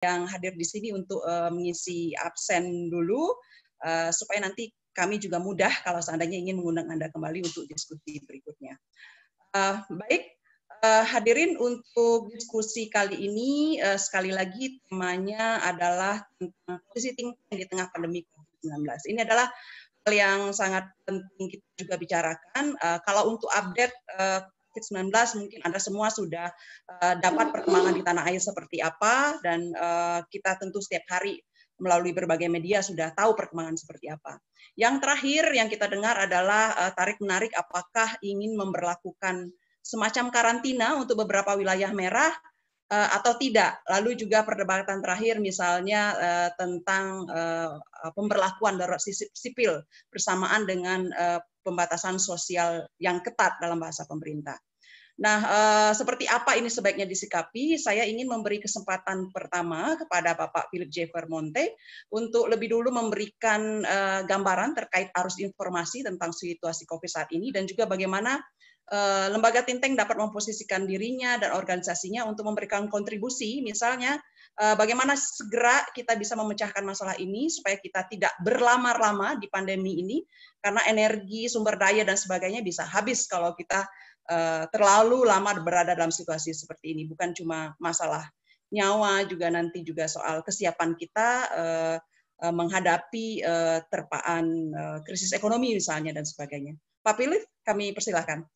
yang hadir di sini untuk mengisi absen dulu, supaya nanti kami juga mudah kalau seandainya ingin mengundang Anda kembali untuk diskusi berikutnya. Baik, hadirin, untuk diskusi kali ini sekali lagi temanya adalah tentang posisi think tank di tengah pandemi COVID-19. Ini adalah hal yang sangat penting kita juga bicarakan. Kalau untuk update COVID-19 mungkin Anda semua sudah dapat perkembangan di tanah air seperti apa, dan kita tentu setiap hari melalui berbagai media sudah tahu perkembangan seperti apa. Yang terakhir yang kita dengar adalah tarik-menarik apakah ingin memberlakukan semacam karantina untuk beberapa wilayah merah atau tidak. Lalu juga perdebatan terakhir misalnya tentang pemberlakuan darurat sipil bersamaan dengan pembatasan sosial yang ketat dalam bahasa pemerintah. Nah, seperti apa ini sebaiknya disikapi? Saya ingin memberi kesempatan pertama kepada Bapak Philip J. Vermonte untuk lebih dulu memberikan gambaran terkait arus informasi tentang situasi COVID saat ini, dan juga bagaimana lembaga think tank dapat memposisikan dirinya dan organisasinya untuk memberikan kontribusi, misalnya bagaimana segera kita bisa memecahkan masalah ini supaya kita tidak berlama-lama di pandemi ini, karena energi, sumber daya, dan sebagainya bisa habis kalau kita terlalu lama berada dalam situasi seperti ini. Bukan cuma masalah nyawa, juga nanti juga soal kesiapan kita menghadapi terpaan krisis ekonomi misalnya dan sebagainya. Pak Philip, kami persilahkan.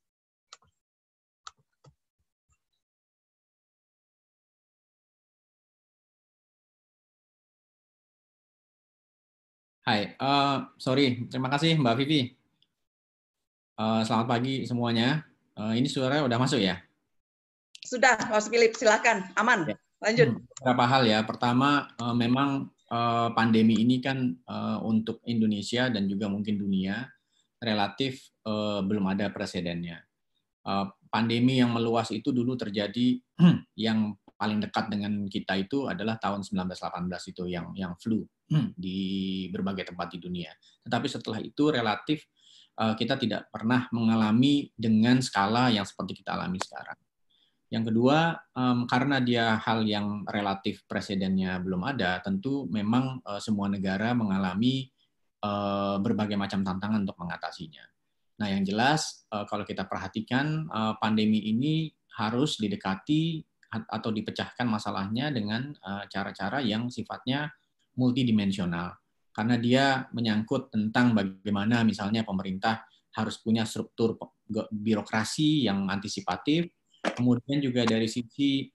Hai, sorry, terima kasih Mbak Vivi. Selamat pagi semuanya. Ini suaranya udah masuk ya? Sudah, Mas Philip, silakan. Aman, lanjut. Beberapa hal ya. Pertama, memang pandemi ini kan untuk Indonesia dan juga mungkin dunia relatif belum ada presidennya. Pandemi yang meluas itu dulu terjadi yang paling dekat dengan kita itu adalah tahun 1918 itu yang flu di berbagai tempat di dunia. Tetapi setelah itu relatif kita tidak pernah mengalami dengan skala yang seperti kita alami sekarang. Yang kedua, karena dia hal yang relatif presidennya belum ada, tentu memang semua negara mengalami berbagai macam tantangan untuk mengatasinya. Nah, yang jelas kalau kita perhatikan pandemi ini harus didekati atau dipecahkan masalahnya dengan cara-cara yang sifatnya multidimensional. Karena dia menyangkut tentang bagaimana misalnya pemerintah harus punya struktur birokrasi yang antisipatif. Kemudian juga dari sisi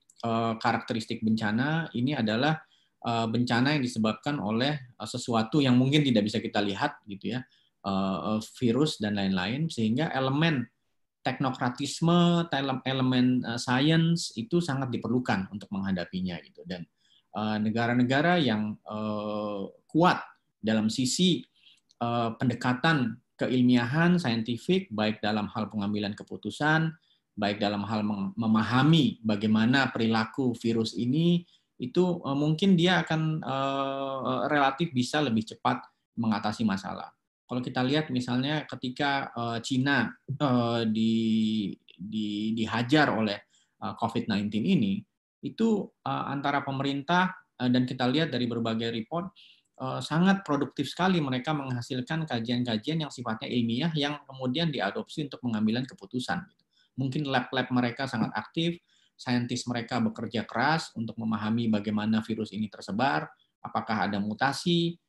karakteristik bencana, ini adalah bencana yang disebabkan oleh sesuatu yang mungkin tidak bisa kita lihat gitu ya, virus dan lain-lain, sehingga elemen teknokratisme, elemen sains itu sangat diperlukan untuk menghadapinya gitu. Dan negara-negara yang kuat dalam sisi pendekatan keilmiahan, saintifik, baik dalam hal pengambilan keputusan, baik dalam hal memahami bagaimana perilaku virus ini, itu mungkin dia akan relatif bisa lebih cepat mengatasi masalah. Kalau kita lihat misalnya ketika Cina dihajar oleh COVID-19 ini, itu antara pemerintah dan kita lihat dari berbagai report, sangat produktif sekali mereka menghasilkan kajian-kajian yang sifatnya ilmiah yang kemudian diadopsi untuk pengambilan keputusan. Mungkin lab-lab mereka sangat aktif, saintis mereka bekerja keras untuk memahami bagaimana virus ini tersebar, apakah ada mutasi,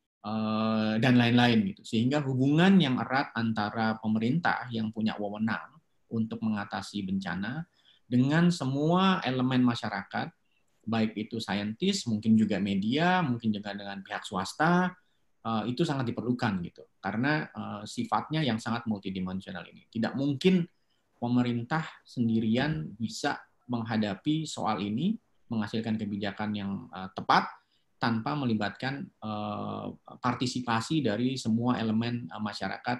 dan lain-lain gitu. Sehingga hubungan yang erat antara pemerintah yang punya wewenang untuk mengatasi bencana dengan semua elemen masyarakat, baik itu saintis, mungkin juga media, mungkin juga dengan pihak swasta, itu sangat diperlukan gitu. Karena sifatnya yang sangat multidimensional ini. Tidak mungkin pemerintah sendirian bisa menghadapi soal ini, menghasilkan kebijakan yang tepat tanpa melibatkan partisipasi dari semua elemen masyarakat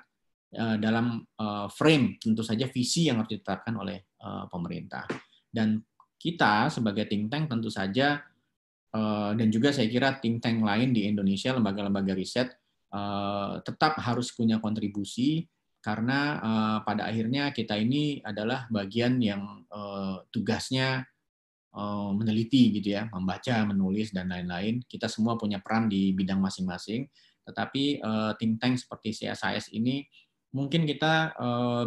dalam frame tentu saja visi yang harus ditetapkan oleh pemerintah. Dan kita sebagai think tank tentu saja dan juga saya kira think tank lain di Indonesia, lembaga-lembaga riset tetap harus punya kontribusi. Karena pada akhirnya kita ini adalah bagian yang tugasnya meneliti gitu ya, membaca, menulis dan lain-lain. Kita semua punya peran di bidang masing-masing. Tetapi think tank seperti CSIS ini mungkin kita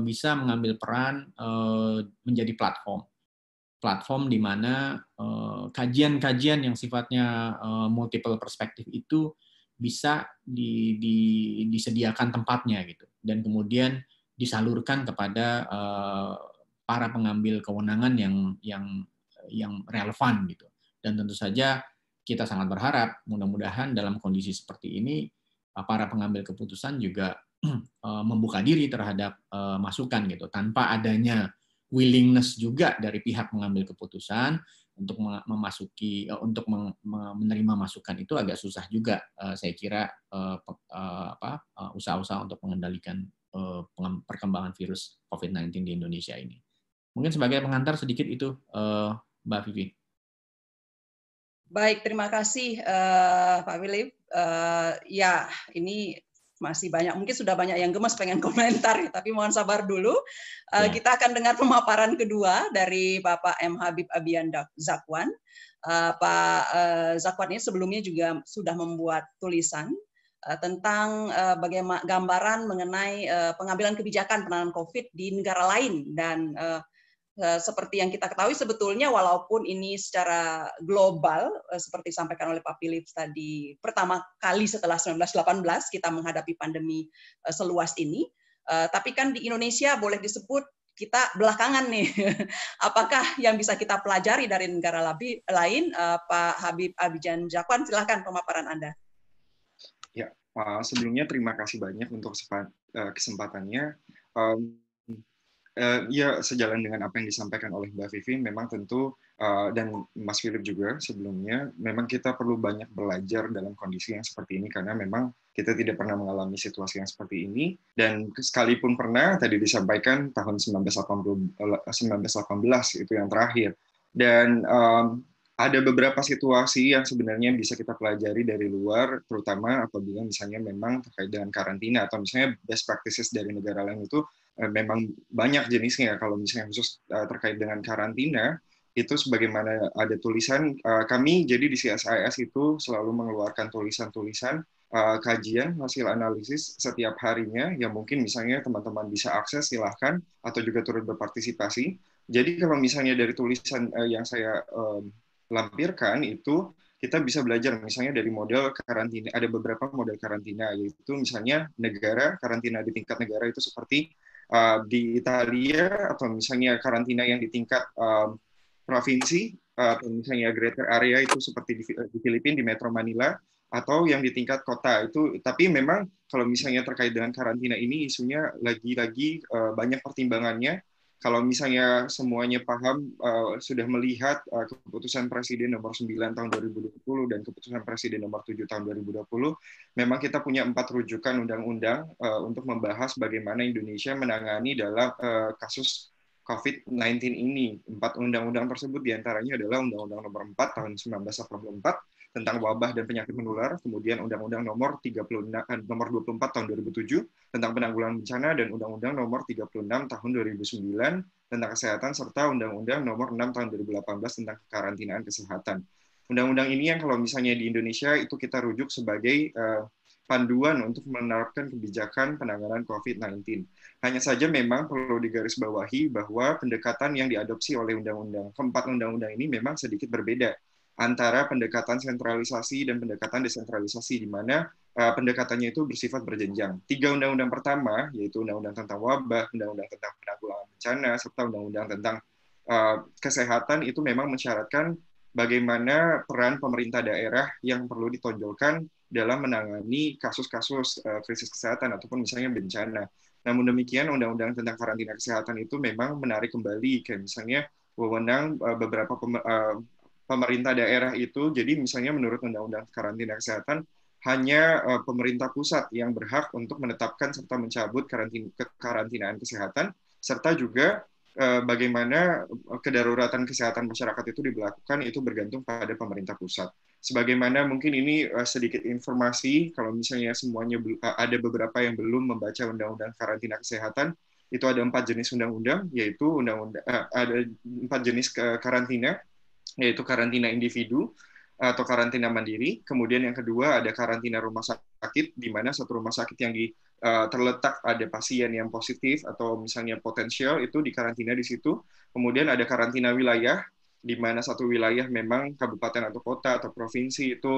bisa mengambil peran menjadi platform di mana kajian-kajian yang sifatnya multiple perspektif itu bisa disediakan tempatnya gitu, dan kemudian disalurkan kepada para pengambil kewenangan yang relevan gitu. Dan tentu saja kita sangat berharap mudah-mudahan dalam kondisi seperti ini para pengambil keputusan juga membuka diri terhadap masukan gitu, tanpa adanya willingness juga dari pihak mengambil keputusan untuk memasuki untuk menerima masukan itu agak susah juga, saya kira, usaha-usaha untuk mengendalikan perkembangan virus COVID-19 di Indonesia ini. Mungkin sebagai pengantar sedikit itu, Mbak Vivi. Baik, terima kasih Pak Philip. Ya, ini masih banyak, mungkin sudah banyak yang gemes pengen komentar, tapi mohon sabar dulu. Kita akan dengar pemaparan kedua dari Bapak M. Habib Abian Zakwan. Pak Zakwan ini sebelumnya juga sudah membuat tulisan tentang bagaimana gambaran mengenai pengambilan kebijakan penanganan COVID di negara lain, dan seperti yang kita ketahui sebetulnya walaupun ini secara global seperti disampaikan oleh Pak Philip tadi, pertama kali setelah 1918 kita menghadapi pandemi seluas ini, tapi kan di Indonesia boleh disebut kita belakangan nih. Apakah yang bisa kita pelajari dari negara lain? Pak Habib Abijan Zakwan, silakan pemaparan Anda. Ya, sebelumnya terima kasih banyak untuk kesempatannya. Ya, sejalan dengan apa yang disampaikan oleh Mbak Vivi, memang tentu, dan Mas Philip juga sebelumnya, memang kita perlu banyak belajar dalam kondisi yang seperti ini, karena memang kita tidak pernah mengalami situasi yang seperti ini, dan sekalipun pernah, tadi disampaikan tahun 1918 itu yang terakhir. Dan ada beberapa situasi yang sebenarnya bisa kita pelajari dari luar, terutama apabila misalnya memang terkait dengan karantina, atau misalnya best practices dari negara lain itu memang banyak jenisnya. Kalau misalnya khusus terkait dengan karantina, itu sebagaimana ada tulisan, kami jadi di CSIS itu selalu mengeluarkan tulisan-tulisan kajian hasil analisis setiap harinya, yang mungkin misalnya teman-teman bisa akses, silahkan, atau juga turut berpartisipasi. Jadi kalau misalnya dari tulisan yang saya lampirkan itu, kita bisa belajar misalnya dari model karantina, ada beberapa model karantina, yaitu misalnya negara, karantina di tingkat negara itu seperti di Italia, atau misalnya karantina yang di tingkat provinsi, atau misalnya greater area itu seperti di Filipina, di Metro Manila, atau yang di tingkat kota itu. Tapi memang kalau misalnya terkait dengan karantina ini, isunya lagi-lagi banyak pertimbangannya. Kalau misalnya semuanya paham, sudah melihat keputusan Presiden nomor 9 tahun 2020 dan keputusan Presiden nomor 7 tahun 2020, memang kita punya 4 rujukan undang-undang untuk membahas bagaimana Indonesia menangani dalam kasus COVID-19 ini. 4 undang-undang tersebut diantaranya adalah Undang-Undang nomor 4 tahun 1984 tentang wabah dan penyakit menular, kemudian Undang-Undang nomor 24 tahun 2007 tentang penanggulangan bencana, dan Undang-Undang nomor 36 tahun 2009 tentang kesehatan, serta Undang-Undang nomor 6 tahun 2018 tentang kekarantinaan kesehatan. Undang-undang ini yang kalau misalnya di Indonesia itu kita rujuk sebagai panduan untuk menerapkan kebijakan penanganan COVID-19. Hanya saja memang perlu digarisbawahi bahwa pendekatan yang diadopsi oleh keempat undang-undang ini memang sedikit berbeda antara pendekatan sentralisasi dan pendekatan desentralisasi, di mana pendekatannya itu bersifat berjenjang. 3 undang-undang pertama, yaitu undang-undang tentang wabah, undang-undang tentang penanggulangan bencana, serta undang-undang tentang kesehatan, itu memang mensyaratkan bagaimana peran pemerintah daerah yang perlu ditonjolkan dalam menangani kasus-kasus krisis kesehatan ataupun misalnya bencana. Namun demikian, undang-undang tentang karantina kesehatan itu memang menarik kembali, kayak misalnya wewenang beberapa pemerintah daerah itu. Jadi misalnya menurut Undang-Undang Karantina Kesehatan, hanya pemerintah pusat yang berhak untuk menetapkan serta mencabut kekarantinaan kesehatan, serta juga bagaimana kedaruratan kesehatan masyarakat itu diberlakukan, itu bergantung pada pemerintah pusat. Sebagaimana mungkin ini sedikit informasi, kalau misalnya semuanya ada beberapa yang belum membaca Undang-Undang Karantina Kesehatan, itu ada 4 jenis undang-undang, yaitu ada 4 jenis karantina, yaitu karantina individu atau karantina mandiri. Kemudian yang kedua ada karantina rumah sakit, di mana satu rumah sakit yang terletak ada pasien yang positif atau misalnya potensial itu dikarantina di situ. Kemudian ada karantina wilayah, di mana satu wilayah memang kabupaten atau kota atau provinsi itu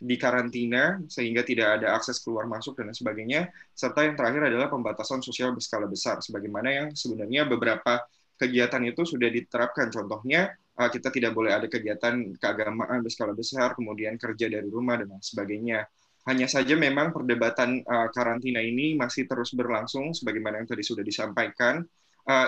dikarantina sehingga tidak ada akses keluar masuk dan sebagainya. Serta yang terakhir adalah pembatasan sosial berskala besar, sebagaimana yang sebenarnya beberapa kegiatan itu sudah diterapkan. Contohnya, kita tidak boleh ada kegiatan keagamaan berskala besar, kemudian kerja dari rumah, dan sebagainya. Hanya saja memang perdebatan karantina ini masih terus berlangsung, sebagaimana yang tadi sudah disampaikan.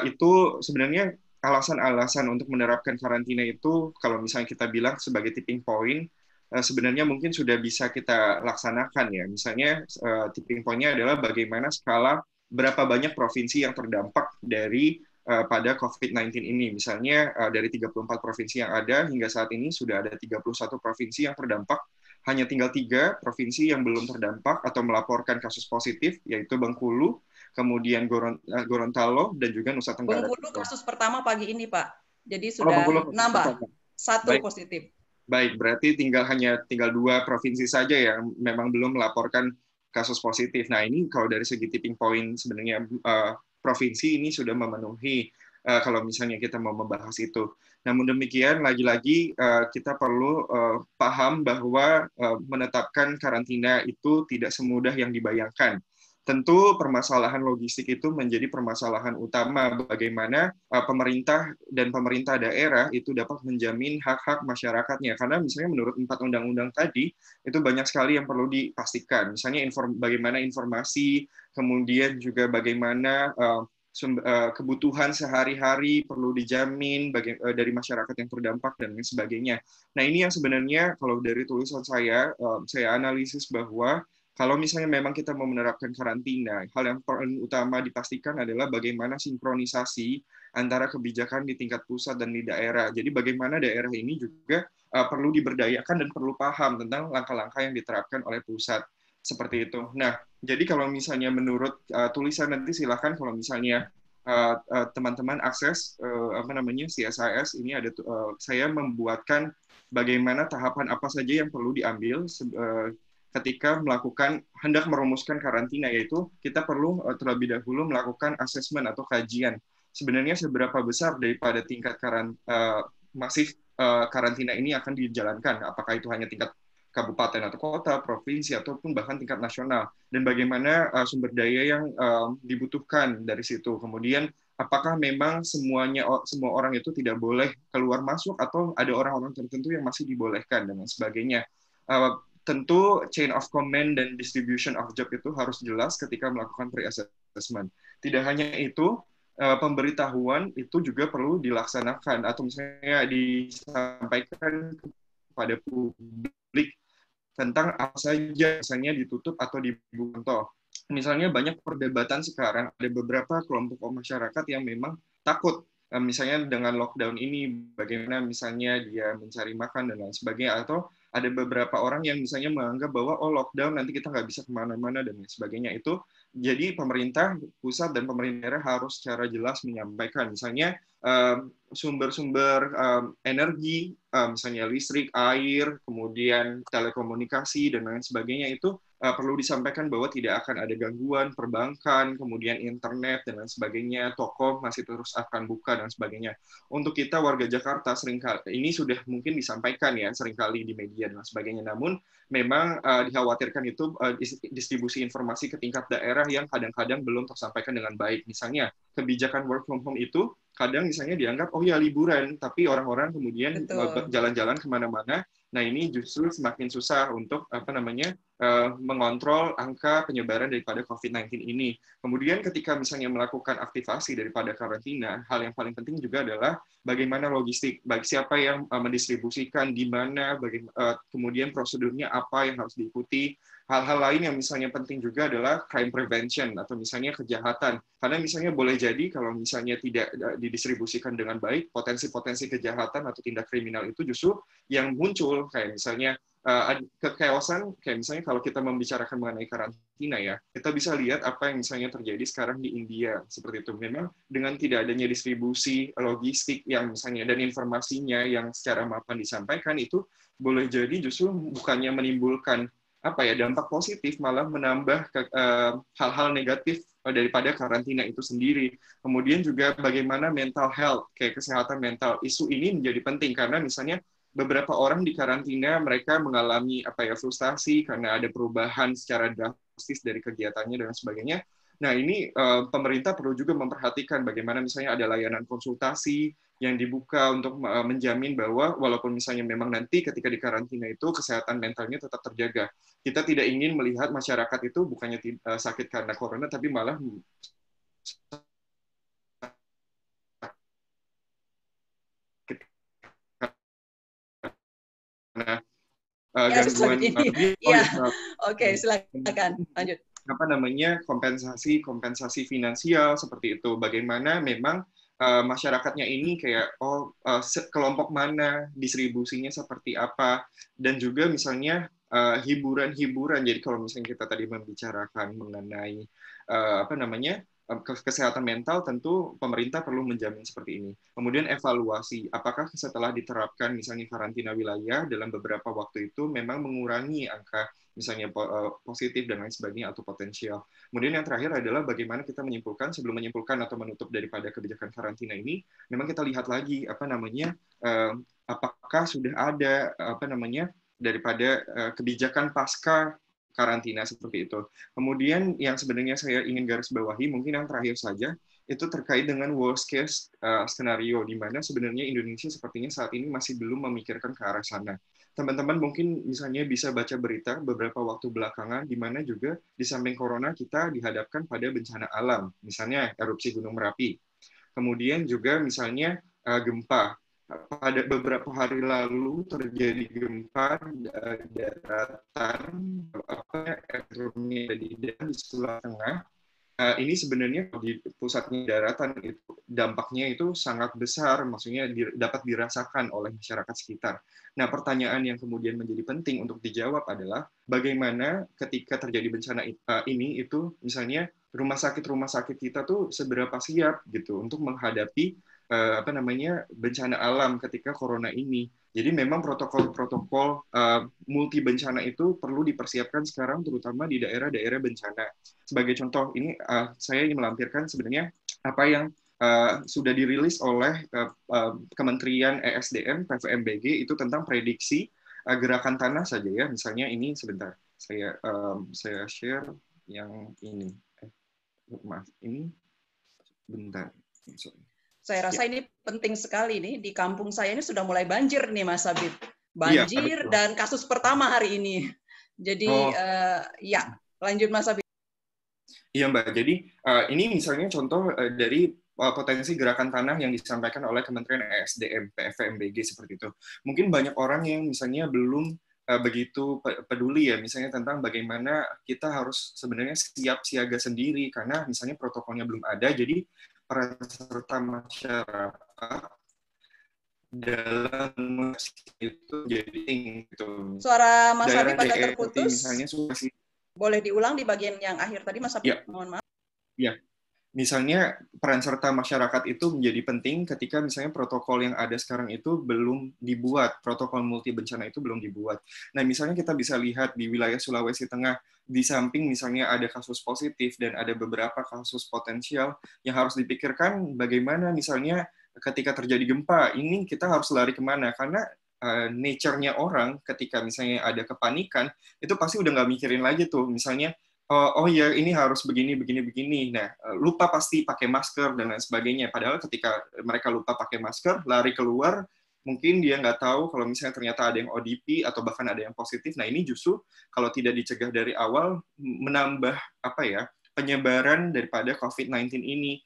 Itu sebenarnya alasan-alasan untuk menerapkan karantina itu, kalau misalnya kita bilang sebagai tipping point, sebenarnya mungkin sudah bisa kita laksanakan ya. Misalnya tipping point-nya adalah bagaimana skala berapa banyak provinsi yang terdampak dari pada COVID-19 ini. Misalnya dari 34 provinsi yang ada, hingga saat ini sudah ada 31 provinsi yang terdampak, hanya tinggal 3 provinsi yang belum terdampak atau melaporkan kasus positif, yaitu Bengkulu, kemudian Gorontalo, dan juga Nusa Tenggara. Bengkulu kasus pertama pagi ini, Pak. Jadi sudah nambah 1 positif. Baik, berarti hanya tinggal 2 provinsi saja yang memang belum melaporkan kasus positif. Nah, ini kalau dari segi tipping point sebenarnya provinsi ini sudah memenuhi kalau misalnya kita mau membahas itu. Namun demikian, lagi-lagi kita perlu paham bahwa menetapkan karantina itu tidak semudah yang dibayangkan. Tentu permasalahan logistik itu menjadi permasalahan utama bagaimana pemerintah dan pemerintah daerah itu dapat menjamin hak-hak masyarakatnya. Karena misalnya menurut 4 undang-undang tadi, itu banyak sekali yang perlu dipastikan. Misalnya bagaimana informasi, kemudian juga bagaimana kebutuhan sehari-hari perlu dijamin dari masyarakat yang terdampak, dan lain sebagainya. Nah, ini yang sebenarnya kalau dari tulisan saya analisis bahwa kalau misalnya memang kita mau menerapkan karantina, hal yang paling utama dipastikan adalah bagaimana sinkronisasi antara kebijakan di tingkat pusat dan di daerah. Jadi bagaimana daerah ini juga perlu diberdayakan dan perlu paham tentang langkah-langkah yang diterapkan oleh pusat. Seperti itu. Nah, jadi kalau misalnya menurut tulisan nanti silakan kalau misalnya teman-teman akses CSIS ini ada saya membuatkan bagaimana tahapan apa saja yang perlu diambil ketika hendak merumuskan karantina, yaitu kita perlu terlebih dahulu melakukan asesmen atau kajian. Sebenarnya seberapa besar daripada tingkat masif karantina ini akan dijalankan, apakah itu hanya tingkat kabupaten atau kota, provinsi, ataupun bahkan tingkat nasional, dan bagaimana sumber daya yang dibutuhkan dari situ. Kemudian apakah memang semua orang itu tidak boleh keluar masuk, atau ada orang-orang tertentu yang masih dibolehkan, dan sebagainya. Tentu chain of command dan distribution of job itu harus jelas ketika melakukan pre-assessment. Tidak hanya itu, pemberitahuan itu juga perlu dilaksanakan atau misalnya disampaikan kepada publik tentang apa saja misalnya ditutup atau dibuka. Misalnya banyak perdebatan sekarang, ada beberapa kelompok masyarakat yang memang takut misalnya dengan lockdown ini, bagaimana misalnya dia mencari makan dan lain sebagainya, atau ada beberapa orang yang misalnya menganggap bahwa lockdown nanti kita nggak bisa kemana-mana dan lain sebagainya. Itu jadi pemerintah pusat dan pemerintah daerah harus secara jelas menyampaikan misalnya sumber-sumber energi, misalnya listrik, air, kemudian telekomunikasi dan lain sebagainya itu perlu disampaikan bahwa tidak akan ada gangguan, perbankan, kemudian internet dan lain sebagainya, toko masih terus akan buka dan sebagainya. Untuk kita warga Jakarta seringkali ini sudah mungkin disampaikan ya seringkali di media dan sebagainya. Namun memang dikhawatirkan itu distribusi informasi ke tingkat daerah yang kadang-kadang belum tersampaikan dengan baik. Misalnya kebijakan work from home itu kadang misalnya dianggap oh ya liburan, tapi orang-orang kemudian jalan-jalan kemana-mana. Nah ini justru semakin susah untuk mengontrol angka penyebaran daripada COVID-19 ini. Kemudian ketika misalnya melakukan aktivasi daripada karantina, hal yang paling penting juga adalah bagaimana logistik, baik siapa yang mendistribusikan, di mana, kemudian prosedurnya apa yang harus diikuti. Hal-hal lain yang misalnya penting juga adalah crime prevention atau misalnya kejahatan. Karena misalnya boleh jadi kalau misalnya tidak didistribusikan dengan baik, potensi-potensi kejahatan atau tindak kriminal itu justru yang muncul, kayak misalnya kechaosan, kayak misalnya kalau kita membicarakan mengenai karantina ya, kita bisa lihat apa yang misalnya terjadi sekarang di India seperti itu. Memang dengan tidak adanya distribusi logistik yang misalnya dan informasinya yang secara mapan disampaikan itu boleh jadi justru bukannya menimbulkan apa ya dampak positif, malah menambah hal-hal negatif daripada karantina itu sendiri. Kemudian juga bagaimana mental health, kayak kesehatan mental, isu ini menjadi penting karena misalnya beberapa orang di karantina mereka mengalami apa ya frustasi karena ada perubahan secara drastis dari kegiatannya dan sebagainya. Nah, ini pemerintah perlu juga memperhatikan bagaimana misalnya ada layanan konsultasi yang dibuka untuk menjamin bahwa walaupun misalnya memang nanti ketika di karantina itu kesehatan mentalnya tetap terjaga. Kita tidak ingin melihat masyarakat itu bukannya sakit karena corona tapi malah karena gangguan Oke, silakan lanjut. Apa namanya kompensasi finansial seperti itu. Bagaimana memang masyarakatnya ini kayak kelompok mana, distribusinya seperti apa, dan juga misalnya hiburan-hiburan. Jadi kalau misalnya kita tadi membicarakan mengenai apa namanya kesehatan mental, tentu pemerintah perlu menjamin seperti ini. Kemudian evaluasi, apakah setelah diterapkan misalnya karantina wilayah dalam beberapa waktu itu memang mengurangi angka misalnya positif dan lain sebagainya atau potensial. Kemudian yang terakhir adalah bagaimana kita menyimpulkan, sebelum menyimpulkan atau menutup daripada kebijakan karantina ini, memang kita lihat lagi apa namanya apakah sudah ada apa namanya daripada kebijakan pasca karantina seperti itu. Kemudian yang sebenarnya saya ingin garis bawahi, mungkin yang terakhir saja, itu terkait dengan worst case skenario, di mana sebenarnya Indonesia sepertinya saat ini masih belum memikirkan ke arah sana. Teman-teman mungkin misalnya bisa baca berita beberapa waktu belakangan, di mana juga di samping corona kita dihadapkan pada bencana alam, misalnya erupsi Gunung Merapi. Kemudian juga misalnya gempa. Pada beberapa hari lalu terjadi gempa daratan di sebelah tengah. Ini sebenarnya di pusatnya daratan itu dampaknya itu sangat besar, maksudnya dapat dirasakan oleh masyarakat sekitar. Nah, pertanyaan yang kemudian menjadi penting untuk dijawab adalah bagaimana ketika terjadi bencana ini itu misalnya rumah sakit kita tuh seberapa siap gitu untuk menghadapi apa namanya bencana alam ketika corona ini. Jadi memang protokol-protokol multi bencana itu perlu dipersiapkan sekarang terutama di daerah-daerah bencana. Sebagai contoh ini saya ingin melampirkan sebenarnya apa yang sudah dirilis oleh Kementerian ESDM PVMBG itu tentang prediksi gerakan tanah saja ya. Misalnya ini sebentar saya share yang ini. Maaf, ini bentar. Sorry. Saya rasa ini penting sekali nih. Di kampung saya ini sudah mulai banjir nih, Mas Habib. Banjir dan kasus pertama hari ini. Jadi ya, lanjut Mas Habib. Iya Mbak. Jadi ini misalnya contoh dari potensi gerakan tanah yang disampaikan oleh Kementerian ESDM PVMBG seperti itu. Mungkin banyak orang yang misalnya belum begitu peduli ya misalnya tentang bagaimana kita harus sebenarnya siap siaga sendiri karena misalnya protokolnya belum ada. Jadi peran serta masyarakat dalam itu jadi gitu. Suara Mas Habib agak terputus. Misalnya boleh diulang di bagian yang akhir tadi Mas Habib? Ya. Mohon maaf. Ya. Misalnya peran serta masyarakat itu menjadi penting ketika misalnya protokol yang ada sekarang itu belum dibuat, protokol multi bencana itu belum dibuat. Nah, misalnya kita bisa lihat di wilayah Sulawesi Tengah, di samping misalnya ada kasus positif dan ada beberapa kasus potensial yang harus dipikirkan bagaimana misalnya ketika terjadi gempa, ini kita harus lari kemana? Karena nature-nya orang ketika misalnya ada kepanikan, itu pasti udah nggak mikirin lagi tuh, misalnya oh ya ini harus begini. Nah, lupa pasti pakai masker dan lain sebagainya. Padahal ketika mereka lupa pakai masker, lari keluar, mungkin dia nggak tahu kalau misalnya ternyata ada yang ODP atau bahkan ada yang positif. Nah, ini justru kalau tidak dicegah dari awal menambah apa ya penyebaran daripada COVID-19 ini.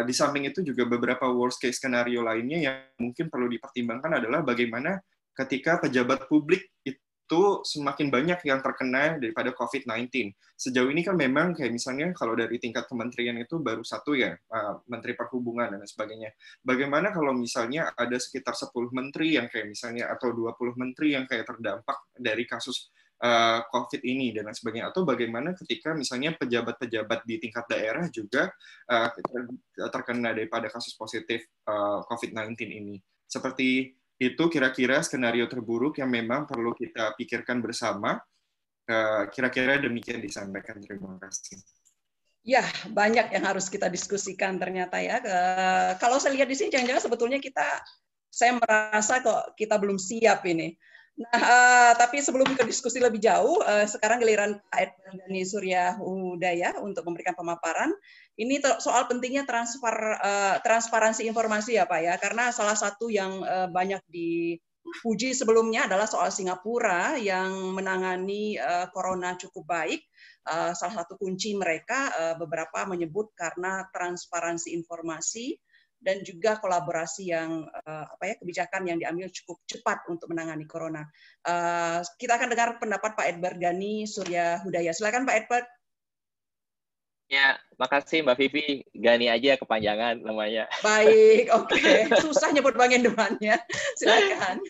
Di samping itu juga beberapa worst case skenario lainnya yang mungkin perlu dipertimbangkan adalah bagaimana ketika pejabat publik itu itu semakin banyak yang terkena daripada COVID-19. Sejauh ini kan memang kayak misalnya kalau dari tingkat kementerian itu baru satu ya, Menteri Perhubungan dan sebagainya. Bagaimana kalau misalnya ada sekitar 10 menteri yang kayak misalnya, atau 20 menteri yang kayak terdampak dari kasus COVID ini dan lain sebagainya, atau bagaimana ketika misalnya pejabat-pejabat di tingkat daerah juga terkena daripada kasus positif COVID-19 ini. Seperti itu kira-kira skenario terburuk yang memang perlu kita pikirkan bersama. Kira-kira demikian disampaikan. Terima kasih. Ya, banyak yang harus kita diskusikan ternyata ya. Kalau saya lihat di sini, jangan-jangan sebetulnya saya merasa kok kita belum siap ini. Nah, tapi sebelum kita diskusi lebih jauh, sekarang giliran Pak Edward Ghani Suryahudaya untuk memberikan pemaparan. Ini soal pentingnya transparansi informasi ya Pak ya, karena salah satu yang banyak dipuji sebelumnya adalah soal Singapura yang menangani corona cukup baik. Salah satu kunci mereka beberapa menyebut karena transparansi informasi dan juga kolaborasi yang kebijakan yang diambil cukup cepat untuk menangani corona. Kita akan dengar pendapat Pak Edward Ghani Suryahudaya. Silakan Pak Edward. Ya, makasih Mbak Vivi. Ghani aja kepanjangan namanya. Baik, oke. Susah nyebut bagian depannya. Silakan.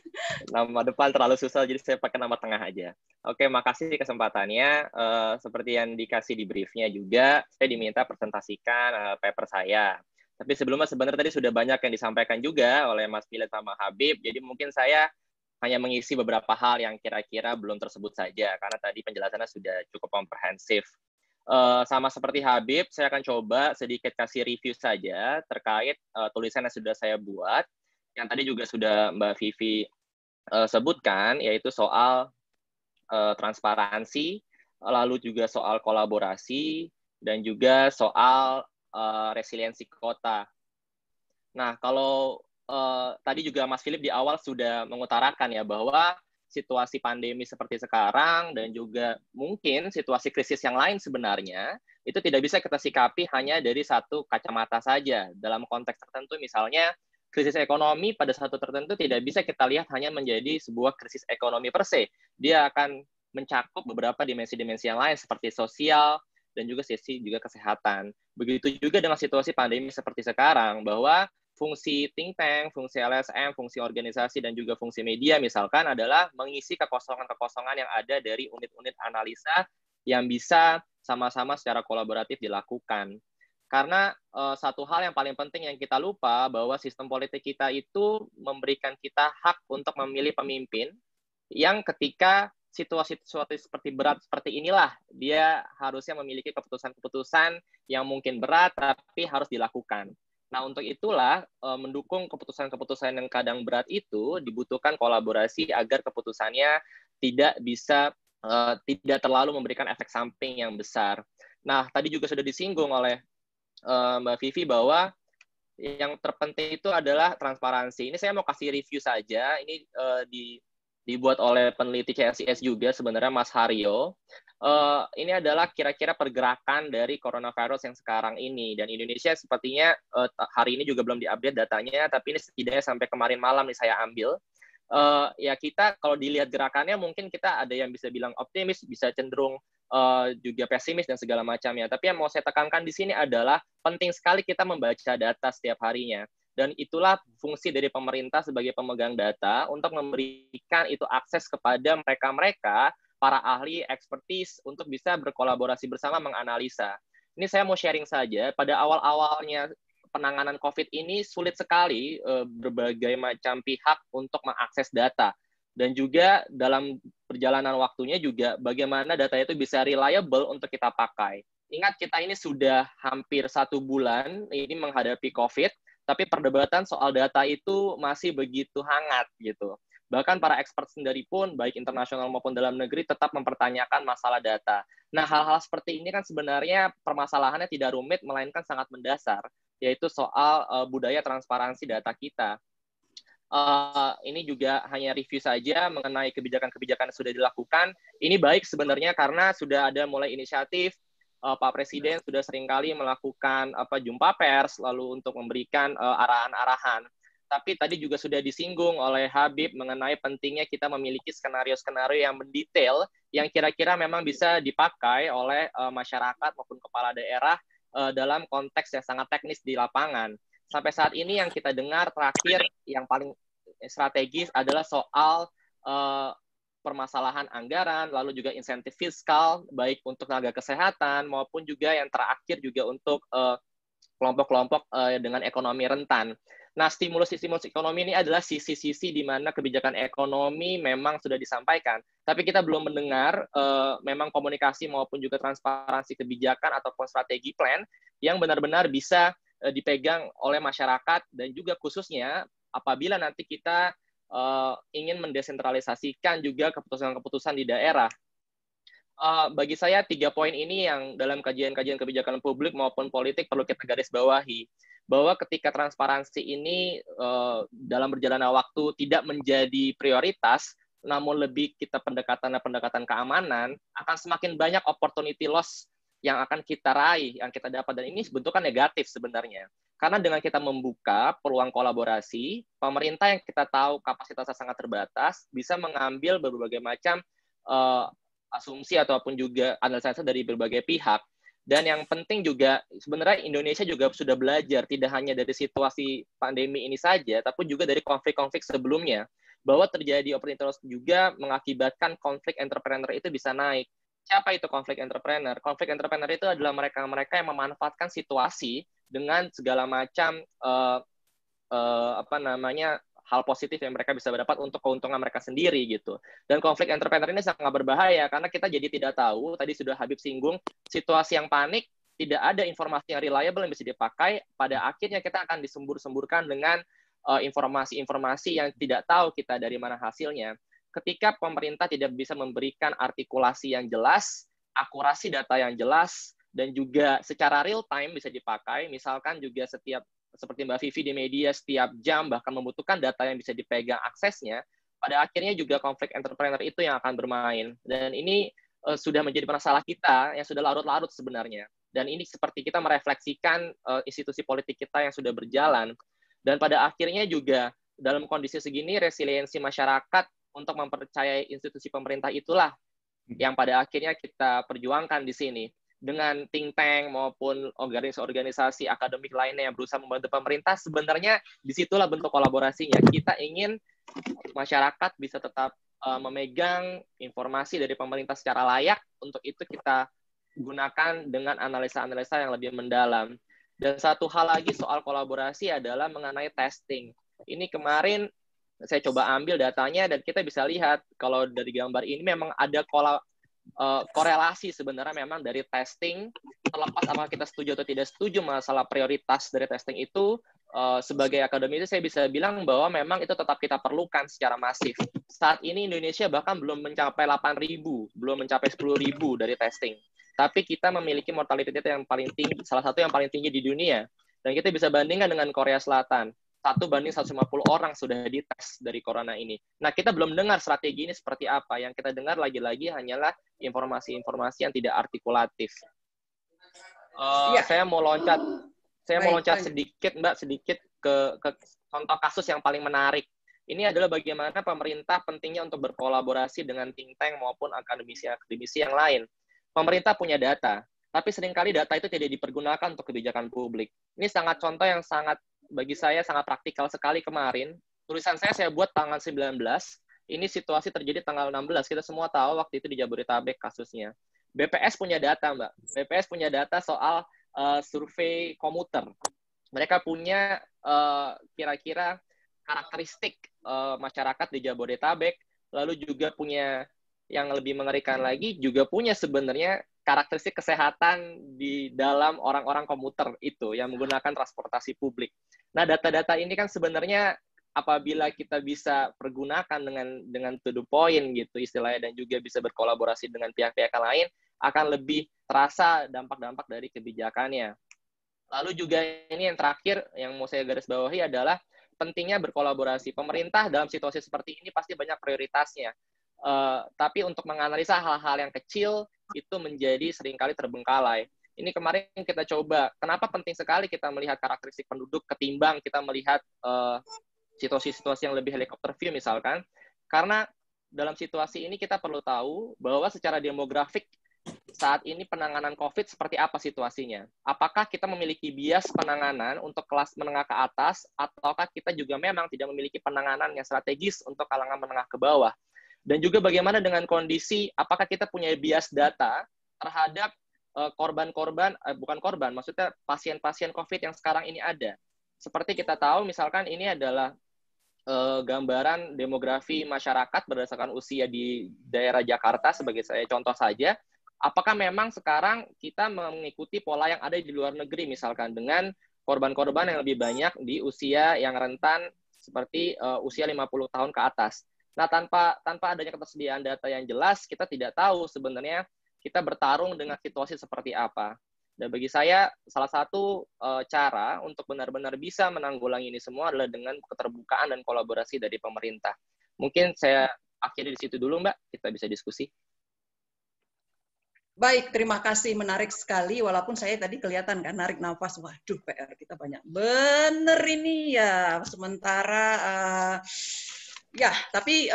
Nama depan terlalu susah, jadi saya pakai nama tengah aja. Oke, makasih kesempatannya. Seperti yang dikasih di briefnya juga, saya diminta presentasikan paper saya. Tapi sebelumnya sebenarnya tadi sudah banyak yang disampaikan juga oleh Mas Philip sama Habib, jadi mungkin saya hanya mengisi beberapa hal yang kira-kira belum tersebut saja, karena tadi penjelasannya sudah cukup komprehensif. Sama seperti Habib, saya akan coba sedikit kasih review saja terkait tulisan yang sudah saya buat, yang tadi juga sudah Mbak Vivi sebutkan, yaitu soal transparansi, lalu juga soal kolaborasi, dan juga soal resiliensi kota. Nah, kalau tadi juga Mas Philip di awal sudah mengutarakan ya bahwa situasi pandemi seperti sekarang dan juga mungkin situasi krisis yang lain sebenarnya itu tidak bisa kita sikapi hanya dari satu kacamata saja. Dalam konteks tertentu misalnya krisis ekonomi pada satu tertentu tidak bisa kita lihat hanya menjadi sebuah krisis ekonomi per se. Dia akan mencakup beberapa dimensi-dimensi yang lain seperti sosial dan juga sisi juga kesehatan. Begitu juga dengan situasi pandemi seperti sekarang, bahwa fungsi think tank, fungsi LSM, fungsi organisasi, dan juga fungsi media misalkan adalah mengisi kekosongan-kekosongan yang ada dari unit-unit analisa yang bisa sama-sama secara kolaboratif dilakukan. Karena satu hal yang paling penting yang kita lupa bahwa sistem politik kita itu memberikan kita hak untuk memilih pemimpin yang ketika situasi seperti berat seperti inilah, dia harusnya memiliki keputusan-keputusan yang mungkin berat tapi harus dilakukan. Nah, untuk itulah mendukung keputusan-keputusan yang kadang berat itu dibutuhkan kolaborasi agar keputusannya tidak terlalu memberikan efek samping yang besar. Nah, tadi juga sudah disinggung oleh Mbak Vivi bahwa yang terpenting itu adalah transparansi. Ini saya mau kasih review saja. Ini dibuat oleh peneliti CSIS juga sebenarnya Mas Haryo. Ini adalah kira-kira pergerakan dari coronavirus yang sekarang ini, dan Indonesia sepertinya hari ini juga belum diupdate datanya, tapi ini setidaknya sampai kemarin malam nih saya ambil. Ya kita kalau dilihat gerakannya mungkin kita ada yang bisa bilang optimis, bisa cenderung juga pesimis dan segala macamnya. Tapi yang mau saya tekankan di sini adalah penting sekali kita membaca data setiap harinya. Dan itulah fungsi dari pemerintah sebagai pemegang data untuk memberikan itu akses kepada mereka-mereka, para ahli, ekspertis, untuk bisa berkolaborasi bersama menganalisa. Ini saya mau sharing saja, pada awal-awalnya penanganan COVID ini sulit sekali berbagai macam pihak untuk mengakses data. Dan juga dalam perjalanan waktunya juga bagaimana data itu bisa reliable untuk kita pakai. Ingat, kita ini sudah hampir 1 bulan ini menghadapi COVID, tapi perdebatan soal data itu masih begitu hangat gitu. Bahkan para expert sendiri pun, baik internasional maupun dalam negeri, tetap mempertanyakan masalah data. Nah, hal-hal seperti ini kan sebenarnya permasalahannya tidak rumit, melainkan sangat mendasar, yaitu soal budaya transparansi data kita. Ini juga hanya review saja mengenai kebijakan-kebijakan yang sudah dilakukan. Ini baik sebenarnya karena sudah ada mulai inisiatif, Pak Presiden sudah seringkali melakukan jumpa pers, lalu untuk memberikan arahan-arahan. Tapi tadi juga sudah disinggung oleh Habib mengenai pentingnya kita memiliki skenario-skenario yang mendetail, yang kira-kira memang bisa dipakai oleh masyarakat maupun kepala daerah dalam konteks yang sangat teknis di lapangan. Sampai saat ini yang kita dengar terakhir, yang paling strategis adalah soal permasalahan anggaran, lalu juga insentif fiskal, baik untuk tenaga kesehatan, maupun juga yang terakhir juga untuk kelompok-kelompok dengan ekonomi rentan. Nah, stimulus ekonomi ini adalah sisi-sisi di mana kebijakan ekonomi memang sudah disampaikan, tapi kita belum mendengar memang komunikasi maupun juga transparansi kebijakan ataupun strategi plan yang benar-benar bisa dipegang oleh masyarakat, dan juga khususnya apabila nanti kita ingin mendesentralisasikan juga keputusan-keputusan di daerah. Bagi saya 3 poin ini yang dalam kajian-kajian kebijakan publik maupun politik perlu kita garis bawahi, bahwa ketika transparansi ini dalam berjalannya waktu tidak menjadi prioritas, namun lebih kita pendekatan keamanan, akan semakin banyak opportunity loss yang akan kita raih, yang kita dapat, dan ini bentuknya negatif sebenarnya. Karena dengan kita membuka peluang kolaborasi, pemerintah yang kita tahu kapasitasnya sangat terbatas bisa mengambil berbagai macam asumsi ataupun juga analisa dari berbagai pihak. Dan yang penting juga sebenarnya Indonesia juga sudah belajar tidak hanya dari situasi pandemi ini saja, tapi juga dari konflik-konflik sebelumnya, bahwa terjadi opportunity loss juga mengakibatkan konflik entrepreneur itu bisa naik. Siapa itu konflik entrepreneur? Konflik entrepreneur itu adalah mereka-mereka yang memanfaatkan situasi dengan segala macam hal positif yang mereka bisa dapat untuk keuntungan mereka sendiri gitu. Dan konflik entrepreneur ini sangat berbahaya karena kita jadi tidak tahu, tadi sudah Habib singgung, situasi yang panik, tidak ada informasi yang reliable yang bisa dipakai, pada akhirnya kita akan disembur-semburkan dengan informasi-informasi yang tidak tahu kita dari mana hasilnya. Ketika pemerintah tidak bisa memberikan artikulasi yang jelas, akurasi data yang jelas, dan juga secara real time bisa dipakai, misalkan juga seperti Mbak Vivi di media setiap jam, bahkan membutuhkan data yang bisa dipegang aksesnya, pada akhirnya juga konflik entrepreneur itu yang akan bermain. Dan ini sudah menjadi masalah kita yang sudah larut-larut sebenarnya. Dan ini seperti kita merefleksikan institusi politik kita yang sudah berjalan. Dan pada akhirnya juga dalam kondisi segini, resiliensi masyarakat untuk mempercayai institusi pemerintah itulah yang pada akhirnya kita perjuangkan di sini. Dengan think tank maupun organisasi akademik lainnya yang berusaha membantu pemerintah, sebenarnya disitulah bentuk kolaborasinya. Kita ingin masyarakat bisa tetap memegang informasi dari pemerintah secara layak, untuk itu kita gunakan dengan analisa-analisa yang lebih mendalam. Dan satu hal lagi soal kolaborasi adalah mengenai testing. Ini kemarin saya coba ambil datanya dan kita bisa lihat kalau dari gambar ini memang ada korelasi sebenarnya memang dari testing, terlepas apakah kita setuju atau tidak setuju masalah prioritas dari testing itu, sebagai akademisi saya bisa bilang bahwa memang itu tetap kita perlukan secara masif. Saat ini Indonesia bahkan belum mencapai 8.000, belum mencapai 10.000 dari testing. Tapi kita memiliki mortality rate yang paling tinggi, salah satu yang paling tinggi di dunia. Dan kita bisa bandingkan dengan Korea Selatan. 1/150 orang sudah dites dari corona ini. Nah, kita belum dengar strategi ini seperti apa. Yang kita dengar lagi-lagi hanyalah informasi-informasi yang tidak artikulatif. Saya mau loncat sedikit, Mbak, ke contoh kasus yang paling menarik. Ini adalah bagaimana pemerintah pentingnya untuk berkolaborasi dengan think tank maupun akademisi yang lain. Pemerintah punya data, tapi seringkali data itu tidak dipergunakan untuk kebijakan publik. Ini contoh yang bagi saya sangat praktikal sekali kemarin. Tulisan saya buat tanggal 19, ini situasi terjadi tanggal 16. Kita semua tahu waktu itu di Jabodetabek kasusnya. BPS punya data, Mbak. BPS punya data soal survei komuter. Mereka punya kira-kira karakteristik masyarakat di Jabodetabek, lalu juga punya yang lebih mengerikan lagi, juga punya sebenarnya karakteristik kesehatan di dalam orang-orang komuter itu yang menggunakan transportasi publik. Nah, data-data ini kan sebenarnya apabila kita bisa pergunakan dengan to the point gitu istilahnya, dan juga bisa berkolaborasi dengan pihak-pihak lain, akan lebih terasa dampak-dampak dari kebijakannya. Lalu juga ini yang terakhir yang mau saya garis bawahi adalah pentingnya berkolaborasi. Pemerintah dalam situasi seperti ini pasti banyak prioritasnya. Tapi untuk menganalisa hal-hal yang kecil itu menjadi seringkali terbengkalai. Ini kemarin kita coba, kenapa penting sekali kita melihat karakteristik penduduk ketimbang kita melihat situasi-situasi yang lebih helikopter view misalkan, karena dalam situasi ini kita perlu tahu bahwa secara demografik saat ini penanganan COVID seperti apa situasinya. Apakah kita memiliki bias penanganan untuk kelas menengah ke atas, ataukah kita juga memang tidak memiliki penanganan yang strategis untuk kalangan menengah ke bawah. Dan juga bagaimana dengan kondisi, apakah kita punya bias data terhadap bukan korban, maksudnya pasien-pasien COVID yang sekarang ini ada. Seperti kita tahu, misalkan ini adalah gambaran demografi masyarakat berdasarkan usia di daerah Jakarta sebagai saya contoh saja. Apakah memang sekarang kita mengikuti pola yang ada di luar negeri, misalkan dengan korban-korban yang lebih banyak di usia yang rentan seperti usia 50 tahun ke atas. Nah, tanpa adanya ketersediaan data yang jelas, kita tidak tahu sebenarnya kita bertarung dengan situasi seperti apa. Dan bagi saya, salah satu cara untuk benar-benar bisa menanggulangi ini semua adalah dengan keterbukaan dan kolaborasi dari pemerintah. Mungkin saya akhiri di situ dulu, Mbak. Kita bisa diskusi. Baik, terima kasih. Menarik sekali. Walaupun saya tadi kelihatan kan narik nafas. Waduh, PR kita banyak. Bener ini ya. Sementara, ya, tapi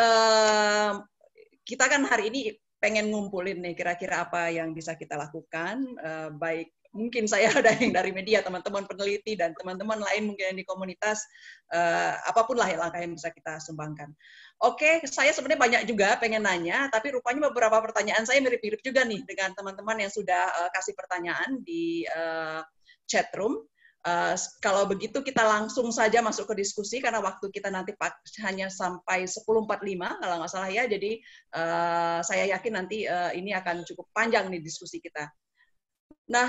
kita kan hari ini pengen ngumpulin nih kira-kira apa yang bisa kita lakukan. Baik, mungkin saya ada yang dari media, teman-teman peneliti, dan teman-teman lain mungkin yang di komunitas, apapun lah langkah yang bisa kita sumbangkan. Oke, saya sebenarnya banyak juga pengen nanya, tapi rupanya beberapa pertanyaan saya mirip-mirip juga nih dengan teman-teman yang sudah kasih pertanyaan di chat room. Kalau begitu kita langsung saja masuk ke diskusi, karena waktu kita nanti hanya sampai 10.45 kalau nggak salah ya, jadi saya yakin nanti ini akan cukup panjang nih diskusi kita. Nah,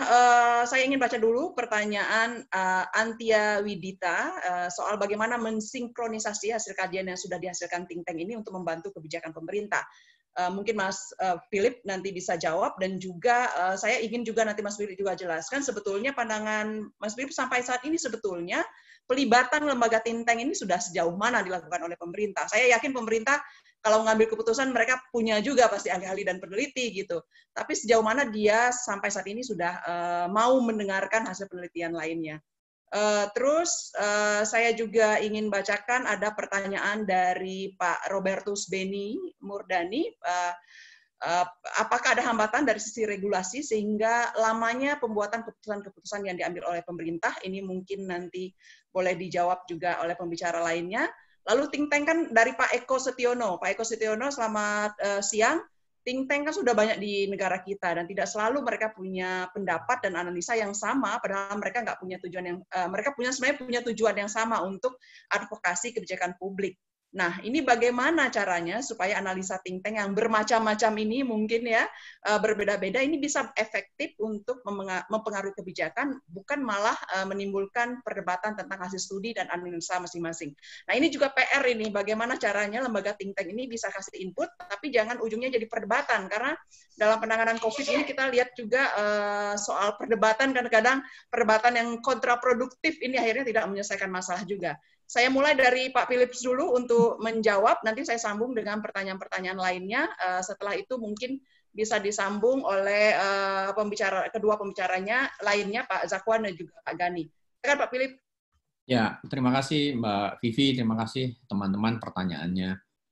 saya ingin baca dulu pertanyaan Antia Widita soal bagaimana mensinkronisasi hasil kajian yang sudah dihasilkan think tank ini untuk membantu kebijakan pemerintah. Mungkin Mas Philip nanti bisa jawab, dan juga saya ingin juga nanti Mas Philip juga jelaskan sebetulnya pandangan Mas Philip sampai saat ini sebetulnya pelibatan lembaga think tank ini sudah sejauh mana dilakukan oleh pemerintah. Saya yakin pemerintah kalau mengambil keputusan mereka punya juga pasti ahli-ahli dan peneliti gitu. Tapi sejauh mana dia sampai saat ini sudah mau mendengarkan hasil penelitian lainnya. Terus saya juga ingin bacakan ada pertanyaan dari Pak Robertus Beni Murdani. Apakah ada hambatan dari sisi regulasi sehingga lamanya pembuatan keputusan-keputusan yang diambil oleh pemerintah? Ini mungkin nanti boleh dijawab juga oleh pembicara lainnya. Lalu think tank kan dari Pak Eko Setiono. Pak Eko Setiono, selamat siang. Think tank kan sudah banyak di negara kita, dan tidak selalu mereka punya pendapat dan analisa yang sama, padahal mereka nggak punya tujuan yang, mereka sebenarnya punya tujuan yang sama untuk advokasi kebijakan publik. Nah, ini bagaimana caranya supaya analisa think tank yang bermacam-macam ini mungkin ya berbeda-beda ini bisa efektif untuk mempengaruhi kebijakan, bukan malah menimbulkan perdebatan tentang hasil studi dan analisa masing-masing. Nah, ini juga PR ini, bagaimana caranya lembaga think tank ini bisa kasih input, tapi jangan ujungnya jadi perdebatan, karena dalam penanganan COVID ini kita lihat juga soal perdebatan, kadang-kadang perdebatan yang kontraproduktif ini akhirnya tidak menyelesaikan masalah juga. Saya mulai dari Pak Philips dulu untuk menjawab, nanti saya sambung dengan pertanyaan-pertanyaan lainnya. Setelah itu mungkin bisa disambung oleh kedua pembicaranya lainnya, Pak Zakwan dan juga Pak Gani. Silakan Pak Philips. Ya, terima kasih Mbak Vivi, terima kasih teman-teman pertanyaannya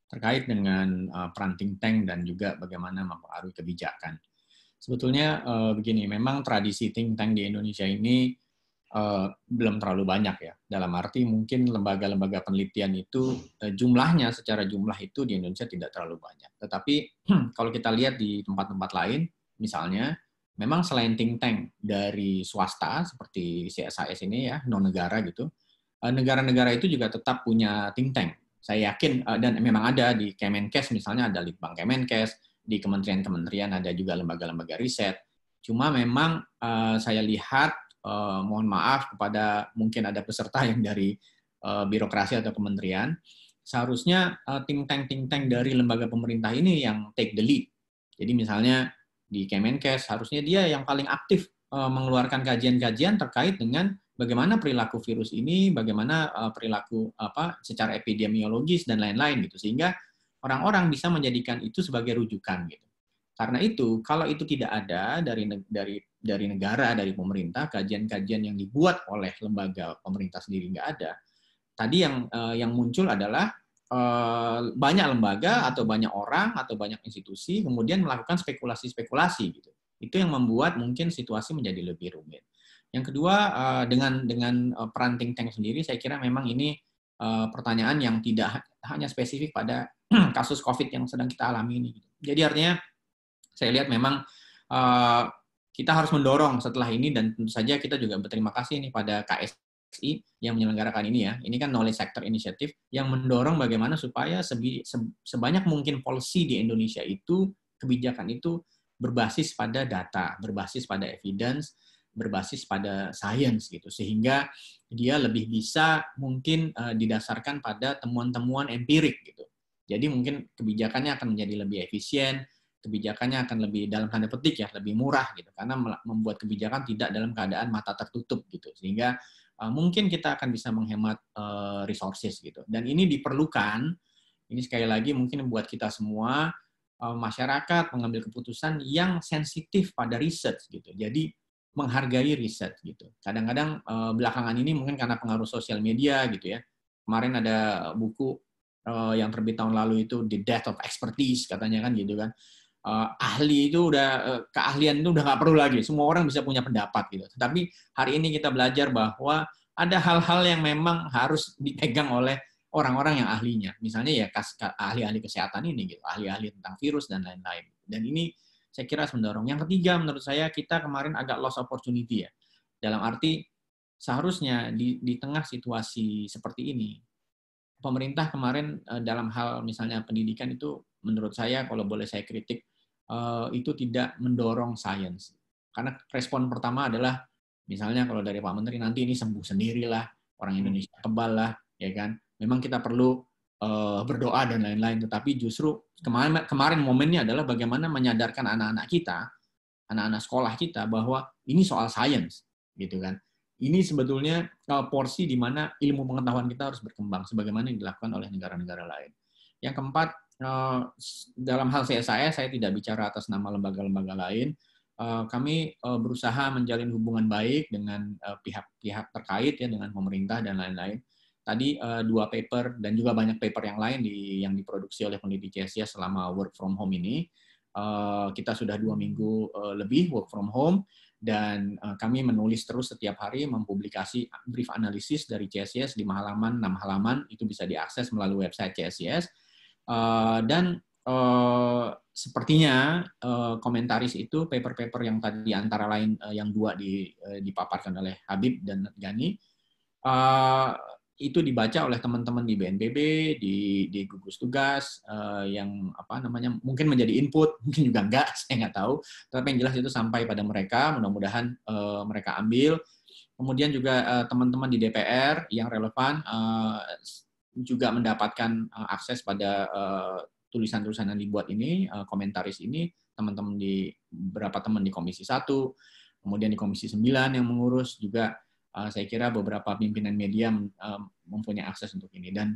terkait dengan peran think tank dan juga bagaimana mempengaruhi kebijakan. Sebetulnya begini, memang tradisi think tank di Indonesia ini belum terlalu banyak ya. Dalam arti mungkin lembaga-lembaga penelitian itu jumlahnya secara jumlah itu di Indonesia tidak terlalu banyak. Tetapi kalau kita lihat di tempat-tempat lain, misalnya memang selain think tank dari swasta seperti CSIS ini ya, non negara gitu, negara-negara itu juga tetap punya think tank. Saya yakin dan memang ada di Kemenkes misalnya, ada Litbang Kemenkes, di kementerian-kementerian ada juga lembaga-lembaga riset. Cuma memang saya lihat mohon maaf kepada mungkin ada peserta yang dari birokrasi atau kementerian, seharusnya think tank dari lembaga pemerintah ini yang take the lead. Jadi misalnya di Kemenkes harusnya dia yang paling aktif mengeluarkan kajian-kajian terkait dengan bagaimana perilaku virus ini, bagaimana perilaku secara epidemiologis dan lain-lain gitu, sehingga orang-orang bisa menjadikan itu sebagai rujukan gitu. Karena itu, kalau itu tidak ada dari negara, dari pemerintah, kajian-kajian yang dibuat oleh lembaga pemerintah sendiri nggak ada, tadi yang muncul adalah banyak lembaga atau banyak orang atau banyak institusi kemudian melakukan spekulasi-spekulasi gitu. Itu yang membuat mungkin situasi menjadi lebih rumit. Yang kedua, dengan peran think tank sendiri, saya kira memang ini pertanyaan yang tidak hanya spesifik pada kasus COVID yang sedang kita alami ini. Jadi artinya saya lihat memang kita harus mendorong setelah ini, dan tentu saja kita juga berterima kasih nih pada KSI yang menyelenggarakan ini ya. Ini kan Knowledge Sector Initiative yang mendorong bagaimana supaya sebanyak mungkin policy di Indonesia itu, kebijakan itu berbasis pada data, berbasis pada evidence, berbasis pada science gitu, sehingga dia lebih bisa mungkin didasarkan pada temuan-temuan empirik gitu. Jadi mungkin kebijakannya akan menjadi lebih efisien, kebijakannya akan lebih dalam tanda petik ya lebih murah gitu, karena membuat kebijakan tidak dalam keadaan mata tertutup gitu, sehingga mungkin kita akan bisa menghemat resources gitu. Dan ini diperlukan, ini sekali lagi mungkin buat kita semua masyarakat mengambil keputusan yang sensitif pada riset gitu. Jadi menghargai riset gitu. Kadang-kadang belakangan ini mungkin karena pengaruh sosial media gitu ya. Kemarin ada buku yang terbit tahun lalu itu The Death of Expertise katanya kan gitu kan. Ahli itu keahlian itu udah nggak perlu lagi, semua orang bisa punya pendapat gitu. Tetapi hari ini kita belajar bahwa ada hal-hal yang memang harus dipegang oleh orang-orang yang ahlinya, misalnya ya ahli-ahli kesehatan ini gitu, ahli-ahli tentang virus dan lain-lain. Dan ini saya kira harus mendorong. Yang ketiga menurut saya, kita kemarin agak lost opportunity ya, dalam arti seharusnya di tengah situasi seperti ini, pemerintah kemarin dalam hal misalnya pendidikan itu menurut saya, kalau boleh saya kritik, itu tidak mendorong sains. Karena respon pertama adalah, misalnya kalau dari Pak Menteri, nanti ini sembuh sendirilah, orang Indonesia kebal lah, ya kan. Memang kita perlu berdoa dan lain-lain, tetapi justru kemarin momennya adalah bagaimana menyadarkan anak-anak kita, anak-anak sekolah kita, bahwa ini soal sains, gitu kan. Ini sebetulnya porsi di mana ilmu pengetahuan kita harus berkembang, sebagaimana yang dilakukan oleh negara-negara lain. Yang keempat, dalam hal CSIS, saya tidak bicara atas nama lembaga-lembaga lain. Kami berusaha menjalin hubungan baik dengan pihak-pihak terkait ya, dengan pemerintah dan lain-lain. Tadi 2 paper dan juga banyak paper yang lain yang diproduksi oleh peneliti CSIS selama work from home ini. Kita sudah 2 minggu lebih work from home, dan kami menulis terus setiap hari, mempublikasi brief analisis dari CSIS 5 halaman, 6 halaman, itu bisa diakses melalui website CSIS. Dan sepertinya komentaris itu paper-paper yang tadi antara lain yang 2 dipaparkan oleh Habib dan Gani, itu dibaca oleh teman-teman di BNPB, di gugus tugas, yang mungkin menjadi input, mungkin juga enggak, saya nggak tahu. Tapi yang jelas itu sampai pada mereka, mudah-mudahan mereka ambil. Kemudian juga teman-teman di DPR yang relevan juga mendapatkan akses pada tulisan-tulisan yang dibuat ini, komentaris ini, beberapa teman di Komisi 1, kemudian di Komisi 9 yang mengurus juga. Saya kira beberapa pimpinan media mempunyai akses untuk ini. Dan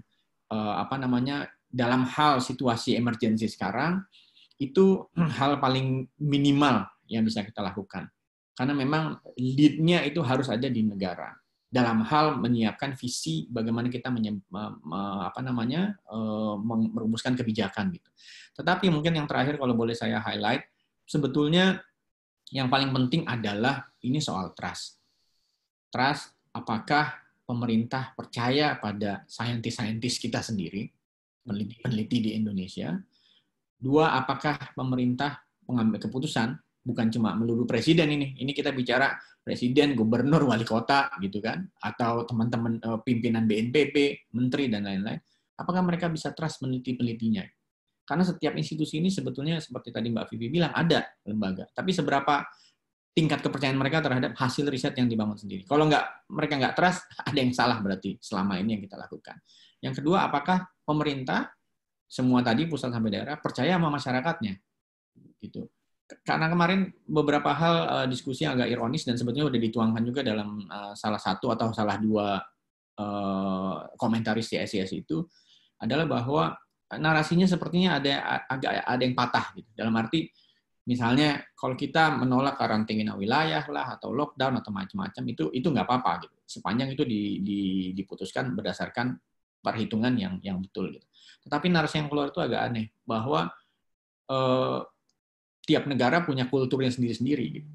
dalam hal situasi emergensi sekarang, itu hal paling minimal yang bisa kita lakukan. Karena memang lead-nya itu harus ada di negara. Dalam hal menyiapkan visi bagaimana kita merumuskan kebijakan gitu. Tetapi mungkin yang terakhir kalau boleh saya highlight, sebetulnya yang paling penting adalah ini soal trust. Trust, apakah pemerintah percaya pada saintis-saintis kita sendiri, peneliti di Indonesia. 2, apakah pemerintah mengambil keputusan, bukan cuma melulu presiden ini kita bicara presiden, gubernur, wali kota, gitu kan, atau teman-teman pimpinan BNPB, menteri, dan lain-lain. Apakah mereka bisa trust peneliti-penelitinya? Karena setiap institusi ini sebetulnya, seperti tadi Mbak Vivi bilang, ada lembaga. Tapi seberapa tingkat kepercayaan mereka terhadap hasil riset yang dibangun sendiri. Kalau mereka nggak trust, ada yang salah berarti selama ini yang kita lakukan. Yang kedua, apakah pemerintah, semua tadi pusat sampai daerah, percaya sama masyarakatnya? Gitu. Karena kemarin beberapa hal diskusi yang agak ironis dan sebetulnya sudah dituangkan juga dalam salah satu atau salah 2 komentaris CSIS itu, adalah bahwa narasinya sepertinya ada yang patah gitu. Dalam arti Misalnya kalau kita menolak karantina wilayah lah atau lockdown atau macam-macam itu nggak apa-apa gitu. Sepanjang itu diputuskan berdasarkan perhitungan yang betul gitu. Tetapi narasi yang keluar itu agak aneh bahwa tiap negara punya kulturnya sendiri-sendiri gitu.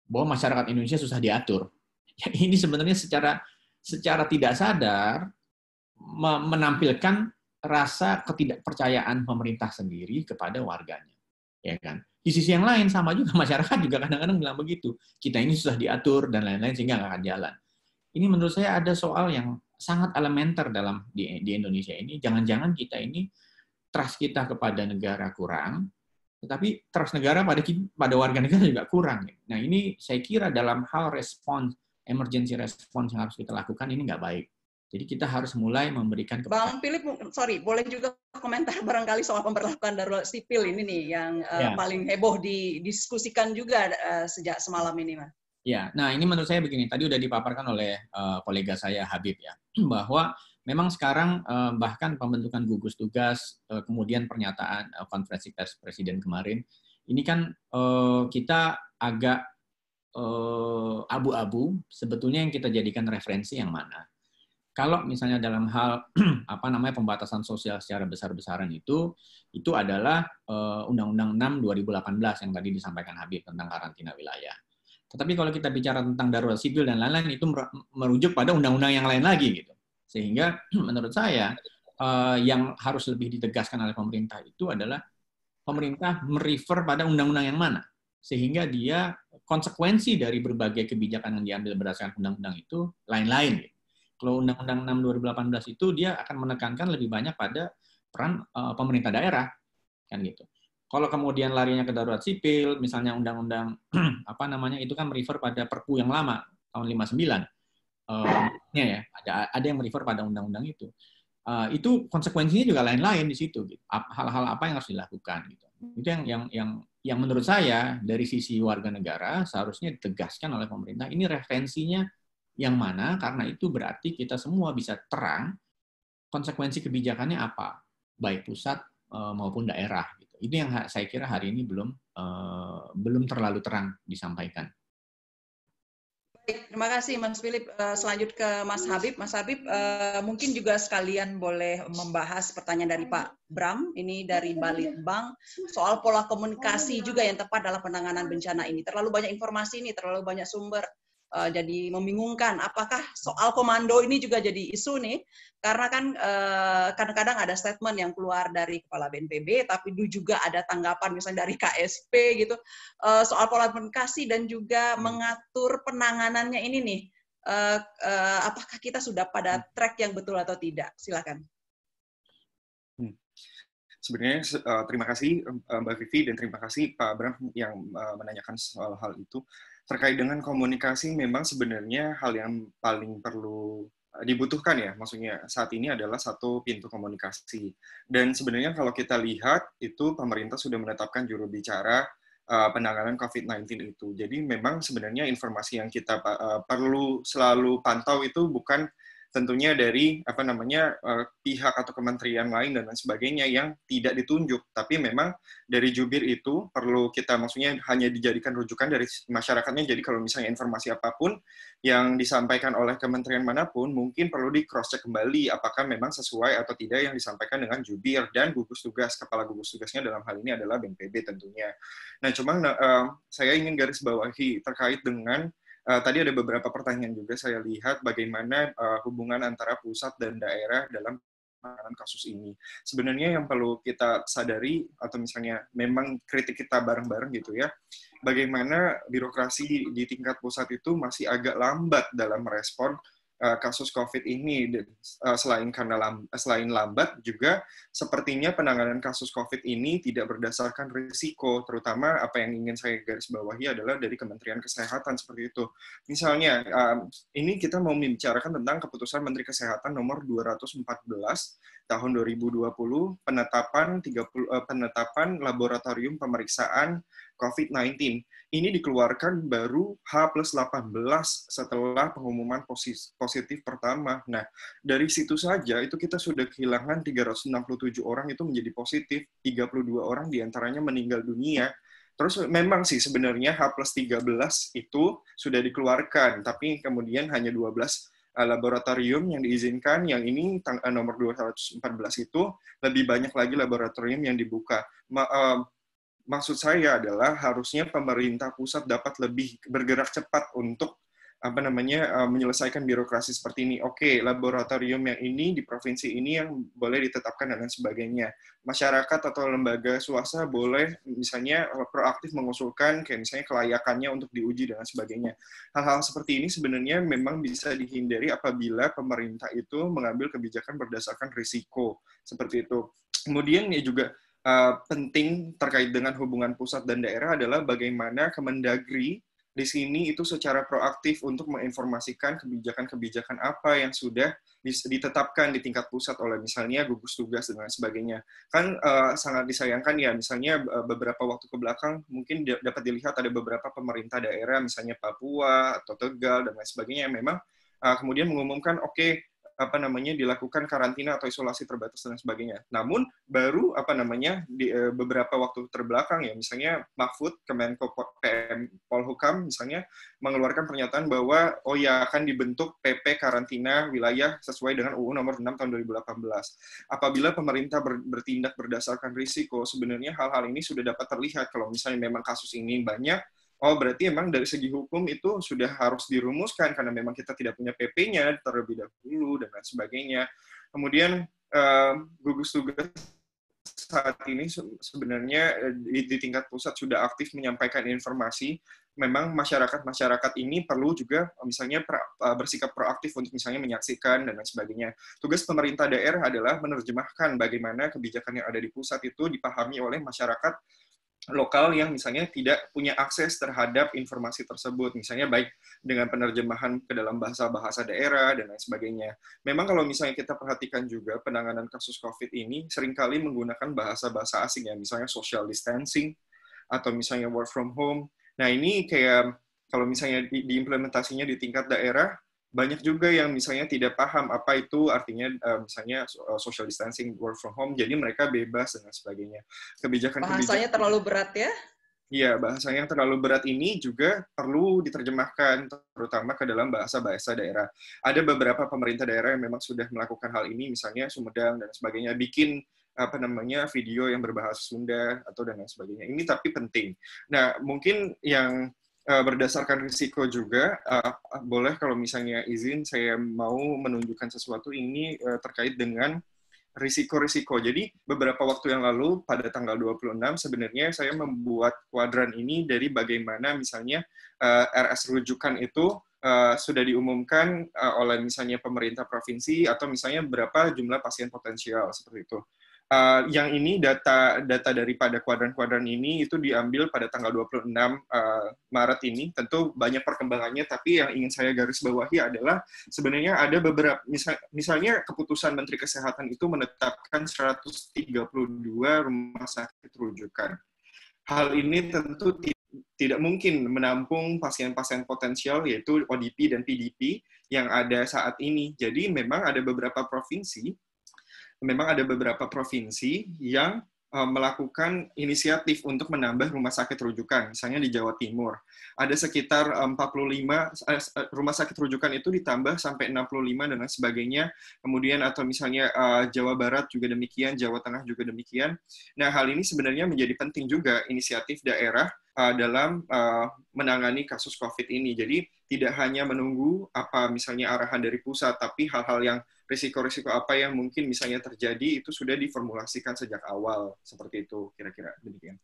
Bahwa masyarakat Indonesia susah diatur. Ya, ini sebenarnya secara tidak sadar menampilkan rasa ketidakpercayaan pemerintah sendiri kepada warganya. Ya kan? Di sisi yang lain sama juga masyarakat juga kadang-kadang bilang begitu. Kita ini susah diatur dan lain-lain sehingga nggak akan jalan. Ini menurut saya ada soal yang sangat elementer di Indonesia ini. Jangan-jangan kita ini trust kita kepada negara kurang, tetapi trust negara pada warga negara juga kurang. Nah ini saya kira dalam hal respons, emergency response yang harus kita lakukan ini nggak baik. Jadi kita harus mulai memberikan Bang Philip, sorry, boleh juga komentar barangkali soal pemberlakuan darurat sipil ini nih yang paling heboh didiskusikan juga sejak semalam ini, Mas. Ya, nah ini menurut saya begini, tadi udah dipaparkan oleh kolega saya Habib ya, bahwa memang sekarang bahkan pembentukan gugus tugas, kemudian pernyataan konferensi pers Presiden kemarin, ini kan kita agak abu-abu, sebetulnya yang kita jadikan referensi yang mana. Kalau misalnya dalam hal pembatasan sosial secara besar-besaran itu adalah Undang-Undang 6 2018 yang tadi disampaikan Habib tentang karantina wilayah. Tetapi kalau kita bicara tentang darurat sipil dan lain-lain itu merujuk pada undang-undang yang lain lagi gitu. Sehingga menurut saya yang harus lebih ditegaskan oleh pemerintah itu adalah pemerintah merefer pada undang-undang yang mana. Sehingga dia konsekuensi dari berbagai kebijakan yang diambil berdasarkan undang-undang itu lain-lain gitu. Kalau Undang-Undang 6 2018 itu dia akan menekankan lebih banyak pada peran pemerintah daerah, kan gitu. Kalau kemudian larinya ke darurat sipil, misalnya undang-undang itu kan merefer pada Perpu yang lama tahun 59, ya ada yang merefer pada undang-undang itu. Itu konsekuensinya juga lain-lain di situ. Gitu. Hal-hal apa yang harus dilakukan gitu. Itu yang menurut saya dari sisi warga negara seharusnya ditegaskan oleh pemerintah. Ini referensinya yang mana, karena itu berarti kita semua bisa terang konsekuensi kebijakannya apa, baik pusat maupun daerah. Gitu. Itu yang saya kira hari ini belum terlalu terang disampaikan. Baik, terima kasih Mas Philip. Selanjut ke Mas Habib. Mas Habib, mungkin juga sekalian boleh membahas pertanyaan dari Pak Bram, ini dari Balitbank, soal pola komunikasi juga yang tepat dalam penanganan bencana ini. Terlalu banyak informasi ini, terlalu banyak sumber. Jadi membingungkan. Apakah soal komando ini juga jadi isu nih? Karena kan kadang-kadang ada statement yang keluar dari Kepala BNPB, tapi juga ada tanggapan misalnya dari KSP gitu soal pola komunikasi dan juga mengatur penanganannya ini nih. Apakah kita sudah pada track yang betul atau tidak? Silakan. Sebenarnya terima kasih Mbak Vivi dan terima kasih Pak Bram yang menanyakan soal hal itu. Terkait dengan komunikasi memang sebenarnya hal yang paling perlu dibutuhkan ya, maksudnya saat ini adalah satu pintu komunikasi. Dan sebenarnya kalau kita lihat itu pemerintah sudah menetapkan juru bicara penanganan COVID-19 itu. Jadi memang sebenarnya informasi yang kita perlu selalu pantau itu bukan tentunya dari pihak atau kementerian lain dan lain sebagainya yang tidak ditunjuk, tapi memang dari jubir itu perlu kita maksudnya hanya dijadikan rujukan dari masyarakatnya. Jadi kalau misalnya informasi apapun yang disampaikan oleh kementerian manapun mungkin perlu di cross check kembali apakah memang sesuai atau tidak yang disampaikan dengan jubir dan gugus tugas. Kepala gugus tugasnya dalam hal ini adalah BNPB tentunya. Nah, cuman saya ingin garis bawahi terkait dengan tadi ada beberapa pertanyaan juga saya lihat bagaimana hubungan antara pusat dan daerah dalam penanganan kasus ini. Sebenarnya yang perlu kita sadari atau misalnya memang kritik kita bareng-bareng gitu ya, bagaimana birokrasi di tingkat pusat itu masih agak lambat dalam merespon kasus COVID ini. Selain lambat juga sepertinya penanganan kasus COVID ini tidak berdasarkan risiko, terutama apa yang ingin saya garis bawahi adalah dari Kementerian Kesehatan seperti itu. Misalnya ini kita mau membicarakan tentang keputusan Menteri Kesehatan nomor 214 tahun 2020 penetapan laboratorium pemeriksaan COVID-19. Ini dikeluarkan baru H+18 setelah pengumuman positif pertama. Nah, dari situ saja itu kita sudah kehilangan 367 orang itu menjadi positif, 32 orang diantaranya meninggal dunia. Terus memang sih sebenarnya H+13 itu sudah dikeluarkan, tapi kemudian hanya 12 laboratorium yang diizinkan. Yang ini nomor 214 itu lebih banyak lagi laboratorium yang dibuka. Maksud saya adalah harusnya pemerintah pusat dapat lebih bergerak cepat untuk menyelesaikan birokrasi seperti ini. Oke, laboratorium yang ini di provinsi ini yang boleh ditetapkan dan lain sebagainya. Masyarakat atau lembaga swasta boleh misalnya proaktif mengusulkan kayak misalnya kelayakannya untuk diuji dan lain sebagainya. Hal-hal seperti ini sebenarnya memang bisa dihindari apabila pemerintah itu mengambil kebijakan berdasarkan risiko seperti itu. Kemudian ya juga penting terkait dengan hubungan pusat dan daerah adalah bagaimana Kemendagri di sini itu secara proaktif untuk menginformasikan kebijakan-kebijakan apa yang sudah ditetapkan di tingkat pusat oleh misalnya gugus tugas dan lain sebagainya. Kan sangat disayangkan ya, misalnya beberapa waktu ke belakang mungkin dapat dilihat ada beberapa pemerintah daerah, misalnya Papua atau Tegal dan lain sebagainya, yang memang kemudian mengumumkan dilakukan karantina atau isolasi terbatas dan sebagainya. Namun baru di beberapa waktu terbelakang ya, misalnya Mahfud Kemenko PM Polhukam misalnya mengeluarkan pernyataan bahwa akan dibentuk PP karantina wilayah sesuai dengan UU nomor 6 tahun 2018. Apabila pemerintah bertindak berdasarkan risiko, sebenarnya hal-hal ini sudah dapat terlihat. Kalau misalnya memang kasus ini banyak, berarti memang dari segi hukum itu sudah harus dirumuskan karena memang kita tidak punya PP-nya terlebih dahulu dan lain sebagainya. Kemudian gugus tugas saat ini sebenarnya di tingkat pusat sudah aktif menyampaikan informasi. Memang masyarakat ini perlu juga misalnya bersikap proaktif untuk misalnya menyaksikan dan lain sebagainya. Tugas pemerintah daerah adalah menerjemahkan bagaimana kebijakan yang ada di pusat itu dipahami oleh masyarakat lokal yang misalnya tidak punya akses terhadap informasi tersebut, misalnya baik dengan penerjemahan ke dalam bahasa-bahasa daerah dan lain sebagainya. Memang kalau misalnya kita perhatikan juga penanganan kasus COVID ini seringkali menggunakan bahasa-bahasa asing ya, misalnya social distancing atau misalnya work from home. Nah ini kayak kalau misalnya diimplementasinya di tingkat daerah, banyak juga yang misalnya tidak paham apa itu artinya misalnya social distancing, work from home, jadi mereka bebas dan sebagainya. Bahasanya terlalu berat ya? Iya, bahasanya yang terlalu berat ini juga perlu diterjemahkan, terutama ke dalam bahasa-bahasa daerah. Ada beberapa pemerintah daerah yang memang sudah melakukan hal ini, misalnya Sumedang dan sebagainya, bikin video yang berbahasa Sunda atau dan lain sebagainya. Ini tapi penting. Nah, mungkin yang berdasarkan risiko juga, boleh kalau misalnya izin saya mau menunjukkan sesuatu ini terkait dengan risiko-risiko. Jadi beberapa waktu yang lalu pada tanggal 26 sebenarnya saya membuat kuadran ini dari bagaimana misalnya RS rujukan itu sudah diumumkan oleh misalnya pemerintah provinsi atau misalnya berapa jumlah pasien potensial seperti itu. Yang ini data daripada kuadran-kuadran ini itu diambil pada tanggal 26 Maret ini. Tentu banyak perkembangannya, tapi yang ingin saya garis bawahi adalah sebenarnya ada beberapa, misalnya keputusan Menteri Kesehatan itu menetapkan 132 rumah sakit rujukan. Hal ini tentu tidak mungkin menampung pasien-pasien potensial, yaitu ODP dan PDP yang ada saat ini. Jadi memang ada beberapa provinsi yang melakukan inisiatif untuk menambah rumah sakit rujukan. Misalnya di Jawa Timur, ada sekitar 45 rumah sakit rujukan itu ditambah sampai 65 dan lain sebagainya. Kemudian atau misalnya Jawa Barat juga demikian, Jawa Tengah juga demikian. Nah, hal ini sebenarnya menjadi penting juga inisiatif daerah dalam menangani kasus COVID ini. Jadi tidak hanya menunggu apa misalnya arahan dari pusat, tapi hal-hal yang risiko-risiko apa yang mungkin misalnya terjadi itu sudah diformulasikan sejak awal. Seperti itu kira-kira demikian.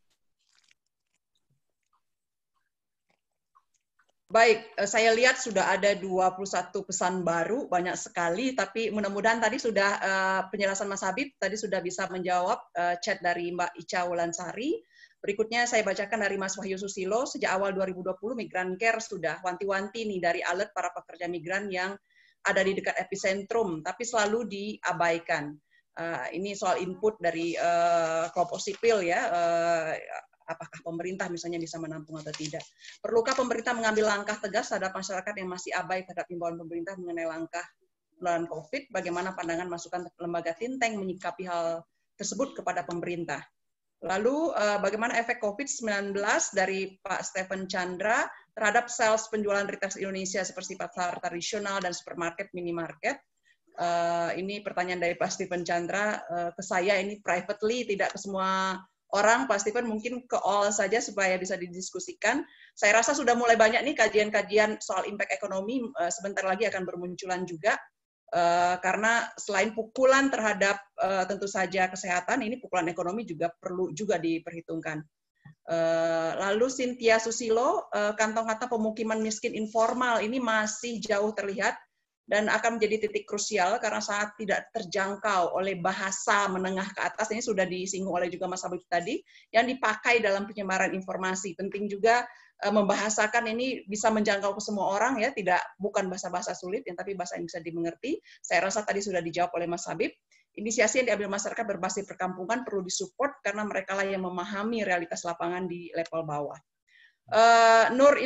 Baik, saya lihat sudah ada 21 pesan baru, banyak sekali, tapi mudah-mudahan tadi sudah penjelasan Mas Habib, tadi sudah bisa menjawab chat dari Mbak Ica Wulansari. Berikutnya saya bacakan dari Mas Wahyu Susilo, sejak awal 2020 Migran Care sudah wanti-wanti nih dari alert para pekerja migran yang ada di dekat epicentrum, tapi selalu diabaikan. Ini soal input dari kelompok sipil ya, apakah pemerintah misalnya bisa menampung atau tidak. Perlukah pemerintah mengambil langkah tegas terhadap masyarakat yang masih abai terhadap himbauan pemerintah mengenai langkah penanganan COVID? Bagaimana pandangan masukan lembaga think tank menyikapi hal tersebut kepada pemerintah? Lalu bagaimana efek COVID-19 dari Pak Stephen Chandra terhadap sales penjualan retail Indonesia seperti pasar tradisional dan supermarket, minimarket. Ini pertanyaan dari Pak Stephen Chandra ke saya, ini privately, tidak ke semua orang. Pak Stephen mungkin ke all saja supaya bisa didiskusikan. Saya rasa sudah mulai banyak nih kajian-kajian soal impact ekonomi, sebentar lagi akan bermunculan juga. Karena selain pukulan terhadap tentu saja kesehatan, ini pukulan ekonomi juga perlu juga diperhitungkan. Lalu Cynthia Susilo, kantong-kantong pemukiman miskin informal ini masih jauh terlihat dan akan menjadi titik krusial karena sangat tidak terjangkau oleh bahasa menengah ke atas. Ini sudah disinggung oleh juga Mas Habib tadi, yang dipakai dalam penyebaran informasi. Penting juga membahasakan ini bisa menjangkau ke semua orang, ya, bukan bahasa-bahasa sulit, yang tapi bahasa yang bisa dimengerti. Saya rasa tadi sudah dijawab oleh Mas Habib. Inisiasi yang diambil masyarakat berbasis perkampungan perlu disupport karena mereka lah yang memahami realitas lapangan di level bawah. Nur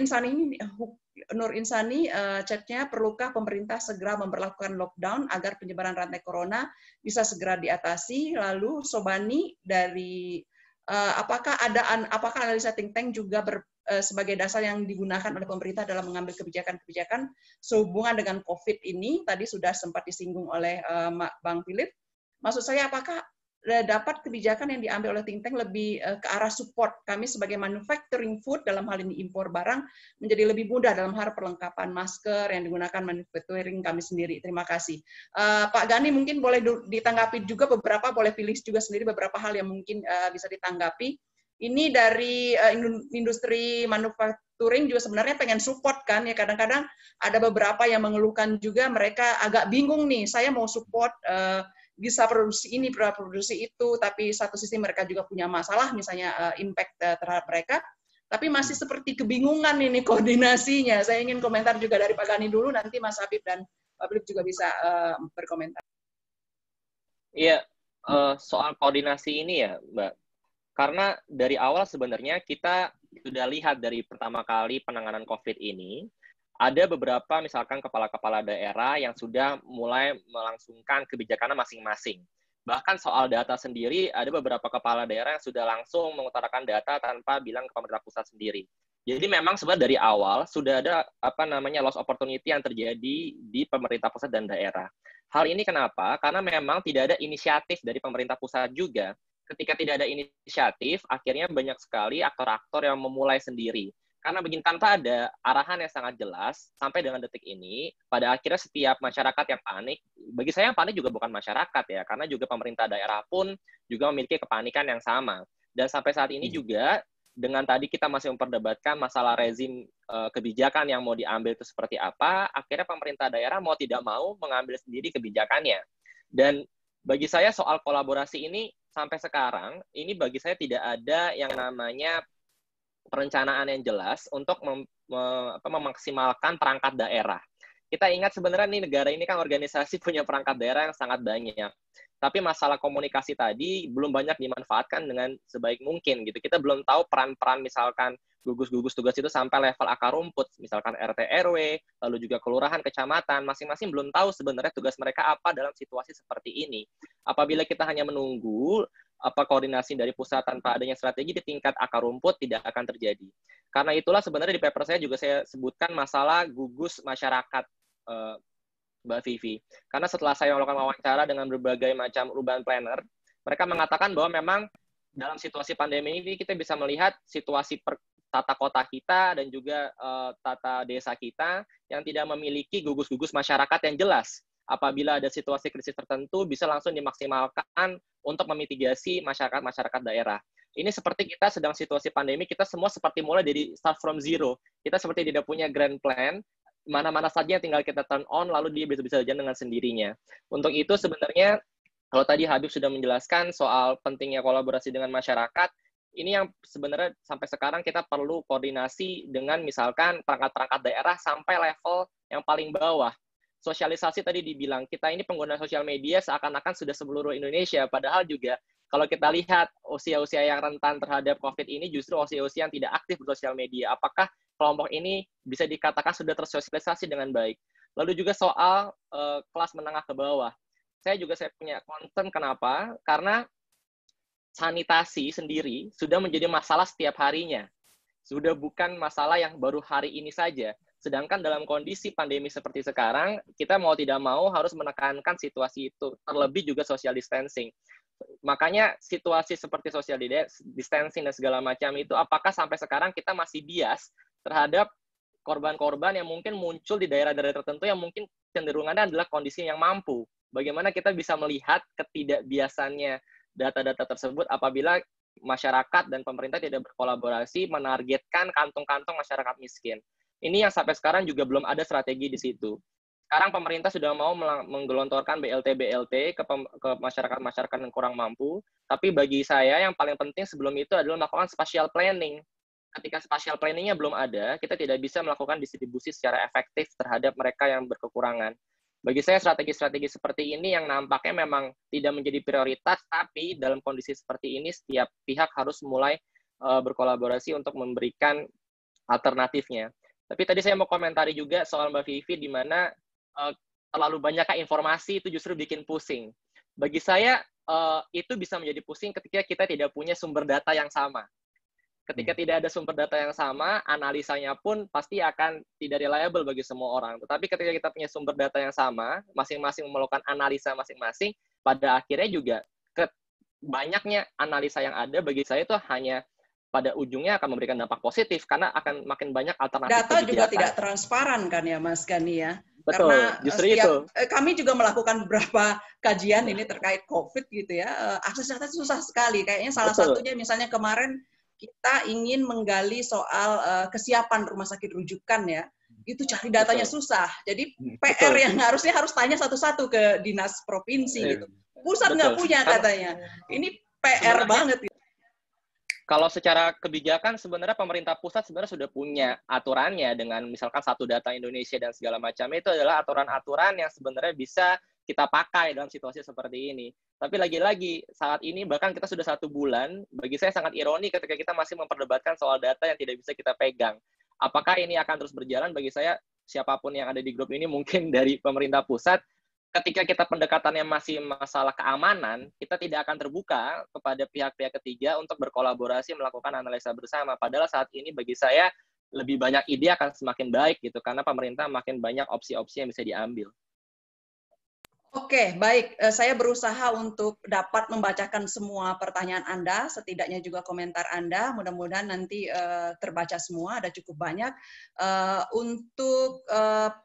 Insani, chatnya, perlukah pemerintah segera memperlakukan lockdown agar penyebaran rantai corona bisa segera diatasi? Lalu Sobani dari apakah analisa think tank juga sebagai dasar yang digunakan oleh pemerintah dalam mengambil kebijakan-kebijakan sehubungan dengan COVID ini? Tadi sudah sempat disinggung oleh Bang Philip. Maksud saya, apakah dapat kebijakan yang diambil oleh think tank lebih ke arah support kami sebagai manufacturing food, dalam hal ini impor barang, menjadi lebih mudah dalam hal perlengkapan masker yang digunakan manufacturing kami sendiri. Terima kasih. Pak Gani mungkin boleh ditanggapi juga beberapa, boleh pilih juga sendiri beberapa hal yang mungkin bisa ditanggapi. Ini dari industri manufacturing juga sebenarnya pengen support kan, ya, kadang-kadang ada beberapa yang mengeluhkan juga mereka agak bingung nih, saya mau support bisa produksi ini, produksi itu, tapi satu sisi mereka juga punya masalah, misalnya impact terhadap mereka, tapi masih seperti kebingungan ini koordinasinya. Saya ingin komentar juga dari Pak Gani dulu, nanti Mas Habib dan Pak Philip juga bisa berkomentar. Iya, soal koordinasi ini ya, Mbak. Karena dari awal sebenarnya kita sudah lihat dari pertama kali penanganan COVID ini, ada beberapa misalkan kepala-kepala daerah yang sudah mulai melangsungkan kebijakannya masing-masing. Bahkan soal data sendiri, ada beberapa kepala daerah yang sudah langsung mengutarakan data tanpa bilang ke pemerintah pusat sendiri. Jadi memang sebenarnya dari awal sudah ada loss opportunity yang terjadi di pemerintah pusat dan daerah. Hal ini kenapa? Karena memang tidak ada inisiatif dari pemerintah pusat juga. Ketika tidak ada inisiatif, akhirnya banyak sekali aktor-aktor yang memulai sendiri. Karena begini, tanpa ada arahan yang sangat jelas, sampai dengan detik ini, pada akhirnya setiap masyarakat yang panik, bagi saya yang panik juga bukan masyarakat ya, karena juga pemerintah daerah pun juga memiliki kepanikan yang sama. Dan sampai saat ini juga, dengan tadi kita masih memperdebatkan masalah rezim kebijakan yang mau diambil itu seperti apa, akhirnya pemerintah daerah mau tidak mau mengambil sendiri kebijakannya. Dan bagi saya soal kolaborasi ini, sampai sekarang, ini bagi saya tidak ada yang namanya perencanaan yang jelas untuk memaksimalkan perangkat daerah. Kita ingat sebenarnya nih, negara ini kan organisasi punya perangkat daerah yang sangat banyak. Tapi masalah komunikasi tadi belum banyak dimanfaatkan dengan sebaik mungkin gitu. Kita belum tahu peran-peran misalkan gugus-gugus tugas itu sampai level akar rumput, misalkan RT RW, lalu juga kelurahan, kecamatan, masing-masing belum tahu sebenarnya tugas mereka apa dalam situasi seperti ini. Apabila kita hanya menunggu koordinasi dari pusat tanpa adanya strategi di tingkat akar rumput, tidak akan terjadi. Karena itulah sebenarnya di paper saya juga saya sebutkan masalah gugus masyarakat, Mbak Vivi. Karena setelah saya melakukan wawancara dengan berbagai macam urban planner, mereka mengatakan bahwa memang dalam situasi pandemi ini kita bisa melihat situasi tata kota kita dan juga tata desa kita yang tidak memiliki gugus-gugus masyarakat yang jelas. Apabila ada situasi krisis tertentu, bisa langsung dimaksimalkan untuk memitigasi masyarakat daerah. Ini seperti kita sedang situasi pandemi, kita semua seperti mulai dari start from zero. Kita seperti tidak punya grand plan, mana-mana saja tinggal kita turn on, lalu dia bisa jalan dengan sendirinya. Untuk itu sebenarnya, kalau tadi Habib sudah menjelaskan soal pentingnya kolaborasi dengan masyarakat, ini yang sebenarnya sampai sekarang kita perlu koordinasi dengan misalkan perangkat-perangkat daerah sampai level yang paling bawah. Sosialisasi tadi dibilang, kita ini pengguna sosial media seakan-akan sudah seluruh Indonesia, padahal juga kalau kita lihat usia-usia yang rentan terhadap COVID ini justru usia-usia yang tidak aktif bersosial media. Apakah kelompok ini bisa dikatakan sudah tersosialisasi dengan baik? Lalu juga soal kelas menengah ke bawah. Saya punya concern, kenapa? Karena sanitasi sendiri sudah menjadi masalah setiap harinya. Sudah bukan masalah yang baru hari ini saja. Sedangkan dalam kondisi pandemi seperti sekarang, kita mau tidak mau harus menekankan situasi itu. Terlebih juga social distancing. Makanya situasi seperti social distancing dan segala macam itu, apakah sampai sekarang kita masih bias terhadap korban-korban yang mungkin muncul di daerah-daerah tertentu yang mungkin cenderungannya adalah kondisi yang mampu. Bagaimana kita bisa melihat ketidakbiasannya data-data tersebut apabila masyarakat dan pemerintah tidak berkolaborasi menargetkan kantong-kantong masyarakat miskin. Ini yang sampai sekarang juga belum ada strategi di situ. Sekarang pemerintah sudah mau menggelontorkan BLT ke masyarakat-masyarakat yang kurang mampu, tapi bagi saya yang paling penting sebelum itu adalah melakukan spatial planning. Ketika spatial planning-nya belum ada, kita tidak bisa melakukan distribusi secara efektif terhadap mereka yang berkekurangan. Bagi saya strategi-strategi seperti ini yang nampaknya memang tidak menjadi prioritas, tapi dalam kondisi seperti ini setiap pihak harus mulai berkolaborasi untuk memberikan alternatifnya. Tapi tadi saya mau komentari juga soal Mbak Vivi, di mana terlalu banyak informasi itu justru bikin pusing. Bagi saya itu bisa menjadi pusing ketika kita tidak punya sumber data yang sama. Ketika tidak ada sumber data yang sama, analisanya pun pasti akan tidak reliable bagi semua orang. Tetapi ketika kita punya sumber data yang sama, masing-masing melakukan analisa masing-masing, pada akhirnya juga banyaknya analisa yang ada bagi saya itu hanya pada ujungnya akan memberikan dampak positif karena akan makin banyak alternatif. Data juga tidak transparan kan ya Mas Gani ya? Betul, karena justru itu. Kami juga melakukan beberapa kajian ini terkait COVID gitu ya. Akses data susah sekali. Kayaknya salah satunya misalnya kemarin kita ingin menggali soal kesiapan rumah sakit rujukan ya. Itu cari datanya susah. Jadi PR yang harus tanya satu-satu ke dinas provinsi gitu. Pusat nggak punya katanya. Ini PR banget. Kalau secara kebijakan sebenarnya pemerintah pusat sebenarnya sudah punya aturannya dengan misalkan satu data Indonesia dan segala macamnya, itu adalah aturan-aturan yang sebenarnya bisa kita pakai dalam situasi seperti ini. Tapi lagi-lagi saat ini bahkan kita sudah 1 bulan, bagi saya sangat ironi ketika kita masih memperdebatkan soal data yang tidak bisa kita pegang. Apakah ini akan terus berjalan? Bagi saya siapapun yang ada di grup ini mungkin dari pemerintah pusat, ketika kita pendekatannya masih masalah keamanan, kita tidak akan terbuka kepada pihak-pihak ketiga untuk berkolaborasi melakukan analisa bersama. Padahal saat ini bagi saya lebih banyak ide akan semakin baik gitu, karena pemerintah makin banyak opsi-opsi yang bisa diambil. Oke, baik. Saya berusaha untuk dapat membacakan semua pertanyaan Anda, setidaknya juga komentar Anda. Mudah-mudahan nanti terbaca semua, ada cukup banyak. Untuk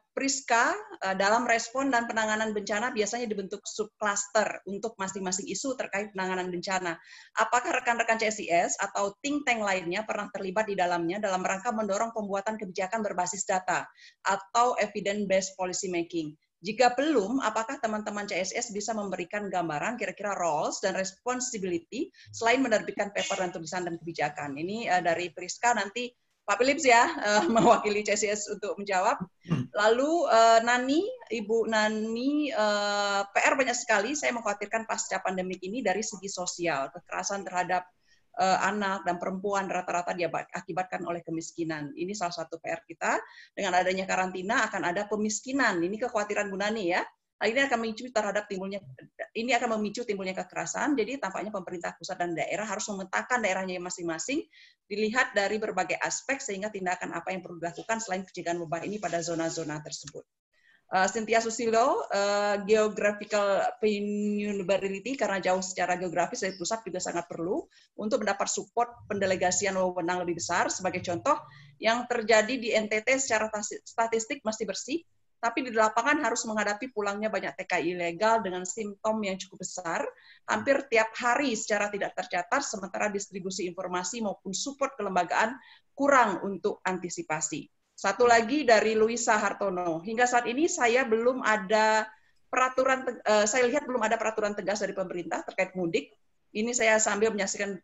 Priska, dalam respon dan penanganan bencana biasanya dibentuk subcluster untuk masing-masing isu terkait penanganan bencana. Apakah rekan-rekan CSIS atau think tank lainnya pernah terlibat di dalamnya dalam rangka mendorong pembuatan kebijakan berbasis data atau evidence-based policy making? Jika belum, apakah teman-teman CSIS bisa memberikan gambaran kira-kira roles dan responsibility selain menerbitkan paper dan tulisan dan kebijakan? Ini dari Priska, nanti Pak Philips ya mewakili CSIS untuk menjawab. Lalu Nani, Ibu Nani, PR banyak sekali. Saya mengkhawatirkan pasca pandemik ini dari segi sosial, kekerasan terhadap anak dan perempuan rata-rata diakibatkan oleh kemiskinan. Ini salah satu PR kita. Dengan adanya karantina akan ada pemiskinan. Ini kekhawatiran Bu Nani ya. Ini akan memicu timbulnya kekerasan. Jadi tampaknya pemerintah pusat dan daerah harus memetakan daerahnya masing-masing, dilihat dari berbagai aspek sehingga tindakan apa yang perlu dilakukan selain pencegahan wabah ini pada zona-zona tersebut. Cynthia Susilo, geographical vulnerability karena jauh secara geografis dari pusat juga sangat perlu untuk mendapat support pendelegasian wewenang lebih besar. Sebagai contoh, yang terjadi di NTT secara statistik masih bersih, tapi di lapangan harus menghadapi pulangnya banyak TKI ilegal dengan simptom yang cukup besar, hampir tiap hari secara tidak tercatat, sementara distribusi informasi maupun support kelembagaan kurang untuk antisipasi. Satu lagi dari Luisa Hartono, hingga saat ini saya lihat belum ada peraturan tegas dari pemerintah terkait mudik. Ini saya sambil menyaksikan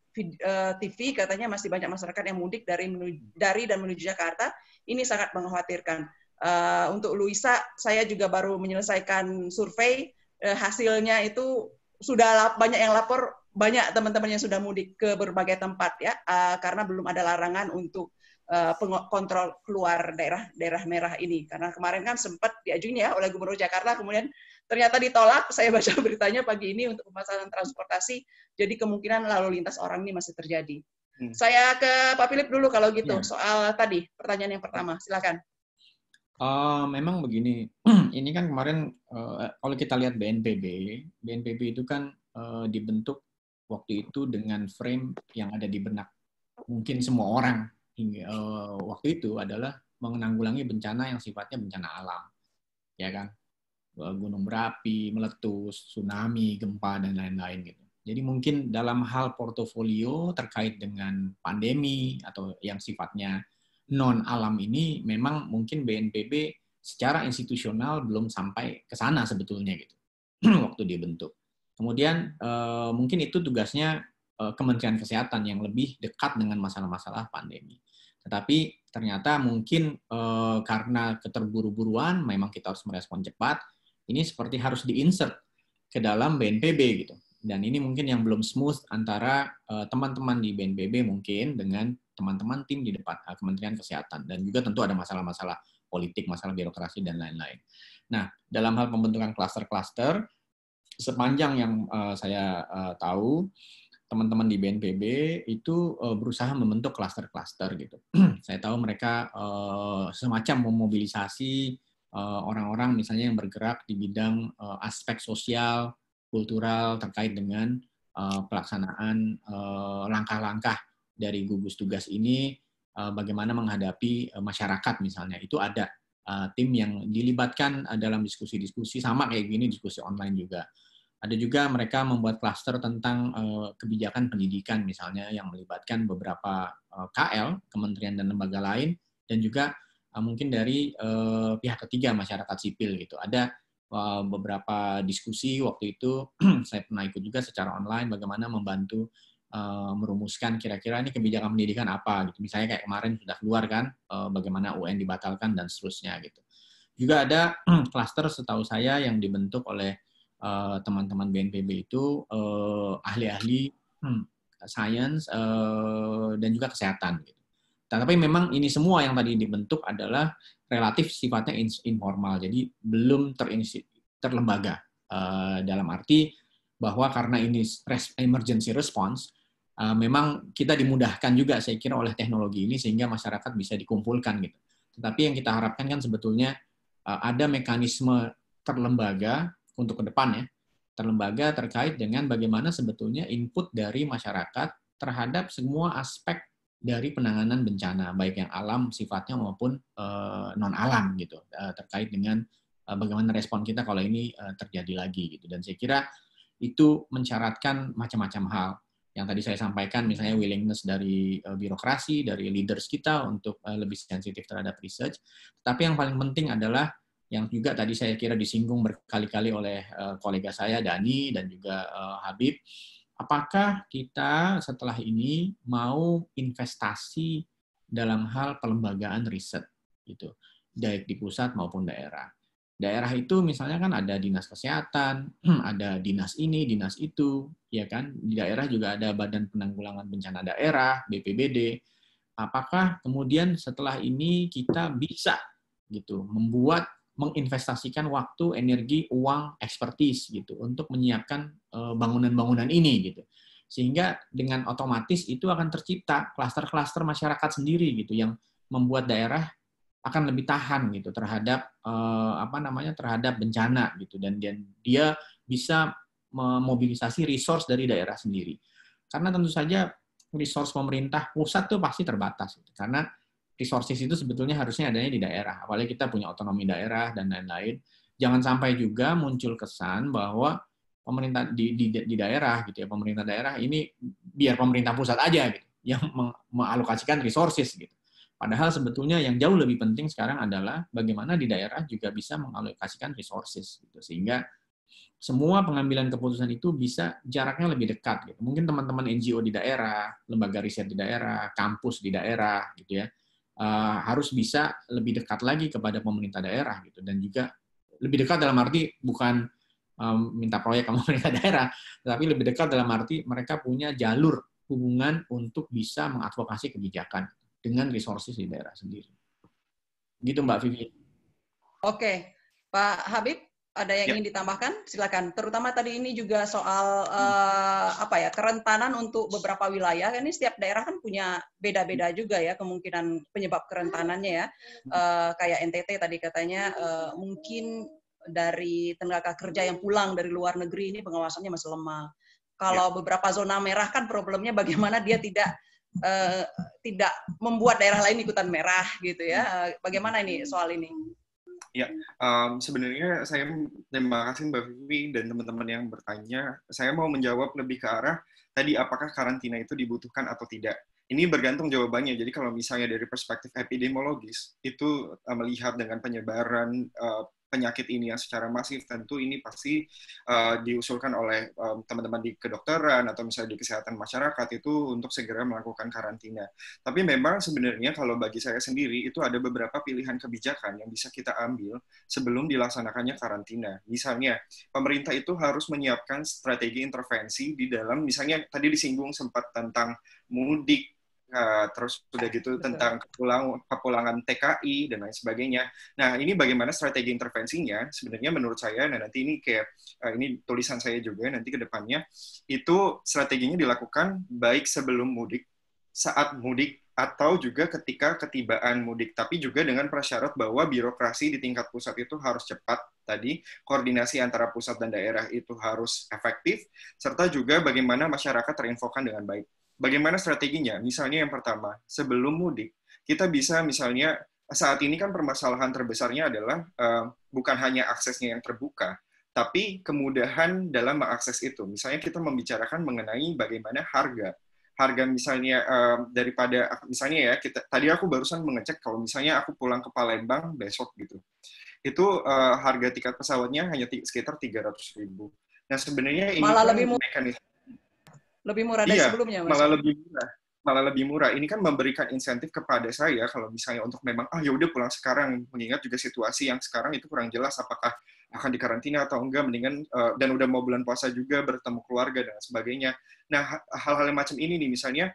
TV, katanya masih banyak masyarakat yang mudik dari dan menuju Jakarta. Ini sangat mengkhawatirkan. Untuk Luisa, saya juga baru menyelesaikan survei, hasilnya itu sudah banyak yang lapor, banyak teman-teman yang sudah mudik ke berbagai tempat ya, karena belum ada larangan untuk kontrol keluar daerah merah ini. Karena kemarin kan sempat diajuin ya oleh Gubernur Jakarta, kemudian ternyata ditolak. Saya baca beritanya pagi ini untuk pemasaran transportasi, jadi kemungkinan lalu lintas orang ini masih terjadi. Saya ke Pak Philip dulu kalau gitu, soal tadi pertanyaan yang pertama, silakan. Memang begini, ini kan kemarin kalau kita lihat BNPB itu kan dibentuk waktu itu dengan frame yang ada di benak mungkin semua orang hingga waktu itu adalah menanggulangi bencana yang sifatnya bencana alam, ya kan, gunung berapi, meletus, tsunami, gempa dan lain-lain gitu. Jadi mungkin dalam hal portofolio terkait dengan pandemi atau yang sifatnya non alam ini memang mungkin BNPB secara institusional belum sampai ke sana sebetulnya gitu waktu dibentuk. Kemudian mungkin itu tugasnya Kementerian Kesehatan yang lebih dekat dengan masalah-masalah pandemi. Tetapi ternyata mungkin karena keterburu-buruan memang kita harus merespon cepat, ini seperti harus diinsert ke dalam BNPB gitu. Dan ini mungkin yang belum smooth antara teman-teman di BNPB mungkin dengan teman-teman tim di depan Kementerian Kesehatan. Dan juga tentu ada masalah-masalah politik, masalah birokrasi, dan lain-lain. Nah, dalam hal pembentukan klaster-klaster, sepanjang yang saya tahu, teman-teman di BNPB itu berusaha membentuk klaster-klaster gitu. Saya tahu mereka semacam memobilisasi orang-orang misalnya yang bergerak di bidang aspek sosial, kultural terkait dengan pelaksanaan langkah-langkah dari gugus tugas ini, bagaimana menghadapi masyarakat misalnya. Itu ada tim yang dilibatkan dalam diskusi-diskusi, sama kayak gini diskusi online juga. Ada juga mereka membuat klaster tentang kebijakan pendidikan misalnya yang melibatkan beberapa KL, kementerian dan lembaga lain, dan juga mungkin dari pihak ketiga masyarakat sipil gitu. Ada beberapa diskusi waktu itu saya pernah ikut juga secara online bagaimana membantu merumuskan kira-kira ini kebijakan pendidikan apa gitu. Misalnya kayak kemarin sudah keluar kan bagaimana UN dibatalkan dan seterusnya gitu. Juga ada klaster setahu saya yang dibentuk oleh teman-teman BNPB itu ahli-ahli sains dan juga kesehatan gitu. Tapi memang ini semua yang tadi dibentuk adalah relatif sifatnya informal, jadi belum terlembaga dalam arti bahwa karena ini emergency response, memang kita dimudahkan juga saya kira oleh teknologi ini sehingga masyarakat bisa dikumpulkan gitu. Tetapi yang kita harapkan kan sebetulnya ada mekanisme terlembaga untuk ke depan ya, terlembaga terkait dengan bagaimana sebetulnya input dari masyarakat terhadap semua aspek dari penanganan bencana, baik yang alam sifatnya maupun non-alam gitu, terkait dengan bagaimana respon kita kalau ini terjadi lagi gitu. Dan saya kira itu mensyaratkan macam-macam hal. Yang tadi saya sampaikan, misalnya willingness dari birokrasi, dari leaders kita untuk lebih sensitif terhadap research. Tapi yang paling penting adalah yang juga tadi saya kira disinggung berkali-kali oleh kolega saya, Dani, dan juga Habib, apakah kita setelah ini mau investasi dalam hal pelembagaan riset gitu, baik di pusat maupun daerah. Daerah itu misalnya kan ada dinas kesehatan, ada dinas ini, dinas itu, ya kan. Di daerah juga ada Badan Penanggulangan Bencana Daerah, BPBD. Apakah kemudian setelah ini kita bisa gitu menginvestasikan waktu, energi, uang, expertise gitu untuk menyiapkan bangunan-bangunan ini gitu. Sehingga dengan otomatis itu akan tercipta klaster-klaster masyarakat sendiri gitu yang membuat daerah akan lebih tahan gitu terhadap terhadap bencana gitu, dan dia bisa memobilisasi resource dari daerah sendiri. Karena tentu saja resource pemerintah pusat tuh pasti terbatas gitu. Karena resources itu sebetulnya harusnya adanya di daerah, apalagi kita punya otonomi daerah dan lain-lain. Jangan sampai juga muncul kesan bahwa pemerintah di daerah gitu ya, pemerintah daerah ini biar pemerintah pusat aja gitu yang mengalokasikan resources gitu. Padahal sebetulnya yang jauh lebih penting sekarang adalah bagaimana di daerah juga bisa mengalokasikan resources gitu, sehingga semua pengambilan keputusan itu bisa jaraknya lebih dekat gitu. Mungkin teman-teman NGO di daerah, lembaga riset di daerah, kampus di daerah gitu ya, harus bisa lebih dekat lagi kepada pemerintah daerah gitu, dan juga lebih dekat dalam arti bukan minta proyek ke pemerintah daerah, tetapi lebih dekat dalam arti mereka punya jalur hubungan untuk bisa mengadvokasi kebijakan. dengan resources di daerah sendiri. Gitu Mbak Vivi. Oke, Pak Habib, ada yang ingin ditambahkan? Silakan. Terutama tadi ini juga soal kerentanan untuk beberapa wilayah. Ini setiap daerah kan punya beda-beda juga ya kemungkinan penyebab kerentanannya ya. Kayak NTT tadi katanya mungkin dari tenaga kerja yang pulang dari luar negeri ini pengawasannya masih lemah. Kalau beberapa zona merah kan problemnya bagaimana dia tidak membuat daerah lain ikutan merah gitu ya. Bagaimana ini soal ini? Ya, sebenarnya saya terima kasih Mbak Vivi dan teman-teman yang bertanya. Saya mau menjawab lebih ke arah tadi apakah karantina itu dibutuhkan atau tidak. Ini bergantung jawabannya. Jadi kalau misalnya dari perspektif epidemiologis itu melihat dengan penyebaran penyakit ini yang secara masif, tentu ini pasti diusulkan oleh teman-teman di kedokteran atau misalnya di kesehatan masyarakat itu untuk segera melakukan karantina. Tapi memang sebenarnya kalau bagi saya sendiri itu ada beberapa pilihan kebijakan yang bisa kita ambil sebelum dilaksanakannya karantina. Misalnya, pemerintah itu harus menyiapkan strategi intervensi di dalam, misalnya tadi disinggung sempat tentang mudik, terus sudah gitu tentang kepulangan TKI dan lain sebagainya. Nah, ini bagaimana strategi intervensinya? Sebenarnya menurut saya, nah nanti ini kayak ini tulisan saya juga nanti ke depannya, itu strateginya dilakukan baik sebelum mudik, saat mudik, atau juga ketika ketibaan mudik. Tapi juga dengan prasyarat bahwa birokrasi di tingkat pusat itu harus cepat tadi, koordinasi antara pusat dan daerah itu harus efektif, serta juga bagaimana masyarakat terinfokan dengan baik. Bagaimana strateginya? Misalnya yang pertama, sebelum mudik, kita bisa misalnya, saat ini kan permasalahan terbesarnya adalah bukan hanya aksesnya yang terbuka, tapi kemudahan dalam mengakses itu. Misalnya kita membicarakan mengenai bagaimana harga misalnya daripada, misalnya ya, tadi aku barusan mengecek kalau misalnya aku pulang ke Palembang besok gitu, itu harga tiket pesawatnya hanya sekitar 300.000. Nah sebenarnya ini malah kan mekanisme lebih murah dari sebelumnya, Mas. Malah lebih murah. Ini kan memberikan insentif kepada saya kalau misalnya untuk memang ya udah pulang sekarang, mengingat juga situasi yang sekarang itu kurang jelas apakah akan dikarantina atau enggak, mendingan dan udah mau bulan puasa juga, bertemu keluarga dan sebagainya. Nah, hal-hal macam ini nih misalnya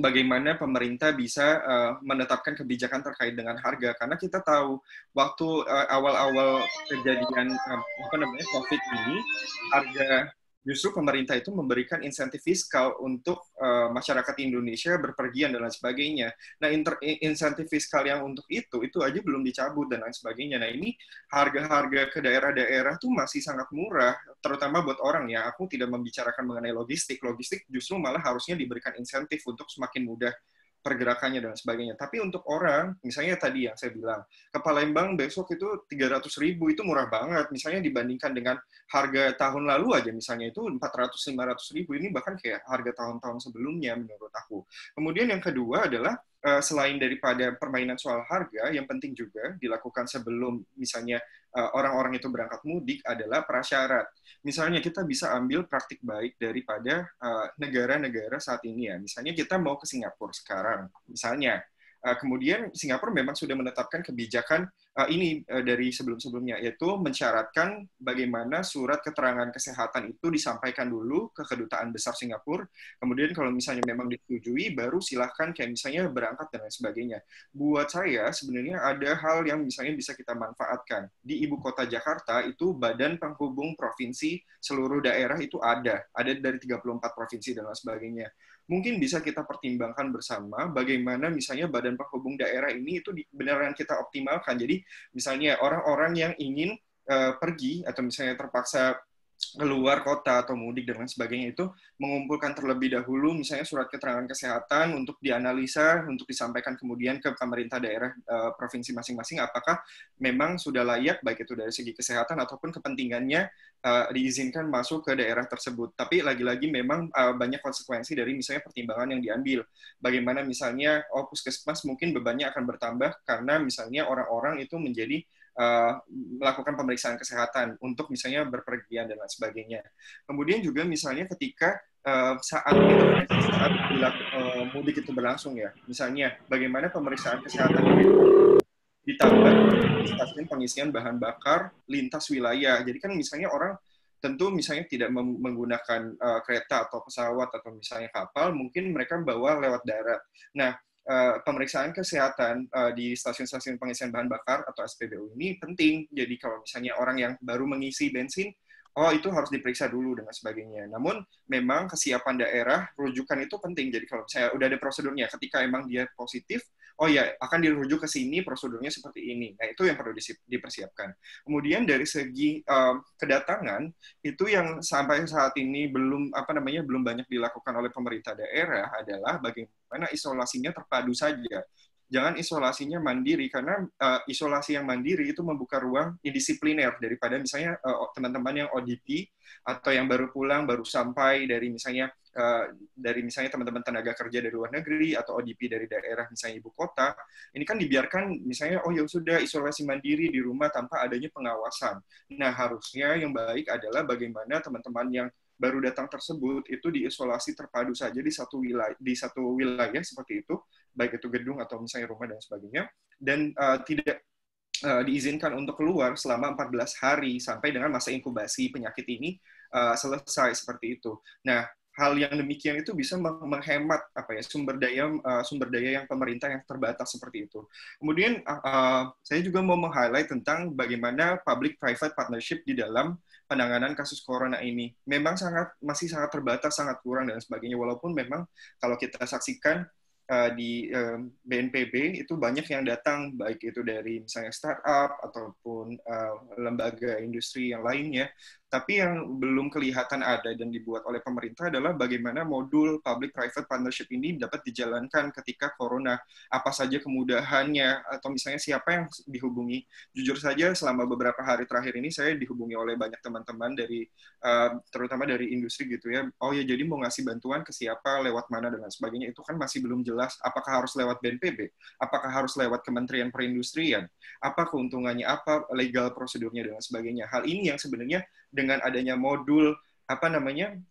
bagaimana pemerintah bisa menetapkan kebijakan terkait dengan harga, karena kita tahu waktu awal-awal kejadian COVID ini, justru pemerintah itu memberikan insentif fiskal untuk masyarakat Indonesia berpergian dan lain sebagainya. Nah, insentif fiskal yang untuk itu aja belum dicabut dan lain sebagainya. Nah, ini harga-harga ke daerah-daerah tuh masih sangat murah, terutama buat orang ya. Aku tidak membicarakan mengenai logistik. Logistik justru malah harusnya diberikan insentif untuk semakin mudah pergerakannya dan sebagainya. Tapi untuk orang, misalnya tadi yang saya bilang, ke Palembang besok itu 300.000, itu murah banget. Misalnya dibandingkan dengan harga tahun lalu aja, misalnya itu 400-500.000, ini bahkan kayak harga tahun-tahun sebelumnya menurut aku. Kemudian yang kedua adalah, selain daripada permainan soal harga, yang penting juga dilakukan sebelum misalnya orang-orang itu berangkat mudik adalah prasyarat. Misalnya kita bisa ambil praktik baik daripada negara-negara saat ini ya. Misalnya kita mau ke Singapura sekarang, misalnya. Kemudian Singapura memang sudah menetapkan kebijakan ini dari sebelum-sebelumnya, yaitu mensyaratkan bagaimana surat keterangan kesehatan itu disampaikan dulu ke Kedutaan Besar Singapura, kemudian kalau misalnya memang disetujui, baru silahkan kayak misalnya berangkat dan lain sebagainya. Buat saya, sebenarnya ada hal yang misalnya bisa kita manfaatkan. Di Ibu Kota Jakarta, itu Badan Penghubung Provinsi seluruh daerah itu ada dari 34 provinsi dan lain sebagainya. Mungkin bisa kita pertimbangkan bersama bagaimana misalnya badan penghubung daerah ini itu beneran kita optimalkan. Jadi misalnya orang-orang yang ingin pergi atau misalnya terpaksa keluar kota atau mudik dan lain sebagainya itu mengumpulkan terlebih dahulu misalnya surat keterangan kesehatan untuk dianalisa, untuk disampaikan kemudian ke pemerintah daerah provinsi masing-masing apakah memang sudah layak baik itu dari segi kesehatan ataupun kepentingannya diizinkan masuk ke daerah tersebut. Tapi lagi-lagi memang banyak konsekuensi dari misalnya pertimbangan yang diambil. Bagaimana misalnya puskesmas mungkin bebannya akan bertambah karena misalnya orang-orang itu menjadi melakukan pemeriksaan kesehatan untuk misalnya berpergian dan lain sebagainya. Kemudian juga misalnya ketika saat mudik itu berlangsung ya, misalnya bagaimana pemeriksaan kesehatan ditambah stasiun pengisian bahan bakar lintas wilayah. Jadi kan misalnya orang tentu misalnya tidak menggunakan kereta atau pesawat atau misalnya kapal, mungkin mereka bawa lewat darat. Nah, pemeriksaan kesehatan di stasiun-stasiun pengisian bahan bakar atau SPBU ini penting. Jadi kalau misalnya orang yang baru mengisi bensin, oh itu harus diperiksa dulu dan sebagainya. Namun memang kesiapan daerah rujukan itu penting. Jadi kalau misalnya udah ada prosedurnya, ketika emang dia positif, oh ya akan dirujuk ke sini, prosedurnya seperti ini. Nah itu yang perlu dipersiapkan. Kemudian dari segi kedatangan itu yang sampai saat ini belum belum banyak dilakukan oleh pemerintah daerah adalah bagaimana isolasinya terpadu saja. Jangan isolasinya mandiri, karena isolasi yang mandiri itu membuka ruang indisipliner daripada misalnya teman-teman yang ODP atau yang baru pulang, baru sampai dari misalnya teman-teman tenaga kerja dari luar negeri atau ODP dari daerah misalnya ibu kota, ini kan dibiarkan misalnya, oh ya sudah isolasi mandiri di rumah tanpa adanya pengawasan. Nah harusnya yang baik adalah bagaimana teman-teman yang baru datang tersebut itu diisolasi terpadu saja di satu wilayah seperti itu, baik itu gedung atau misalnya rumah dan sebagainya, dan tidak diizinkan untuk keluar selama 14 hari sampai dengan masa inkubasi penyakit ini selesai seperti itu. Nah, hal yang demikian itu bisa menghemat sumber daya yang pemerintah yang terbatas seperti itu. Kemudian saya juga mau meng-highlight tentang bagaimana public-private partnership di dalam penanganan kasus corona ini. Memang masih sangat terbatas, sangat kurang dan sebagainya. Walaupun memang kalau kita saksikan di BNPB itu banyak yang datang, baik itu dari misalnya startup ataupun lembaga industri yang lainnya. Tapi yang belum kelihatan ada dan dibuat oleh pemerintah adalah bagaimana modul public-private partnership ini dapat dijalankan ketika corona. Apa saja kemudahannya, atau misalnya siapa yang dihubungi. Jujur saja, selama beberapa hari terakhir ini saya dihubungi oleh banyak teman-teman dari, terutama dari industri gitu ya. Oh ya, jadi mau ngasih bantuan ke siapa, lewat mana, dan sebagainya. Itu kan masih belum jelas. Apakah harus lewat BNPB? Apakah harus lewat Kementerian Perindustrian? Apa keuntungannya? Apa legal prosedurnya, dan sebagainya. Hal ini yang sebenarnya dengan adanya modul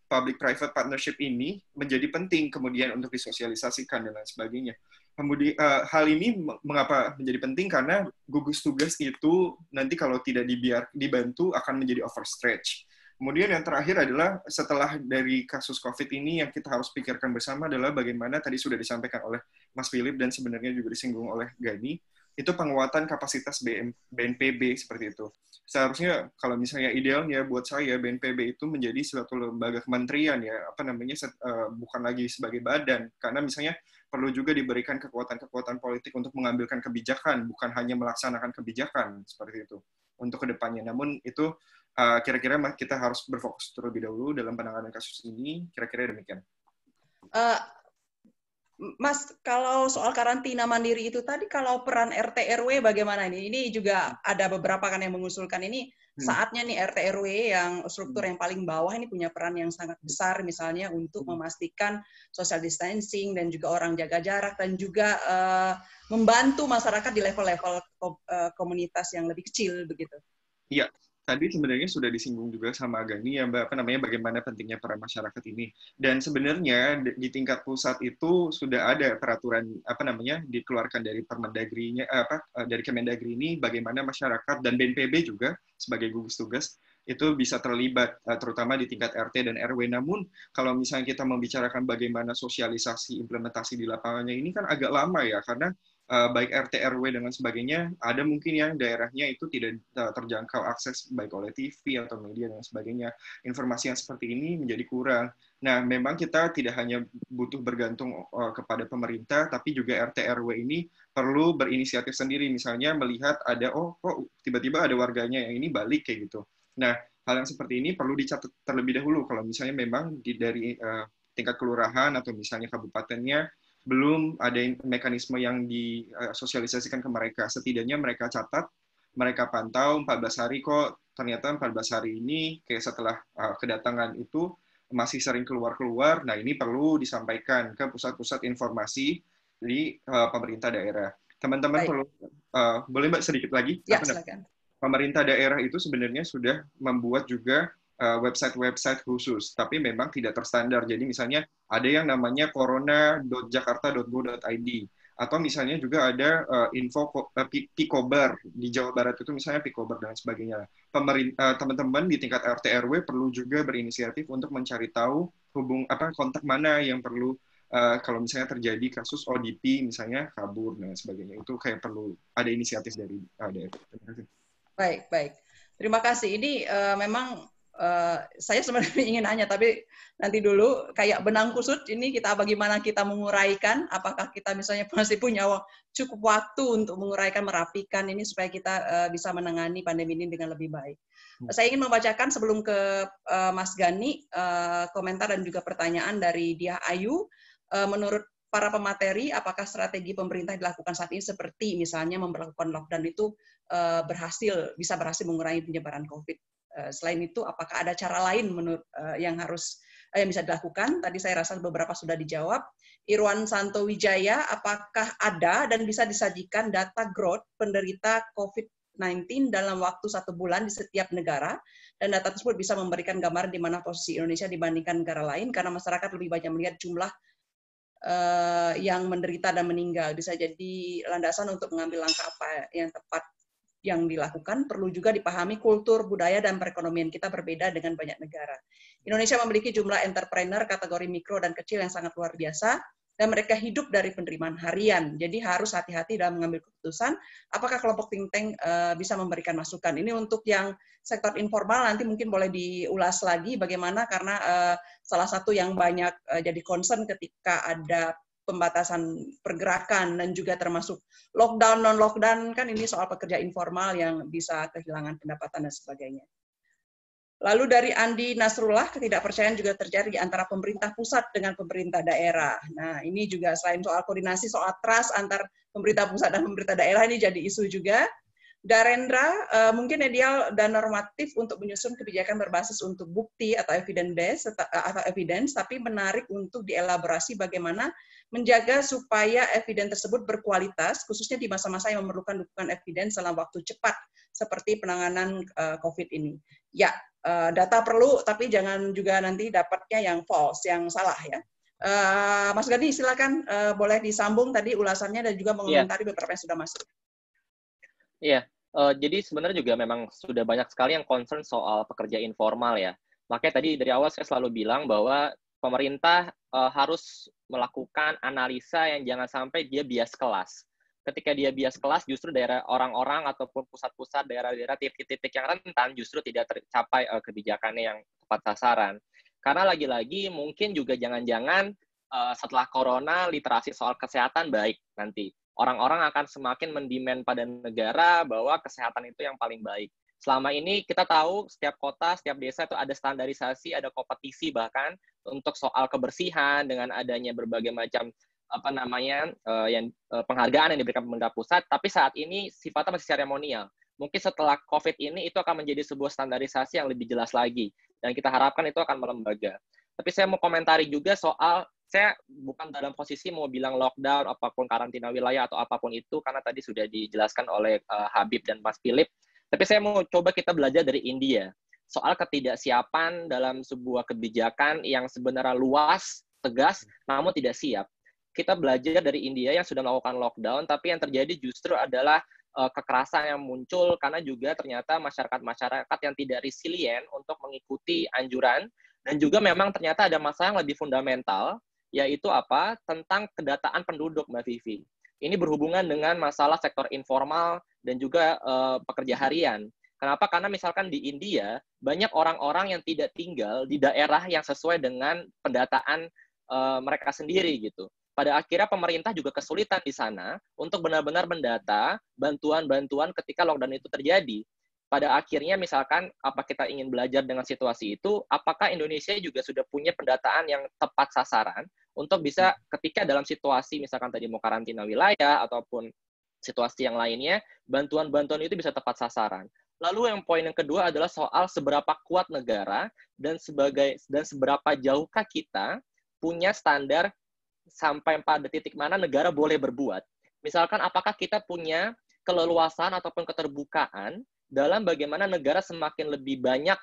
public-private partnership ini menjadi penting kemudian untuk disosialisasikan dan lain sebagainya. Kemudian hal ini mengapa menjadi penting, karena gugus tugas itu nanti kalau tidak dibantu akan menjadi overstretch. Kemudian yang terakhir adalah setelah dari kasus COVID ini yang kita harus pikirkan bersama adalah bagaimana tadi sudah disampaikan oleh Mas Philip dan sebenarnya juga disinggung oleh Gani, itu penguatan kapasitas BNPB seperti itu. Seharusnya kalau misalnya idealnya buat saya BNPB itu menjadi suatu lembaga kementerian ya, bukan lagi sebagai badan, karena misalnya perlu juga diberikan kekuatan-kekuatan politik untuk mengambilkan kebijakan, bukan hanya melaksanakan kebijakan seperti itu untuk kedepannya. Namun itu kira-kira kita harus berfokus terlebih dahulu dalam penanganan kasus ini, kira-kira demikian. Mas, kalau soal karantina mandiri itu tadi, kalau peran RT RW bagaimana ini? Ini juga ada beberapa kan yang mengusulkan ini saatnya nih RT RW yang struktur yang paling bawah ini punya peran yang sangat besar misalnya untuk memastikan social distancing dan juga orang jaga jarak dan juga membantu masyarakat di level-level komunitas yang lebih kecil begitu. Iya. Tadi sebenarnya sudah disinggung juga sama Gani ya Mbak, bagaimana pentingnya peran masyarakat ini. Dan sebenarnya di tingkat pusat itu sudah ada peraturan dikeluarkan dari Permendagri-nya dari Kemendagri ini, bagaimana masyarakat dan BNPB juga sebagai gugus tugas itu bisa terlibat terutama di tingkat RT dan RW. Namun kalau misalnya kita membicarakan bagaimana sosialisasi implementasi di lapangannya ini kan agak lama ya, karena baik RT RW dan sebagainya, ada mungkin yang daerahnya itu tidak terjangkau akses baik oleh TV atau media dan sebagainya. Informasi yang seperti ini menjadi kurang. Nah, memang kita tidak hanya butuh bergantung kepada pemerintah, tapi juga RT RW ini perlu berinisiatif sendiri. Misalnya melihat ada kok tiba-tiba ada warganya yang ini balik kayak gitu. Nah, hal yang seperti ini perlu dicatat terlebih dahulu kalau misalnya memang dari tingkat kelurahan atau misalnya kabupatennya belum ada mekanisme yang disosialisasikan ke mereka. Setidaknya mereka catat, mereka pantau 14 hari kok, ternyata 14 hari ini kayak setelah kedatangan itu masih sering keluar-keluar. Nah, ini perlu disampaikan ke pusat-pusat informasi di pemerintah daerah. Teman-teman perlu, boleh Mbak sedikit lagi? Ya, silakan. Pemerintah daerah itu sebenarnya sudah membuat juga website-website khusus, tapi memang tidak terstandar. Jadi misalnya ada yang namanya corona.jakarta.go.id, atau misalnya juga ada info Picobar di Jawa Barat itu misalnya Picobar dan sebagainya. Teman-teman di tingkat RT RW perlu juga berinisiatif untuk mencari tahu kontak mana yang perlu kalau misalnya terjadi kasus ODP misalnya kabur dan sebagainya, itu kayak perlu ada inisiatif dari daerah. Terima kasih. Baik. Terima kasih. Ini memang saya sebenarnya ingin nanya, tapi nanti dulu kayak benang kusut ini bagaimana kita menguraikan, apakah kita misalnya masih punya cukup waktu untuk menguraikan, merapikan ini supaya kita bisa menangani pandemi ini dengan lebih baik. Saya ingin membacakan sebelum ke Mas Gani komentar dan juga pertanyaan dari Diah Ayu. Menurut para pemateri, apakah strategi pemerintah dilakukan saat ini seperti misalnya memperlakukan lockdown itu bisa berhasil mengurangi penyebaran COVID? Selain itu, apakah ada cara lain yang bisa dilakukan? Tadi saya rasa beberapa sudah dijawab. Irwan Santo Wijaya, apakah ada dan bisa disajikan data growth penderita COVID-19 dalam waktu 1 bulan di setiap negara? Dan data tersebut bisa memberikan gambaran di mana posisi Indonesia dibandingkan negara lain, karena masyarakat lebih banyak melihat jumlah yang menderita dan meninggal. Bisa jadi landasan untuk mengambil langkah apa yang tepat yang dilakukan. Perlu juga dipahami kultur, budaya, dan perekonomian kita berbeda dengan banyak negara. Indonesia memiliki jumlah entrepreneur kategori mikro dan kecil yang sangat luar biasa, dan mereka hidup dari penerimaan harian. Jadi harus hati-hati dalam mengambil keputusan apakah kelompok think tank bisa memberikan masukan. Ini untuk yang sektor informal, nanti mungkin boleh diulas lagi bagaimana, karena salah satu yang banyak jadi concern ketika ada pembatasan pergerakan dan juga termasuk lockdown, non-lockdown, kan ini soal pekerja informal yang bisa kehilangan pendapatan dan sebagainya. Lalu dari Andi Nasrullah, ketidakpercayaan juga terjadi di antara pemerintah pusat dengan pemerintah daerah. Nah, ini juga selain soal koordinasi, soal trust antar pemerintah pusat dan pemerintah daerah, ini jadi isu juga. Darendra, mungkin ideal dan normatif untuk menyusun kebijakan berbasis untuk bukti atau evidence, tapi menarik untuk dielaborasi bagaimana menjaga supaya evidence tersebut berkualitas, khususnya di masa-masa yang memerlukan dukungan evidence dalam waktu cepat, seperti penanganan COVID ini. Ya, data perlu, tapi jangan juga nanti dapatnya yang false, yang salah ya. Mas Gani, silakan boleh disambung tadi ulasannya dan juga mengomentari beberapa yang sudah masuk. Iya. Jadi sebenarnya juga memang sudah banyak sekali yang concern soal pekerja informal ya. Makanya tadi dari awal saya selalu bilang bahwa pemerintah harus melakukan analisa yang jangan sampai dia bias kelas. Ketika dia bias kelas, justru daerah orang-orang ataupun pusat-pusat daerah-daerah titik-titik yang rentan justru tidak tercapai kebijakannya yang tepat sasaran. Karena lagi-lagi mungkin juga jangan-jangan setelah corona literasi soal kesehatan baik nanti. Orang-orang akan semakin mendemand pada negara bahwa kesehatan itu yang paling baik. Selama ini kita tahu setiap kota, setiap desa itu ada standarisasi, ada kompetisi bahkan untuk soal kebersihan dengan adanya berbagai macam penghargaan yang diberikan pemerintah pusat. Tapi saat ini sifatnya masih seremonial. Mungkin setelah COVID ini itu akan menjadi sebuah standarisasi yang lebih jelas lagi, dan kita harapkan itu akan melembaga. Tapi saya mau komentari juga soal, saya bukan dalam posisi mau bilang lockdown, apapun karantina wilayah atau apapun itu, karena tadi sudah dijelaskan oleh Habib dan Mas Philip. Tapi saya mau coba kita belajar dari India. Soal ketidaksiapan dalam sebuah kebijakan yang sebenarnya luas, tegas, namun tidak siap. Kita belajar dari India yang sudah melakukan lockdown, tapi yang terjadi justru adalah kekerasan yang muncul karena juga ternyata masyarakat yang tidak resilient untuk mengikuti anjuran, dan juga memang ternyata ada masalah yang lebih fundamental, yaitu apa? Tentang kedataan penduduk, Mbak Vivi. Ini berhubungan dengan masalah sektor informal dan juga pekerja harian. Kenapa? Karena misalkan di India, banyak orang-orang yang tidak tinggal di daerah yang sesuai dengan pendataan mereka sendiri gitu. Pada akhirnya pemerintah juga kesulitan di sana untuk benar-benar mendata bantuan-bantuan ketika lockdown itu terjadi. Pada akhirnya misalkan apa kita ingin belajar dengan situasi itu, apakah Indonesia juga sudah punya pendataan yang tepat sasaran untuk bisa ketika dalam situasi misalkan tadi mau karantina wilayah ataupun situasi yang lainnya, bantuan-bantuan itu bisa tepat sasaran. Lalu yang poin yang kedua adalah soal seberapa kuat negara dan seberapa jauhkah kita punya standar sampai pada titik mana negara boleh berbuat. Misalkan apakah kita punya keleluasan ataupun keterbukaan dalam bagaimana negara semakin lebih banyak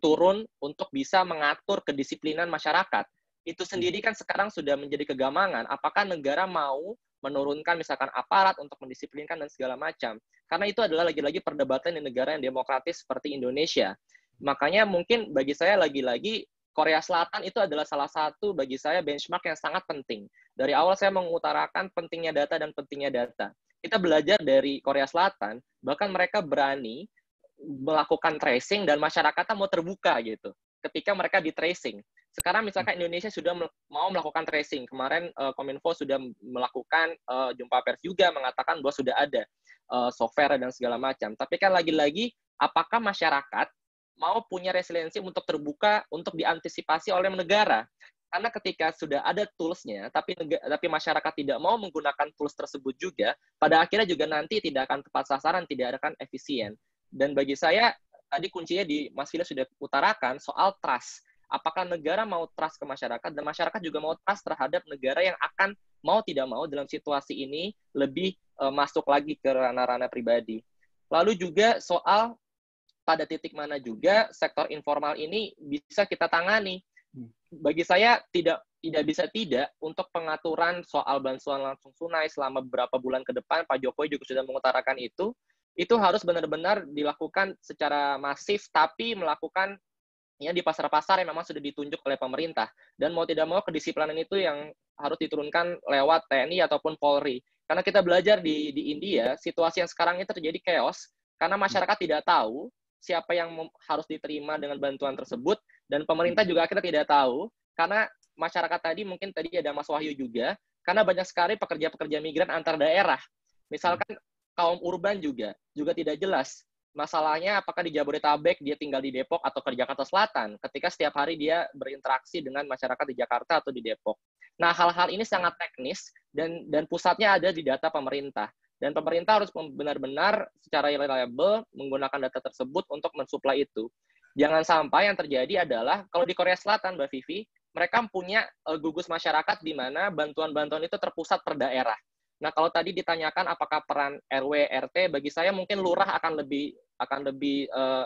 turun untuk bisa mengatur kedisiplinan masyarakat. Itu sendiri kan sekarang sudah menjadi kegamangan. Apakah negara mau menurunkan misalkan aparat untuk mendisiplinkan dan segala macam. Karena itu adalah lagi-lagi perdebatan di negara yang demokratis seperti Indonesia. Makanya mungkin bagi saya lagi-lagi Korea Selatan itu adalah salah satu bagi saya benchmark yang sangat penting. Dari awal saya mengutarakan pentingnya data dan pentingnya data. Kita belajar dari Korea Selatan, bahkan mereka berani melakukan tracing dan masyarakatnya mau terbuka gitu. Ketika mereka di tracing. Sekarang misalkan Indonesia sudah mau melakukan tracing. Kemarin Kominfo sudah melakukan jumpa pers juga mengatakan bahwa sudah ada software dan segala macam. Tapi kan lagi-lagi, apakah masyarakat mau punya resiliensi untuk terbuka, untuk diantisipasi oleh negara? Karena ketika sudah ada tools-nya, tapi masyarakat tidak mau menggunakan tools tersebut juga, pada akhirnya juga nanti tidak akan tepat sasaran, tidak akan efisien. Dan bagi saya, tadi kuncinya di Mas Philip sudah utarakan soal trust. Apakah negara mau trust ke masyarakat, dan masyarakat juga mau trust terhadap negara yang akan mau tidak mau dalam situasi ini lebih masuk lagi ke ranah-ranah pribadi. Lalu juga soal pada titik mana juga sektor informal ini bisa kita tangani. Bagi saya tidak bisa tidak untuk pengaturan soal bantuan langsung tunai selama beberapa bulan ke depan. Pak Jokowi juga sudah mengutarakan itu harus benar-benar dilakukan secara masif, tapi melakukan ya di pasar-pasar yang memang sudah ditunjuk oleh pemerintah. Dan mau tidak mau kedisiplinan itu yang harus diturunkan lewat TNI ataupun Polri. Karena kita belajar di India, situasi yang sekarang ini terjadi chaos karena masyarakat tidak tahu siapa yang harus diterima dengan bantuan tersebut, dan pemerintah juga akhirnya tidak tahu, karena masyarakat mungkin tadi ada Mas Wahyu juga, karena banyak sekali pekerja-pekerja migran antar daerah. Misalkan kaum urban juga tidak jelas. Masalahnya apakah di Jabodetabek dia tinggal di Depok atau ke Jakarta Selatan, ketika setiap hari dia berinteraksi dengan masyarakat di Jakarta atau di Depok. Nah, hal-hal ini sangat teknis, dan pusatnya ada di data pemerintah. Dan pemerintah harus benar-benar secara reliable menggunakan data tersebut untuk mensuplai itu. Jangan sampai yang terjadi adalah, kalau di Korea Selatan, Mbak Vivi, mereka punya gugus masyarakat di mana bantuan-bantuan itu terpusat per daerah. Nah, kalau tadi ditanyakan apakah peran RW, RT, bagi saya mungkin lurah akan lebih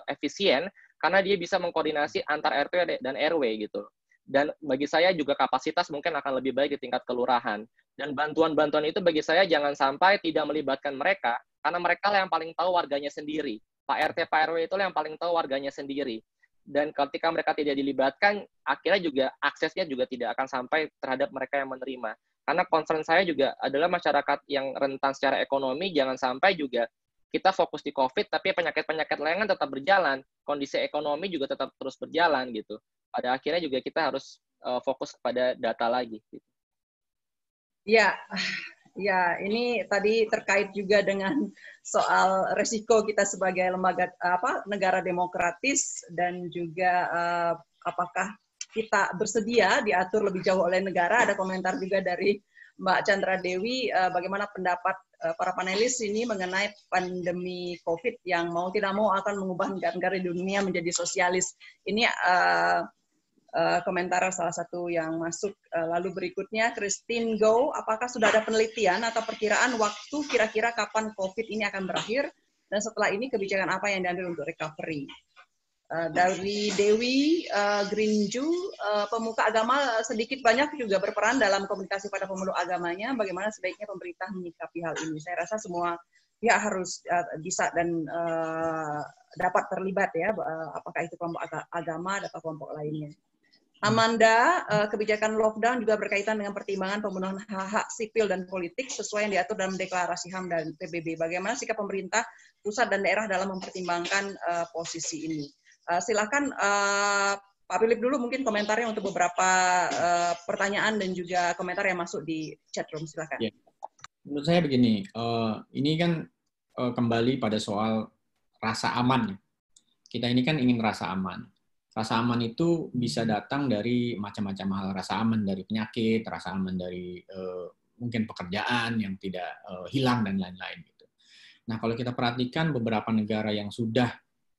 efisien, karena dia bisa mengkoordinasi antar RT dan RW gitu. Dan bagi saya juga kapasitas mungkin akan lebih baik di tingkat kelurahan. Dan bantuan-bantuan itu bagi saya jangan sampai tidak melibatkan mereka, karena mereka yang paling tahu warganya sendiri. Pak RT, Pak RW itu yang paling tahu warganya sendiri. Dan ketika mereka tidak dilibatkan, akhirnya juga aksesnya juga tidak akan sampai terhadap mereka yang menerima. Karena concern saya juga adalah masyarakat yang rentan secara ekonomi, jangan sampai juga kita fokus di COVID, tapi penyakit-penyakit lain kan tetap berjalan. Kondisi ekonomi juga tetap terus berjalan gitu. Pada akhirnya juga kita harus fokus kepada data lagi. Gitu. Ya, ini tadi terkait juga dengan soal resiko kita sebagai lembaga negara demokratis, dan juga apakah kita bersedia diatur lebih jauh oleh negara. Ada komentar juga dari Mbak Chandra Dewi, bagaimana pendapat para panelis ini mengenai pandemi COVID yang mau tidak mau akan mengubah negara-negara di dunia menjadi sosialis. Ini komentar salah satu yang masuk. Lalu berikutnya, Christine Go, apakah sudah ada penelitian atau perkiraan waktu kira-kira kapan COVID ini akan berakhir, dan setelah ini kebijakan apa yang diambil untuk recovery? Dari Dewi Grinju, pemuka agama sedikit banyak juga berperan dalam komunikasi pada pemeluk agamanya. Bagaimana sebaiknya pemerintah menyikapi hal ini? Saya rasa semua pihak harus bisa dan dapat terlibat ya, apakah itu kelompok agama atau kelompok lainnya. Amanda, kebijakan lockdown juga berkaitan dengan pertimbangan pemenuhan hak-hak sipil dan politik sesuai yang diatur dalam deklarasi HAM dan PBB. Bagaimana sikap pemerintah pusat dan daerah dalam mempertimbangkan posisi ini? Silakan Pak Philip dulu mungkin komentarnya untuk beberapa pertanyaan dan juga komentar yang masuk di chat room. Silakan. Ya. Menurut saya begini, ini kan kembali pada soal rasa aman. Kita ini kan ingin rasa aman. Rasa aman itu bisa datang dari macam-macam hal. Rasa aman dari penyakit, rasa aman dari mungkin pekerjaan yang tidak hilang, dan lain-lain. Gitu. Nah, kalau kita perhatikan beberapa negara yang sudah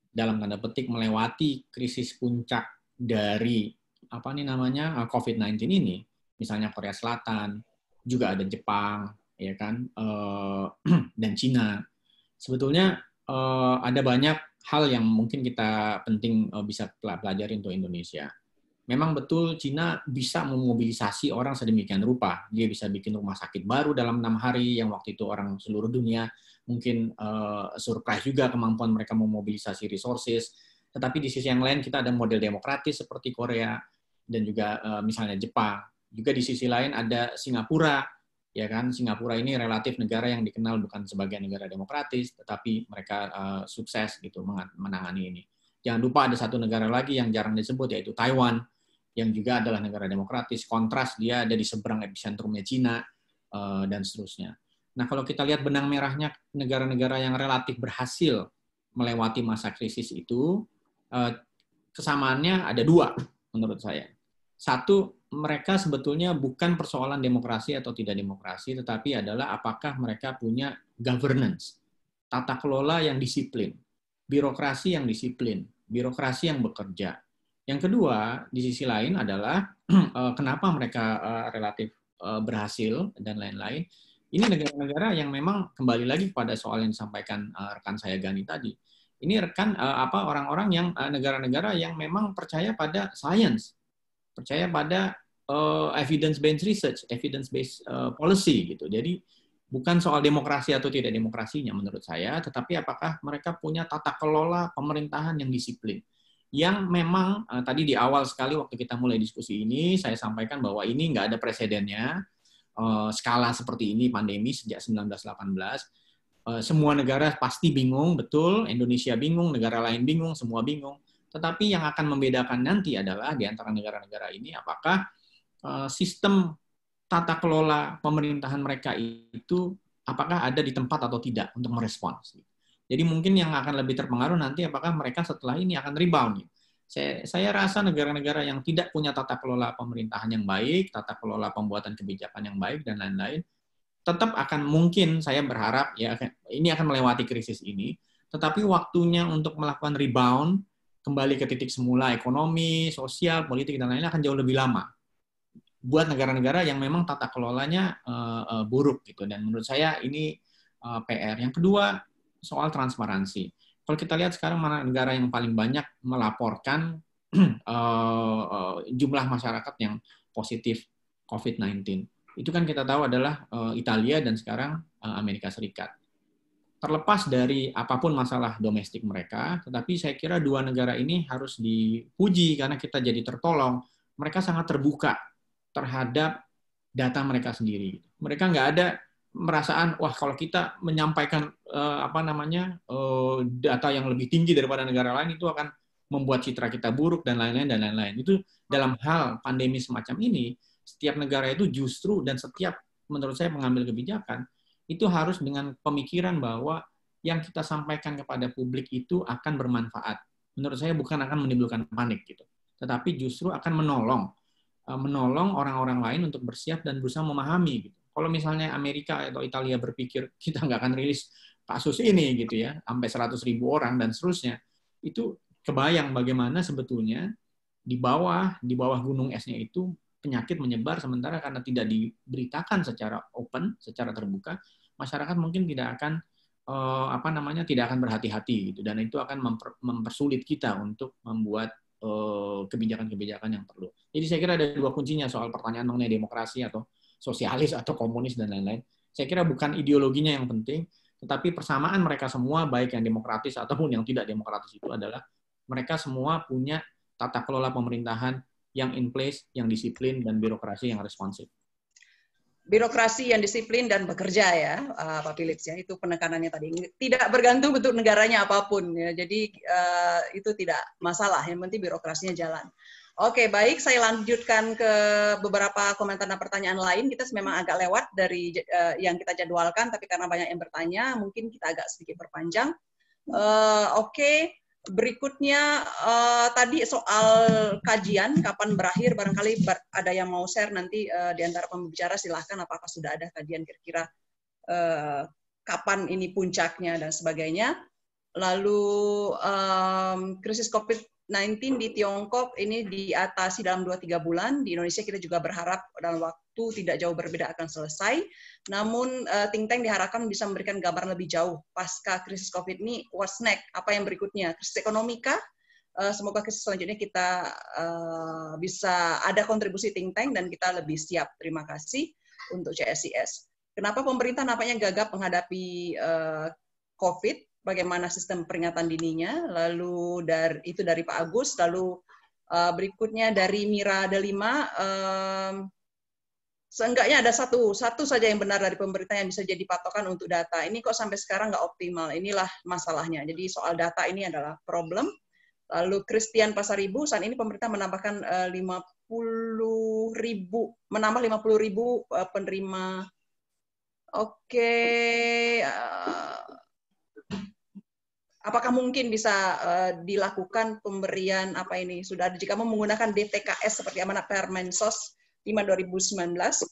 dalam tanda petik melewati krisis puncak dari COVID-19 ini, misalnya Korea Selatan, juga ada Jepang, ya kan, dan Cina. Sebetulnya ada banyak hal yang mungkin kita penting bisa pelajari untuk Indonesia. Memang betul Cina bisa memobilisasi orang sedemikian rupa. Dia bisa bikin rumah sakit baru dalam 6 hari, yang waktu itu orang seluruh dunia mungkin surprise juga kemampuan mereka memobilisasi resources. Tetapi di sisi yang lain kita ada model demokratis seperti Korea, dan juga misalnya Jepang. Juga di sisi lain ada Singapura, ya kan? Singapura ini relatif negara yang dikenal bukan sebagai negara demokratis, tetapi mereka sukses gitu menangani ini. Jangan lupa ada satu negara lagi yang jarang disebut, yaitu Taiwan, yang juga adalah negara demokratis. Kontras, dia ada di seberang epicentrumnya Cina, dan seterusnya. Nah, kalau kita lihat benang merahnya negara-negara yang relatif berhasil melewati masa krisis itu, kesamaannya ada dua menurut saya. Satu, mereka sebetulnya bukan persoalan demokrasi atau tidak demokrasi, tetapi adalah apakah mereka punya governance, tata kelola yang disiplin, birokrasi yang disiplin, birokrasi yang bekerja. Yang kedua, di sisi lain adalah kenapa mereka relatif berhasil dan lain-lain. Ini negara-negara yang memang kembali lagi pada soal yang disampaikan rekan saya Gani tadi. Ini rekan orang-orang yang negara-negara yang memang percaya pada science, percaya pada evidence-based research, evidence-based policy gitu. Jadi bukan soal demokrasi atau tidak demokrasinya menurut saya, tetapi apakah mereka punya tata kelola pemerintahan yang disiplin. Yang memang tadi di awal sekali waktu kita mulai diskusi ini, saya sampaikan bahwa ini nggak ada presidennya, skala seperti ini pandemi sejak 1918. Semua negara pasti bingung, betul, Indonesia bingung, negara lain bingung, semua bingung. Tetapi yang akan membedakan nanti adalah di antara negara-negara ini apakah sistem tata kelola pemerintahan mereka itu apakah ada di tempat atau tidak untuk merespons. Jadi mungkin yang akan lebih terpengaruh nanti apakah mereka setelah ini akan rebound. Saya rasa negara-negara yang tidak punya tata kelola pemerintahan yang baik, tata kelola pembuatan kebijakan yang baik, dan lain-lain, tetap akan mungkin, saya berharap, ya ini akan melewati krisis ini, tetapi waktunya untuk melakukan rebound, kembali ke titik semula ekonomi, sosial, politik, dan lain-lain akan jauh lebih lama. Buat negara-negara yang memang tata kelolanya buruk, gitu. Dan menurut saya ini PR. Yang kedua, soal transparansi. Kalau kita lihat sekarang mana negara yang paling banyak melaporkan jumlah masyarakat yang positif COVID-19. Itu kan kita tahu adalah Italia dan sekarang Amerika Serikat. Terlepas dari apapun masalah domestik mereka, tetapi saya kira dua negara ini harus dipuji karena kita jadi tertolong. Mereka sangat terbuka terhadap data mereka sendiri. Mereka nggak ada merasaan wah kalau kita menyampaikan data yang lebih tinggi daripada negara lain itu akan membuat citra kita buruk dan lain-lain. Itu dalam hal pandemi semacam ini setiap negara itu justru dan setiap menurut saya mengambil kebijakan itu harus dengan pemikiran bahwa yang kita sampaikan kepada publik itu akan bermanfaat. Menurut saya bukan akan menimbulkan panik gitu, tetapi justru akan menolong orang-orang lain untuk bersiap dan berusaha memahami gitu. Kalau misalnya Amerika atau Italia berpikir kita nggak akan rilis kasus ini gitu ya, sampai 100.000 orang dan seterusnya, itu kebayang bagaimana sebetulnya di bawah gunung esnya itu penyakit menyebar sementara karena tidak diberitakan secara open, secara terbuka, masyarakat mungkin tidak akan tidak akan berhati-hati gitu dan itu akan mempersulit kita untuk membuat kebijakan-kebijakan yang perlu. Jadi saya kira ada dua kuncinya soal pertanyaan mengenai demokrasi atau sosialis atau komunis dan lain-lain. Saya kira bukan ideologinya yang penting, tetapi persamaan mereka semua, baik yang demokratis ataupun yang tidak demokratis itu adalah mereka semua punya tata kelola pemerintahan yang in place, yang disiplin, dan birokrasi yang responsif. Birokrasi yang disiplin dan bekerja ya, Pak Philips ya, itu penekanannya tadi. Tidak bergantung bentuk negaranya apapun ya, jadi itu tidak masalah, yang penting birokrasinya jalan. Oke, baik, saya lanjutkan ke beberapa komentar dan pertanyaan lain. Kita memang agak lewat dari yang kita jadwalkan, tapi karena banyak yang bertanya, mungkin kita agak sedikit perpanjang. Oke, berikutnya tadi soal kajian, kapan berakhir, barangkali ada yang mau share nanti di antara pembicara, silahkan apakah sudah ada kajian kira-kira kapan ini puncaknya dan sebagainya. Lalu krisis COVID-19 di Tiongkok ini diatasi dalam 2-3 bulan. Di Indonesia kita juga berharap dalam waktu tidak jauh berbeda akan selesai. Namun think tank diharapkan bisa memberikan gambaran lebih jauh pasca krisis COVID ini, what's next, apa yang berikutnya, krisis ekonomi kah? Semoga krisis selanjutnya kita bisa ada kontribusi think tank dan kita lebih siap. Terima kasih untuk CSIS. Kenapa pemerintah nampaknya gagap menghadapi COVID? Bagaimana sistem peringatan dininya? Lalu dari Pak Agus, lalu Berikutnya dari Mira Delima, seenggaknya ada satu saja yang benar dari pemerintah yang bisa jadi patokan untuk data. Ini kok sampai sekarang nggak optimal. Inilah masalahnya. Jadi soal data ini adalah problem. Lalu Christian Pasaribu, saat ini pemerintah menambahkan 50.000 penerima. Oke. Apakah mungkin bisa dilakukan pemberian apa ini? Sudah jika menggunakan DTKS seperti amanat Permensos 5/2019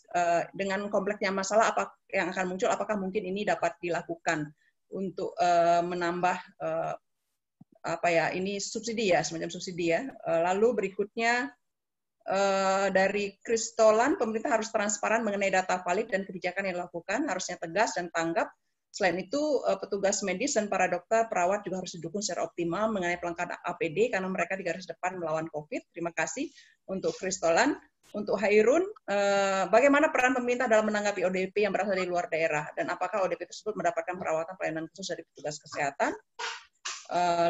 dengan kompleksnya masalah apa yang akan muncul, apakah mungkin ini dapat dilakukan untuk menambah ini subsidi ya, semacam subsidi ya. Lalu berikutnya dari Kristolan, pemerintah harus transparan mengenai data valid dan kebijakan yang dilakukan, harusnya tegas dan tanggap. Selain itu, petugas medis dan para dokter, perawat juga harus didukung secara optimal mengenai pelengkapan APD karena mereka di garis depan melawan COVID. Terima kasih untuk Kristolan. Untuk Hairun, bagaimana peran pemerintah dalam menanggapi ODP yang berasal dari luar daerah? Dan apakah ODP tersebut mendapatkan perawatan pelayanan khusus dari petugas kesehatan?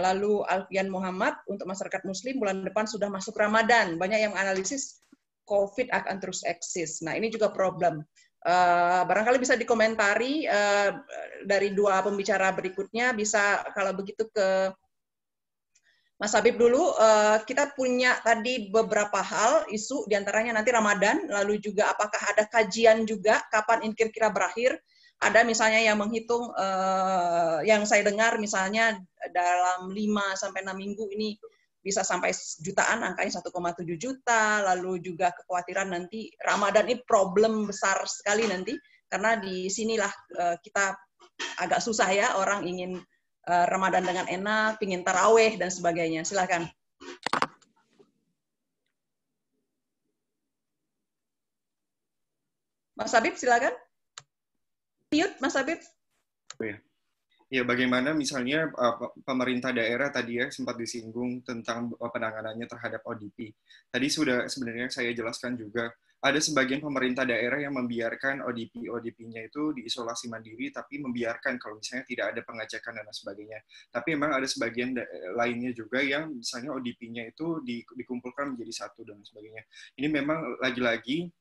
Lalu Alfian Muhammad, untuk masyarakat Muslim, bulan depan sudah masuk Ramadan. Banyak yang menganalisis COVID akan terus eksis. Nah, ini juga problem. Barangkali bisa dikomentari dari dua pembicara berikutnya, bisa kalau begitu ke Mas Habib dulu. Kita punya tadi beberapa hal, isu, diantaranya nanti Ramadan, lalu juga apakah ada kajian juga, kapan kira-kira berakhir. Ada misalnya yang menghitung, yang saya dengar misalnya dalam 5-6 minggu ini bisa sampai jutaan, angkanya 1,7 juta, lalu juga kekhawatiran nanti Ramadan ini problem besar sekali nanti, karena di sinilah kita agak susah ya, orang ingin Ramadan dengan enak, ingin taraweh dan sebagainya. Silakan. Mas Habib, silakan. Mute, Mas Habib. Ya, bagaimana misalnya pemerintah daerah tadi ya sempat disinggung tentang penanganannya terhadap ODP. Tadi sudah sebenarnya saya jelaskan juga, ada sebagian pemerintah daerah yang membiarkan ODP-nya itu diisolasi mandiri, tapi membiarkan kalau misalnya tidak ada pengecekan dan sebagainya. Tapi memang ada sebagian lainnya juga yang misalnya ODP-nya itu dikumpulkan menjadi satu dan sebagainya. Ini memang lagi-lagi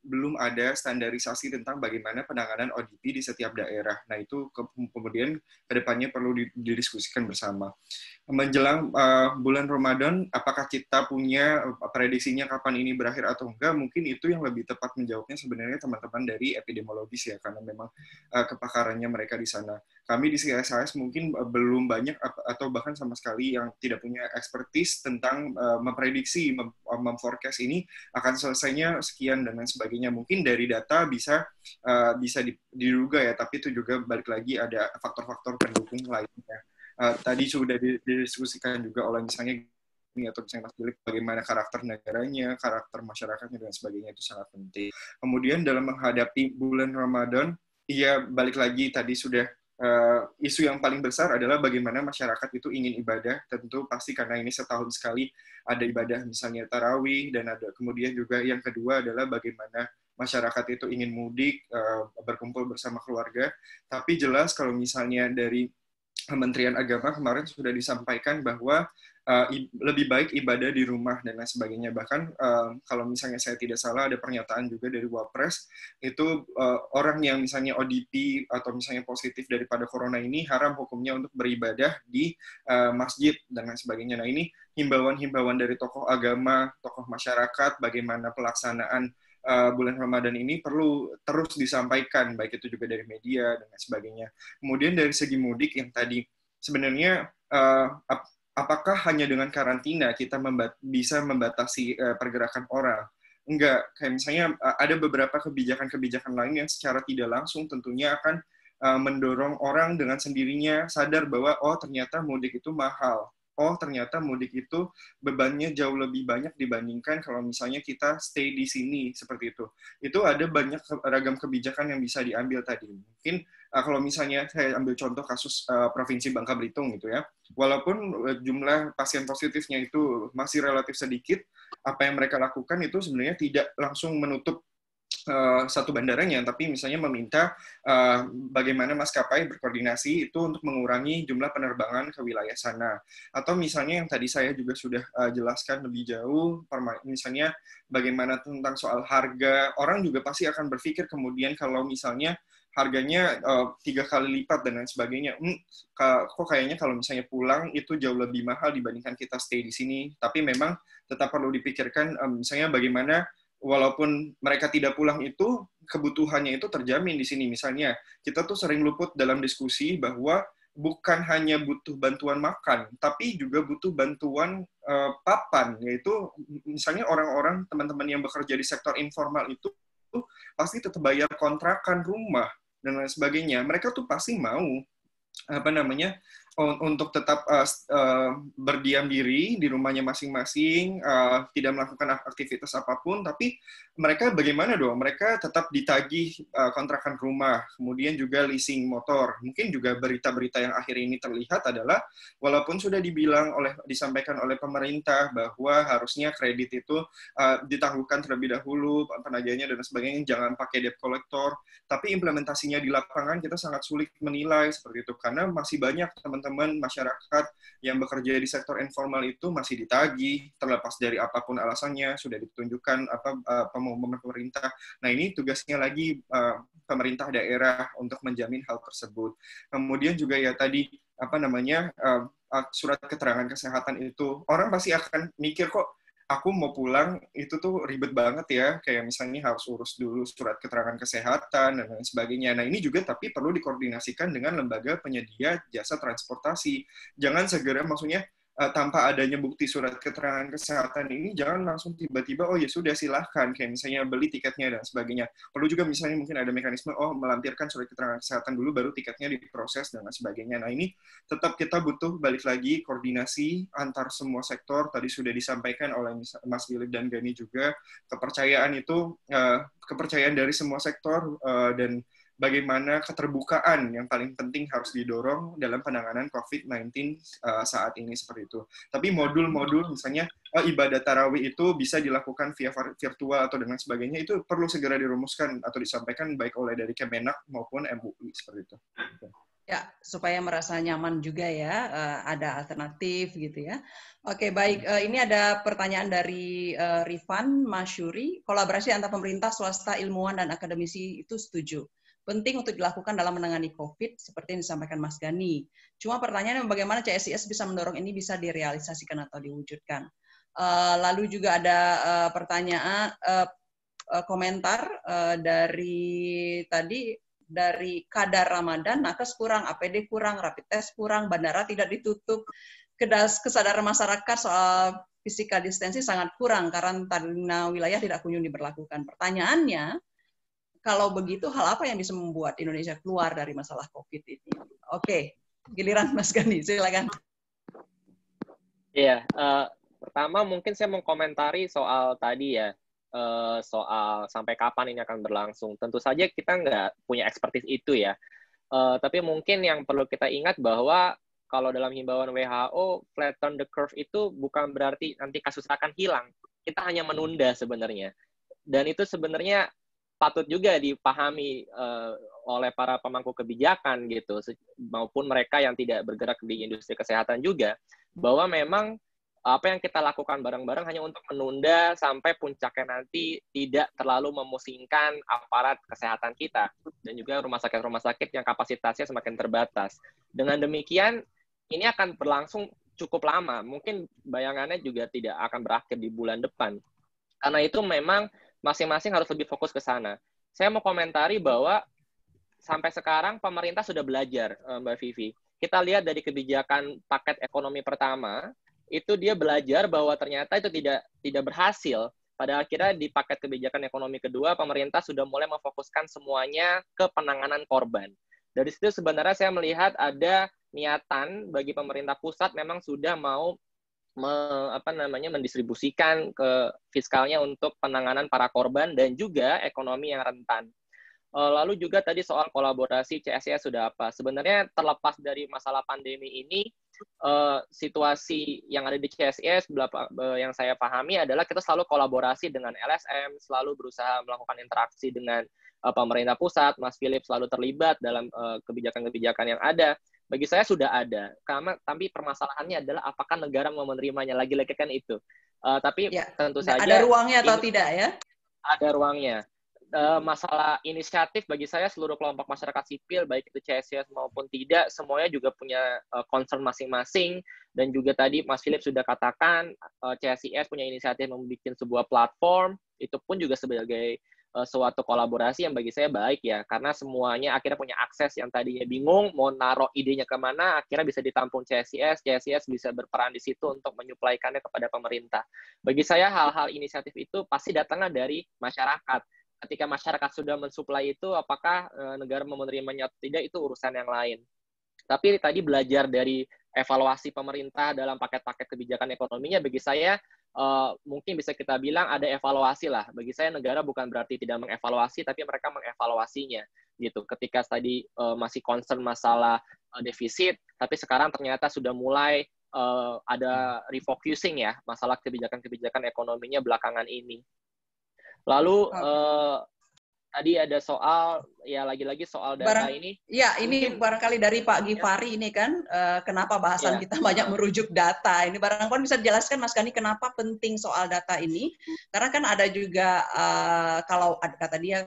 belum ada standarisasi tentang bagaimana penanganan ODP di setiap daerah. Nah, itu kemudian kedepannya perlu didiskusikan bersama. Menjelang bulan Ramadan, apakah kita punya prediksinya kapan ini berakhir atau enggak? Mungkin itu yang lebih tepat menjawabnya sebenarnya teman-teman dari epidemiologis ya, karena memang kepakarannya mereka di sana. Kami di CSIS mungkin belum banyak atau bahkan sama sekali yang tidak punya expertise tentang memprediksi, memforecast ini akan selesainya sekian dan lain sebagainya. Mungkin dari data bisa diduga ya, tapi itu juga balik lagi ada faktor-faktor pendukung lainnya. Tadi sudah didiskusikan juga oleh misalnya atau misalnya Mas Philip, bagaimana karakter negaranya, karakter masyarakatnya, dan sebagainya, itu sangat penting. Kemudian dalam menghadapi bulan Ramadan, ya balik lagi tadi sudah isu yang paling besar adalah bagaimana masyarakat itu ingin ibadah, tentu pasti karena ini setahun sekali ada ibadah misalnya tarawih, dan ada kemudian juga yang kedua adalah bagaimana masyarakat itu ingin mudik, berkumpul bersama keluarga. Tapi jelas kalau misalnya dari Kementerian Agama kemarin sudah disampaikan bahwa lebih baik ibadah di rumah dan lain sebagainya. Bahkan kalau misalnya saya tidak salah ada pernyataan juga dari Wapres, itu orang yang misalnya ODP atau misalnya positif daripada corona ini haram hukumnya untuk beribadah di masjid dan lain sebagainya. Nah, ini himbauan-himbauan dari tokoh agama, tokoh masyarakat, bagaimana pelaksanaan bulan Ramadan ini perlu terus disampaikan, baik itu juga dari media dan sebagainya. Kemudian dari segi mudik yang tadi, sebenarnya apakah hanya dengan karantina kita bisa membatasi pergerakan orang? Enggak, kayak misalnya ada beberapa kebijakan-kebijakan lain yang secara tidak langsung tentunya akan mendorong orang dengan sendirinya sadar bahwa oh ternyata mudik itu mahal. Oh, ternyata mudik itu bebannya jauh lebih banyak dibandingkan kalau misalnya kita stay di sini, seperti itu. Itu ada banyak ragam kebijakan yang bisa diambil tadi. Mungkin kalau misalnya saya ambil contoh kasus Provinsi Bangka Belitung gitu ya, walaupun jumlah pasien positifnya itu masih relatif sedikit, apa yang mereka lakukan itu sebenarnya tidak langsung menutup satu bandaranya, tapi misalnya meminta bagaimana maskapai berkoordinasi itu untuk mengurangi jumlah penerbangan ke wilayah sana. Atau misalnya yang tadi saya juga sudah jelaskan lebih jauh, misalnya bagaimana tentang soal harga, orang juga pasti akan berpikir kemudian kalau misalnya harganya 3 kali lipat dan lain sebagainya. Kok kayaknya kalau misalnya pulang itu jauh lebih mahal dibandingkan kita stay di sini. Tapi memang tetap perlu dipikirkan misalnya bagaimana walaupun mereka tidak pulang itu, kebutuhannya itu terjamin di sini. Misalnya, kita tuh sering luput dalam diskusi bahwa bukan hanya butuh bantuan makan, tapi juga butuh bantuan papan, yaitu misalnya orang-orang, teman-teman yang bekerja di sektor informal itu pasti tetap bayar kontrakan rumah dan lain sebagainya. Mereka tuh pasti mau untuk tetap berdiam diri di rumahnya masing-masing, tidak melakukan aktivitas apapun, tapi mereka bagaimana dong? Mereka tetap ditagih kontrakan rumah, kemudian juga leasing motor. Mungkin juga berita-berita yang akhir ini terlihat adalah, walaupun sudah disampaikan oleh pemerintah bahwa harusnya kredit itu ditangguhkan terlebih dahulu, penagihannya dan sebagainya, jangan pakai debt collector, tapi implementasinya di lapangan kita sangat sulit menilai seperti itu, karena masih banyak teman-teman masyarakat yang bekerja di sektor informal itu masih ditagih, terlepas dari apapun alasannya, sudah ditunjukkan pengumuman pemerintah. Nah, ini tugasnya lagi pemerintah daerah untuk menjamin hal tersebut. Kemudian juga ya tadi surat keterangan kesehatan itu, orang pasti akan mikir kok aku mau pulang itu tuh ribet banget ya, kayak misalnya harus urus dulu surat keterangan kesehatan dan lain sebagainya. Nah, ini juga tapi perlu dikoordinasikan dengan lembaga penyedia jasa transportasi. Jangan segera, maksudnya tanpa adanya bukti surat keterangan kesehatan ini, jangan langsung tiba-tiba, oh ya sudah silahkan, kayak misalnya beli tiketnya dan sebagainya. Perlu juga misalnya mungkin ada mekanisme, melampirkan surat keterangan kesehatan dulu, baru tiketnya diproses dan sebagainya. Nah, ini tetap kita butuh balik lagi koordinasi antar semua sektor. Tadi sudah disampaikan oleh Mas Philip dan Gani juga, kepercayaan itu, kepercayaan dari semua sektor, dan bagaimana keterbukaan yang paling penting harus didorong dalam penanganan COVID-19 saat ini seperti itu. Tapi modul-modul misalnya ibadah tarawih itu bisa dilakukan via virtual atau dengan sebagainya, itu perlu segera dirumuskan atau disampaikan baik oleh dari Kemenak maupun MUI seperti itu. Ya, supaya merasa nyaman juga ya, ada alternatif gitu ya. Oke, baik. Ini ada pertanyaan dari Rifan Masyuri. Kolaborasi antar pemerintah, swasta, ilmuwan, dan akademisi itu setuju. Penting untuk dilakukan dalam menangani COVID, seperti yang disampaikan Mas Gani. Cuma pertanyaannya bagaimana CSIS bisa mendorong ini bisa direalisasikan atau diwujudkan. Lalu juga ada pertanyaan, komentar dari Kadar Ramadan, nakes kurang, APD kurang, rapid test kurang, bandara tidak ditutup, kesadaran masyarakat soal physical distancing sangat kurang, karantina wilayah tidak kunjung diberlakukan. Pertanyaannya, kalau begitu, hal apa yang bisa membuat Indonesia keluar dari masalah COVID ini? Oke, giliran Mas Gani, silakan. Iya, pertama mungkin saya mau komentari soal tadi ya, soal sampai kapan ini akan berlangsung. Tentu saja kita nggak punya expertise itu ya, tapi mungkin yang perlu kita ingat bahwa kalau dalam himbauan WHO, flatten the curve itu bukan berarti nanti kasus akan hilang. Kita hanya menunda sebenarnya. Dan itu sebenarnya patut juga dipahami oleh para pemangku kebijakan gitu, maupun mereka yang tidak bergerak di industri kesehatan juga, bahwa memang apa yang kita lakukan bareng-bareng hanya untuk menunda sampai puncaknya nanti tidak terlalu memusingkan aparat kesehatan kita dan juga rumah sakit yang kapasitasnya semakin terbatas. Dengan demikian, ini akan berlangsung cukup lama. Mungkin bayangannya juga tidak akan berakhir di bulan depan. Karena itu memang masing-masing harus lebih fokus ke sana. Saya mau komentari bahwa sampai sekarang pemerintah sudah belajar, Mbak Vivi. Kita lihat dari kebijakan paket ekonomi pertama, itu dia belajar bahwa ternyata itu tidak berhasil. Pada akhirnya di paket kebijakan ekonomi kedua, pemerintah sudah mulai memfokuskan semuanya ke penanganan korban. Dari situ sebenarnya saya melihat ada niatan bagi pemerintah pusat memang sudah mau mendistribusikan ke fiskalnya untuk penanganan para korban dan juga ekonomi yang rentan. Lalu juga tadi soal kolaborasi CSIS sudah apa. Sebenarnya terlepas dari masalah pandemi ini, situasi yang ada di CSIS, yang saya pahami adalah kita selalu kolaborasi dengan LSM, selalu berusaha melakukan interaksi dengan pemerintah pusat. Mas Philip selalu terlibat dalam kebijakan-kebijakan yang ada. Bagi saya sudah ada, tapi permasalahannya adalah apakah negara mau menerimanya, lagi-lagi kan itu. Tapi ya, tentu saja ada ruangnya atau tidak ya? Ada ruangnya. Masalah inisiatif bagi saya seluruh kelompok masyarakat sipil, baik itu CSIS maupun tidak, semuanya juga punya concern masing-masing. Dan juga tadi Mas Philip sudah katakan, CSIS punya inisiatif membuat sebuah platform, itu pun juga sebagai suatu kolaborasi yang bagi saya baik ya, karena semuanya akhirnya punya akses. Yang tadinya bingung mau naruh idenya kemana, akhirnya bisa ditampung CSIS bisa berperan di situ untuk menyuplaikannya kepada pemerintah. Bagi saya hal-hal inisiatif itu pasti datangnya dari masyarakat. Ketika masyarakat sudah mensuplai itu, apakah negara menerimanya atau tidak, itu urusan yang lain. Tapi tadi belajar dari evaluasi pemerintah dalam paket-paket kebijakan ekonominya, bagi saya mungkin bisa kita bilang ada evaluasi lah. Bagi saya negara bukan berarti tidak mengevaluasi, tapi mereka mengevaluasinya gitu. Ketika tadi masih concern masalah defisit, tapi sekarang ternyata sudah mulai ada refocusing ya masalah kebijakan-kebijakan ekonominya belakangan ini. Lalu tadi ada soal, ya lagi-lagi soal data ini. Ya, ini mungkin, barangkali dari Pak Gifari ini kan, kenapa bahasan kita banyak merujuk data. Ini barangkali bisa dijelaskan Mas Gani kenapa penting soal data ini. Karena kan ada juga, kalau kata dia,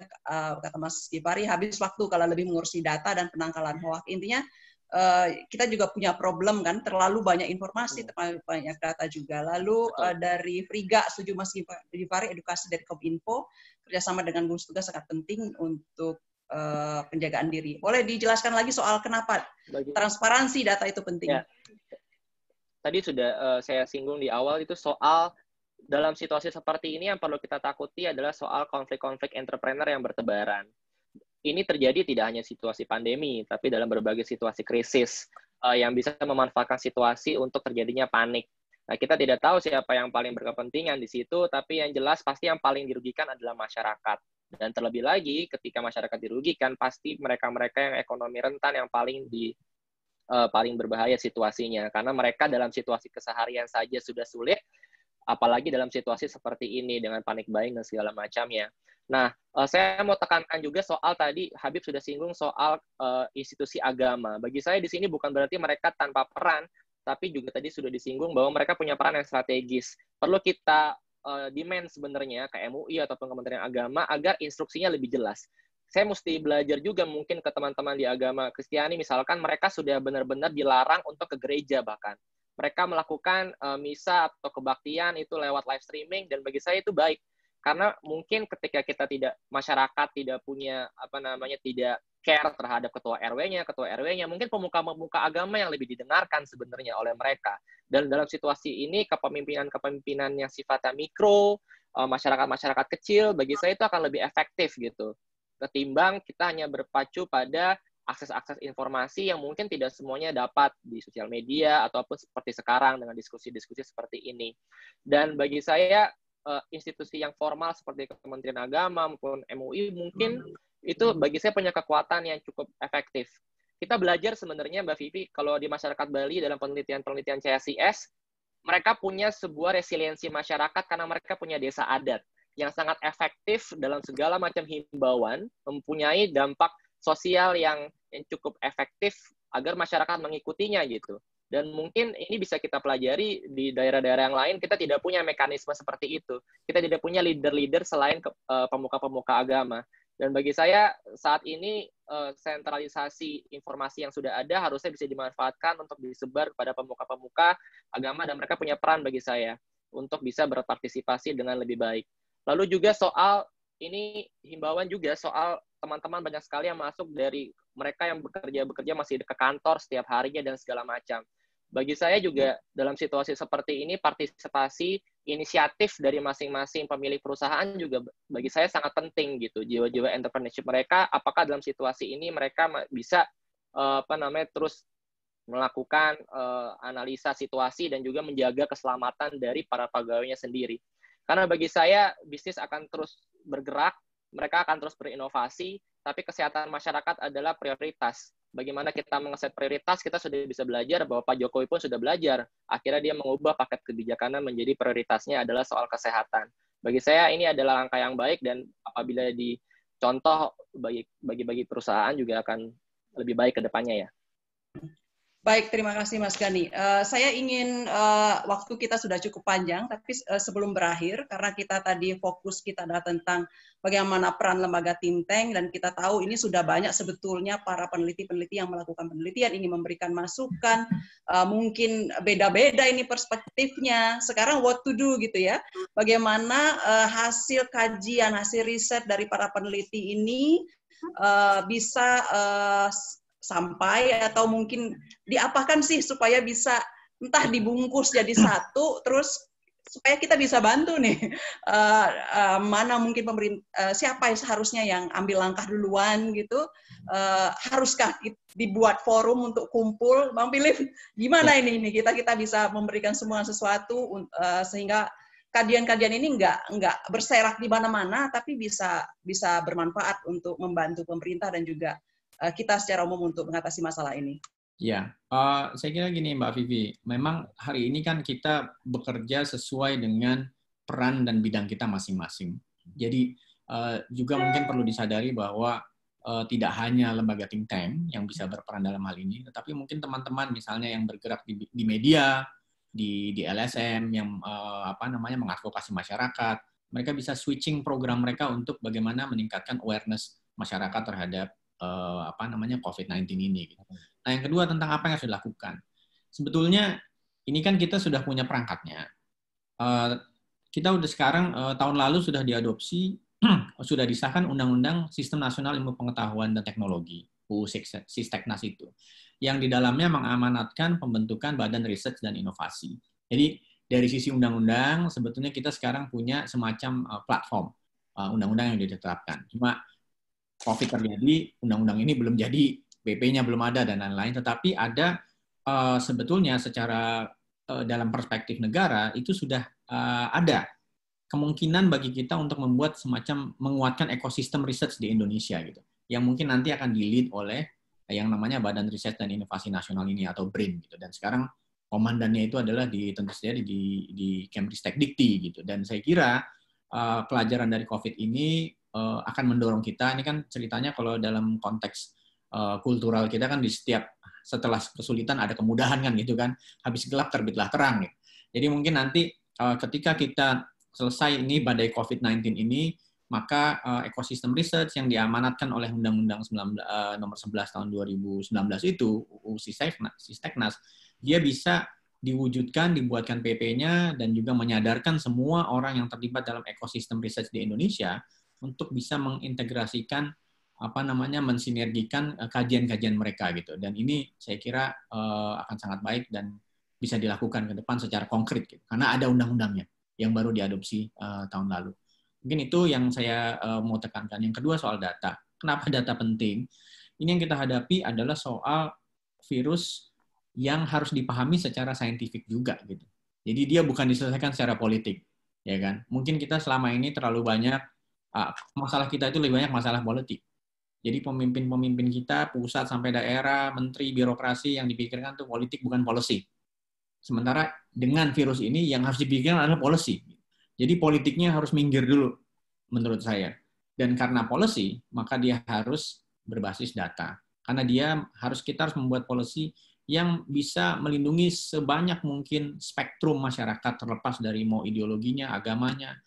kata Mas Gifari, habis waktu kalau lebih mengurusi data dan penangkalan hoax. Intinya, kita juga punya problem kan, terlalu banyak informasi, terlalu banyak data juga. Lalu dari Friga, setuju Mas Gifari, edukasi dari Kominfo, kerjasama dengan gugus tugas sangat penting untuk penjagaan diri. Boleh dijelaskan lagi soal kenapa transparansi data itu penting? Ya. Tadi sudah saya singgung di awal, itu soal dalam situasi seperti ini yang perlu kita takuti adalah soal konflik-konflik entrepreneur yang bertebaran. Ini terjadi tidak hanya situasi pandemi, tapi dalam berbagai situasi krisis yang bisa memanfaatkan situasi untuk terjadinya panik. Nah, kita tidak tahu siapa yang paling berkepentingan di situ, tapi yang jelas pasti yang paling dirugikan adalah masyarakat. Dan terlebih lagi, ketika masyarakat dirugikan, pasti mereka-mereka yang ekonomi rentan yang paling berbahaya situasinya. Karena mereka dalam situasi keseharian saja sudah sulit, apalagi dalam situasi seperti ini dengan panik buying dan segala macamnya. Nah, saya mau tekankan juga soal tadi Habib sudah singgung soal institusi agama. Bagi saya di sini bukan berarti mereka tanpa peran, tapi juga tadi sudah disinggung bahwa mereka punya peran yang strategis. Perlu kita demand sebenarnya ke MUI ataupun Kementerian Agama agar instruksinya lebih jelas. Saya mesti belajar juga mungkin ke teman-teman di agama Kristiani, misalkan mereka sudah benar-benar dilarang untuk ke gereja bahkan. Mereka melakukan misa atau kebaktian itu lewat live streaming, dan bagi saya itu baik. Karena mungkin ketika kita masyarakat tidak punya, tidak care terhadap ketua RW-nya, mungkin pemuka-pemuka agama yang lebih didengarkan sebenarnya oleh mereka. Dan dalam situasi ini, kepemimpinan yang sifatnya mikro, masyarakat-masyarakat kecil, bagi saya itu akan lebih efektif gitu. Ketimbang kita hanya berpacu pada akses-akses informasi yang mungkin tidak semuanya dapat di sosial media, ataupun seperti sekarang dengan diskusi-diskusi seperti ini. Dan bagi saya, institusi yang formal seperti Kementerian Agama maupun MUI mungkin itu bagi saya punya kekuatan yang cukup efektif. Kita belajar sebenarnya Mbak Vivi, kalau di masyarakat Bali dalam penelitian CSIS, mereka punya sebuah resiliensi masyarakat karena mereka punya desa adat yang sangat efektif dalam segala macam himbauan, mempunyai dampak sosial yang cukup efektif agar masyarakat mengikutinya gitu. Dan mungkin ini bisa kita pelajari di daerah-daerah yang lain, kita tidak punya mekanisme seperti itu. Kita tidak punya leader-leader selain pemuka-pemuka agama. Dan bagi saya, saat ini sentralisasi informasi yang sudah ada harusnya bisa dimanfaatkan untuk disebar kepada pemuka-pemuka agama, dan mereka punya peran bagi saya untuk bisa berpartisipasi dengan lebih baik. Lalu juga soal, ini himbauan juga soal teman-teman banyak sekali yang masuk dari mereka yang bekerja masih ke kantor setiap harinya dan segala macam. Bagi saya juga dalam situasi seperti ini, partisipasi inisiatif dari masing-masing pemilik perusahaan juga bagi saya sangat penting gitu. Jiwa-jiwa entrepreneurship mereka, apakah dalam situasi ini mereka bisa terus melakukan analisa situasi dan juga menjaga keselamatan dari para pegawainya sendiri. Karena bagi saya bisnis akan terus bergerak, mereka akan terus berinovasi, tapi kesehatan masyarakat adalah prioritas. bagaimana kita mengeset prioritas, kita sudah bisa belajar bahwa Pak Jokowi pun sudah belajar. Akhirnya dia mengubah paket kebijakannya menjadi prioritasnya adalah soal kesehatan. Bagi saya ini adalah langkah yang baik dan apabila dicontoh bagi perusahaan juga akan lebih baik ke depannya ya. Baik, terima kasih Mas Gani. Saya ingin, waktu kita sudah cukup panjang, tapi sebelum berakhir, karena kita tadi fokus kita adalah tentang bagaimana peran lembaga think tank, dan kita tahu ini sudah banyak sebetulnya para peneliti-peneliti yang melakukan penelitian, ingin memberikan masukan, mungkin beda-beda ini perspektifnya. Sekarang what to do gitu ya, bagaimana hasil kajian, hasil riset dari para peneliti ini bisa sampai atau mungkin diapakan sih supaya bisa entah dibungkus jadi satu, terus supaya kita bisa bantu nih mana mungkin pemerintah, siapa yang seharusnya yang ambil langkah duluan gitu, haruskah dibuat forum untuk kumpul, Bang Philip, gimana ini kita bisa memberikan semua sesuatu sehingga kajian-kajian ini nggak berserak di mana-mana, tapi bisa bermanfaat untuk membantu pemerintah dan juga kita secara umum untuk mengatasi masalah ini. Ya, saya kira gini Mbak Vivi, memang hari ini kan kita bekerja sesuai dengan peran dan bidang kita masing-masing. Jadi juga mungkin perlu disadari bahwa tidak hanya lembaga think tank yang bisa berperan dalam hal ini, tetapi mungkin teman-teman misalnya yang bergerak di media, di LSM, yang mengadvokasi masyarakat, mereka bisa switching program mereka untuk bagaimana meningkatkan awareness masyarakat terhadap COVID-19 ini. Nah, yang kedua tentang apa yang harus dilakukan. Sebetulnya ini kan kita sudah punya perangkatnya. Kita udah sekarang tahun lalu sudah diadopsi, sudah disahkan Undang-Undang Sistem Nasional Ilmu Pengetahuan dan Teknologi (UU Sisteknas) itu, yang di dalamnya mengamanatkan pembentukan Badan Riset dan Inovasi. Jadi dari sisi undang-undang sebetulnya kita sekarang punya semacam platform undang-undang yang ditetapkan. Cuma COVID terjadi, undang-undang ini belum jadi, BP-nya belum ada, dan lain-lain. Tetapi ada sebetulnya secara dalam perspektif negara, itu sudah ada kemungkinan bagi kita untuk membuat semacam menguatkan ekosistem riset di Indonesia, gitu, yang mungkin nanti akan di-lead oleh yang namanya Badan Riset dan Inovasi Nasional ini, atau BRIN. Gitu. Dan sekarang komandannya itu adalah tentu saja di Kemristek-Dikti. Gitu. Dan saya kira pelajaran dari COVID ini akan mendorong kita. Ini kan ceritanya kalau dalam konteks kultural kita kan setelah kesulitan ada kemudahan kan gitu kan, habis gelap terbitlah terang. Gitu. Jadi mungkin nanti ketika kita selesai ini badai COVID-19 ini, maka ekosistem research yang diamanatkan oleh Undang-Undang nomor 11 tahun 2019 itu, UU Sisteknas, dia bisa diwujudkan, dibuatkan PP-nya, dan juga menyadarkan semua orang yang terlibat dalam ekosistem research di Indonesia untuk bisa mengintegrasikan, mensinergikan kajian-kajian mereka gitu. Dan ini saya kira akan sangat baik dan bisa dilakukan ke depan secara konkret gitu. Karena ada undang-undangnya yang baru diadopsi tahun lalu. Mungkin itu yang saya mau tekankan. Yang kedua soal data. Kenapa data penting? Ini yang kita hadapi adalah soal virus yang harus dipahami secara saintifik juga gitu. Jadi dia bukan diselesaikan secara politik, ya kan? Mungkin kita selama ini terlalu banyak masalah kita itu lebih banyak masalah politik. Jadi pemimpin-pemimpin kita, pusat sampai daerah, menteri, birokrasi yang dipikirkan itu politik bukan policy. Sementara dengan virus ini yang harus dipikirkan adalah policy. Jadi politiknya harus minggir dulu, menurut saya. Dan karena policy, maka dia harus berbasis data. Karena kita harus membuat policy yang bisa melindungi sebanyak mungkin spektrum masyarakat, terlepas dari mau ideologinya, agamanya,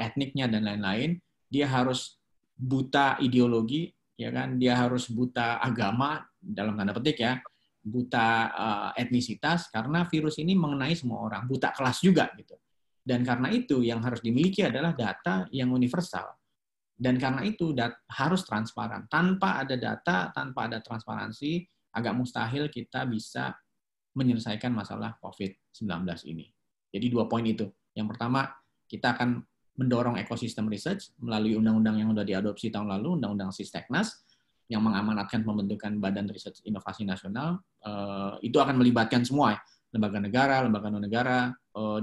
etniknya, dan lain-lain. Dia harus buta ideologi, ya kan? Dia harus buta agama, dalam tanda petik ya, buta etnisitas, karena virus ini mengenai semua orang, buta kelas juga gitu. Dan karena itu yang harus dimiliki adalah data yang universal. Dan karena itu harus transparan. Tanpa ada data, tanpa ada transparansi, agak mustahil kita bisa menyelesaikan masalah COVID-19 ini. Jadi 2 poin itu. Yang pertama, kita akan mendorong ekosistem research melalui undang-undang yang sudah diadopsi tahun lalu, Undang-Undang Sisteknas, yang mengamanatkan pembentukan Badan Riset Inovasi Nasional. Itu akan melibatkan semua, lembaga negara, lembaga non-negara,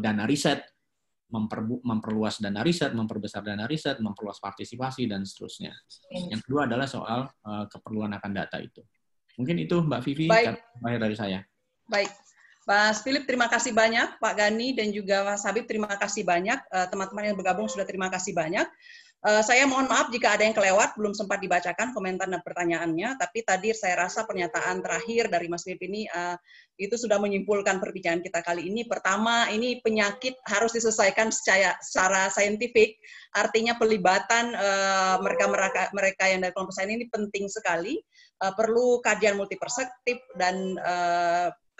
dana riset, memperluas dana riset, memperbesar dana riset, memperluas partisipasi, dan seterusnya. Yang kedua adalah soal keperluan akan data itu. Mungkin itu Mbak Vivi, Baik. terakhir dari saya. Baik. Mas Philip, terima kasih banyak. Pak Gani dan juga Mas Habib, terima kasih banyak. Teman-teman yang bergabung sudah terima kasih banyak. Saya mohon maaf jika ada yang kelewat, belum sempat dibacakan komentar dan pertanyaannya, tapi tadi saya rasa pernyataan terakhir dari Mas Philip ini itu sudah menyimpulkan perbincangan kita kali ini. Pertama, ini penyakit harus diselesaikan secara saintifik, artinya pelibatan mereka yang dari kelompok saya ini penting sekali, perlu kajian multiperspektif dan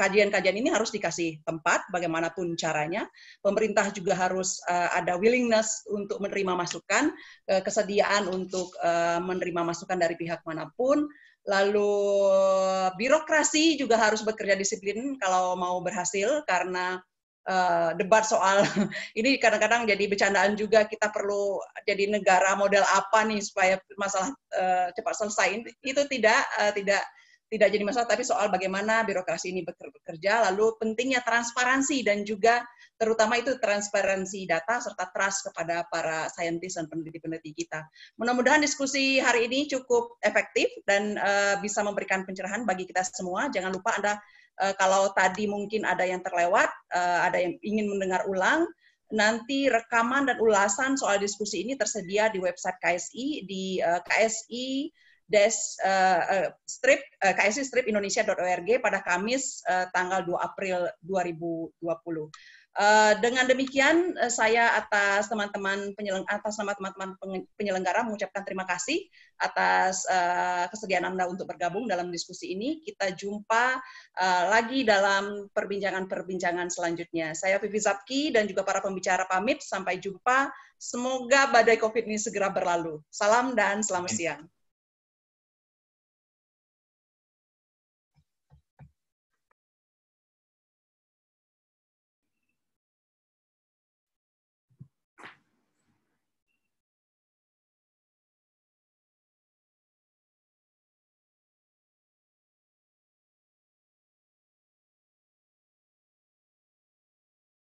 kajian-kajian ini harus dikasih tempat bagaimanapun caranya. Pemerintah juga harus ada willingness untuk menerima masukan, kesediaan untuk menerima masukan dari pihak manapun. Lalu birokrasi juga harus bekerja disiplin kalau mau berhasil, karena debat soal ini kadang-kadang jadi bercandaan juga, kita perlu jadi negara model apa nih supaya masalah cepat selesai. Itu tidak jadi masalah, tapi soal bagaimana birokrasi ini bekerja, lalu pentingnya transparansi dan juga terutama itu transparansi data serta trust kepada para saintis dan peneliti-peneliti kita. Mudah-mudahan diskusi hari ini cukup efektif dan bisa memberikan pencerahan bagi kita semua. Jangan lupa Anda kalau tadi mungkin ada yang terlewat, ada yang ingin mendengar ulang, nanti rekaman dan ulasan soal diskusi ini tersedia di website KSI di KSI-indonesia.org pada Kamis tanggal 2 April 2020. Dengan demikian saya atas nama teman-teman penyelenggara mengucapkan terima kasih atas kesediaan Anda untuk bergabung dalam diskusi ini. Kita jumpa lagi dalam perbincangan selanjutnya. Saya Vivi Zapki dan juga para pembicara pamit. Sampai jumpa. Semoga badai COVID ini segera berlalu. Salam dan selamat siang.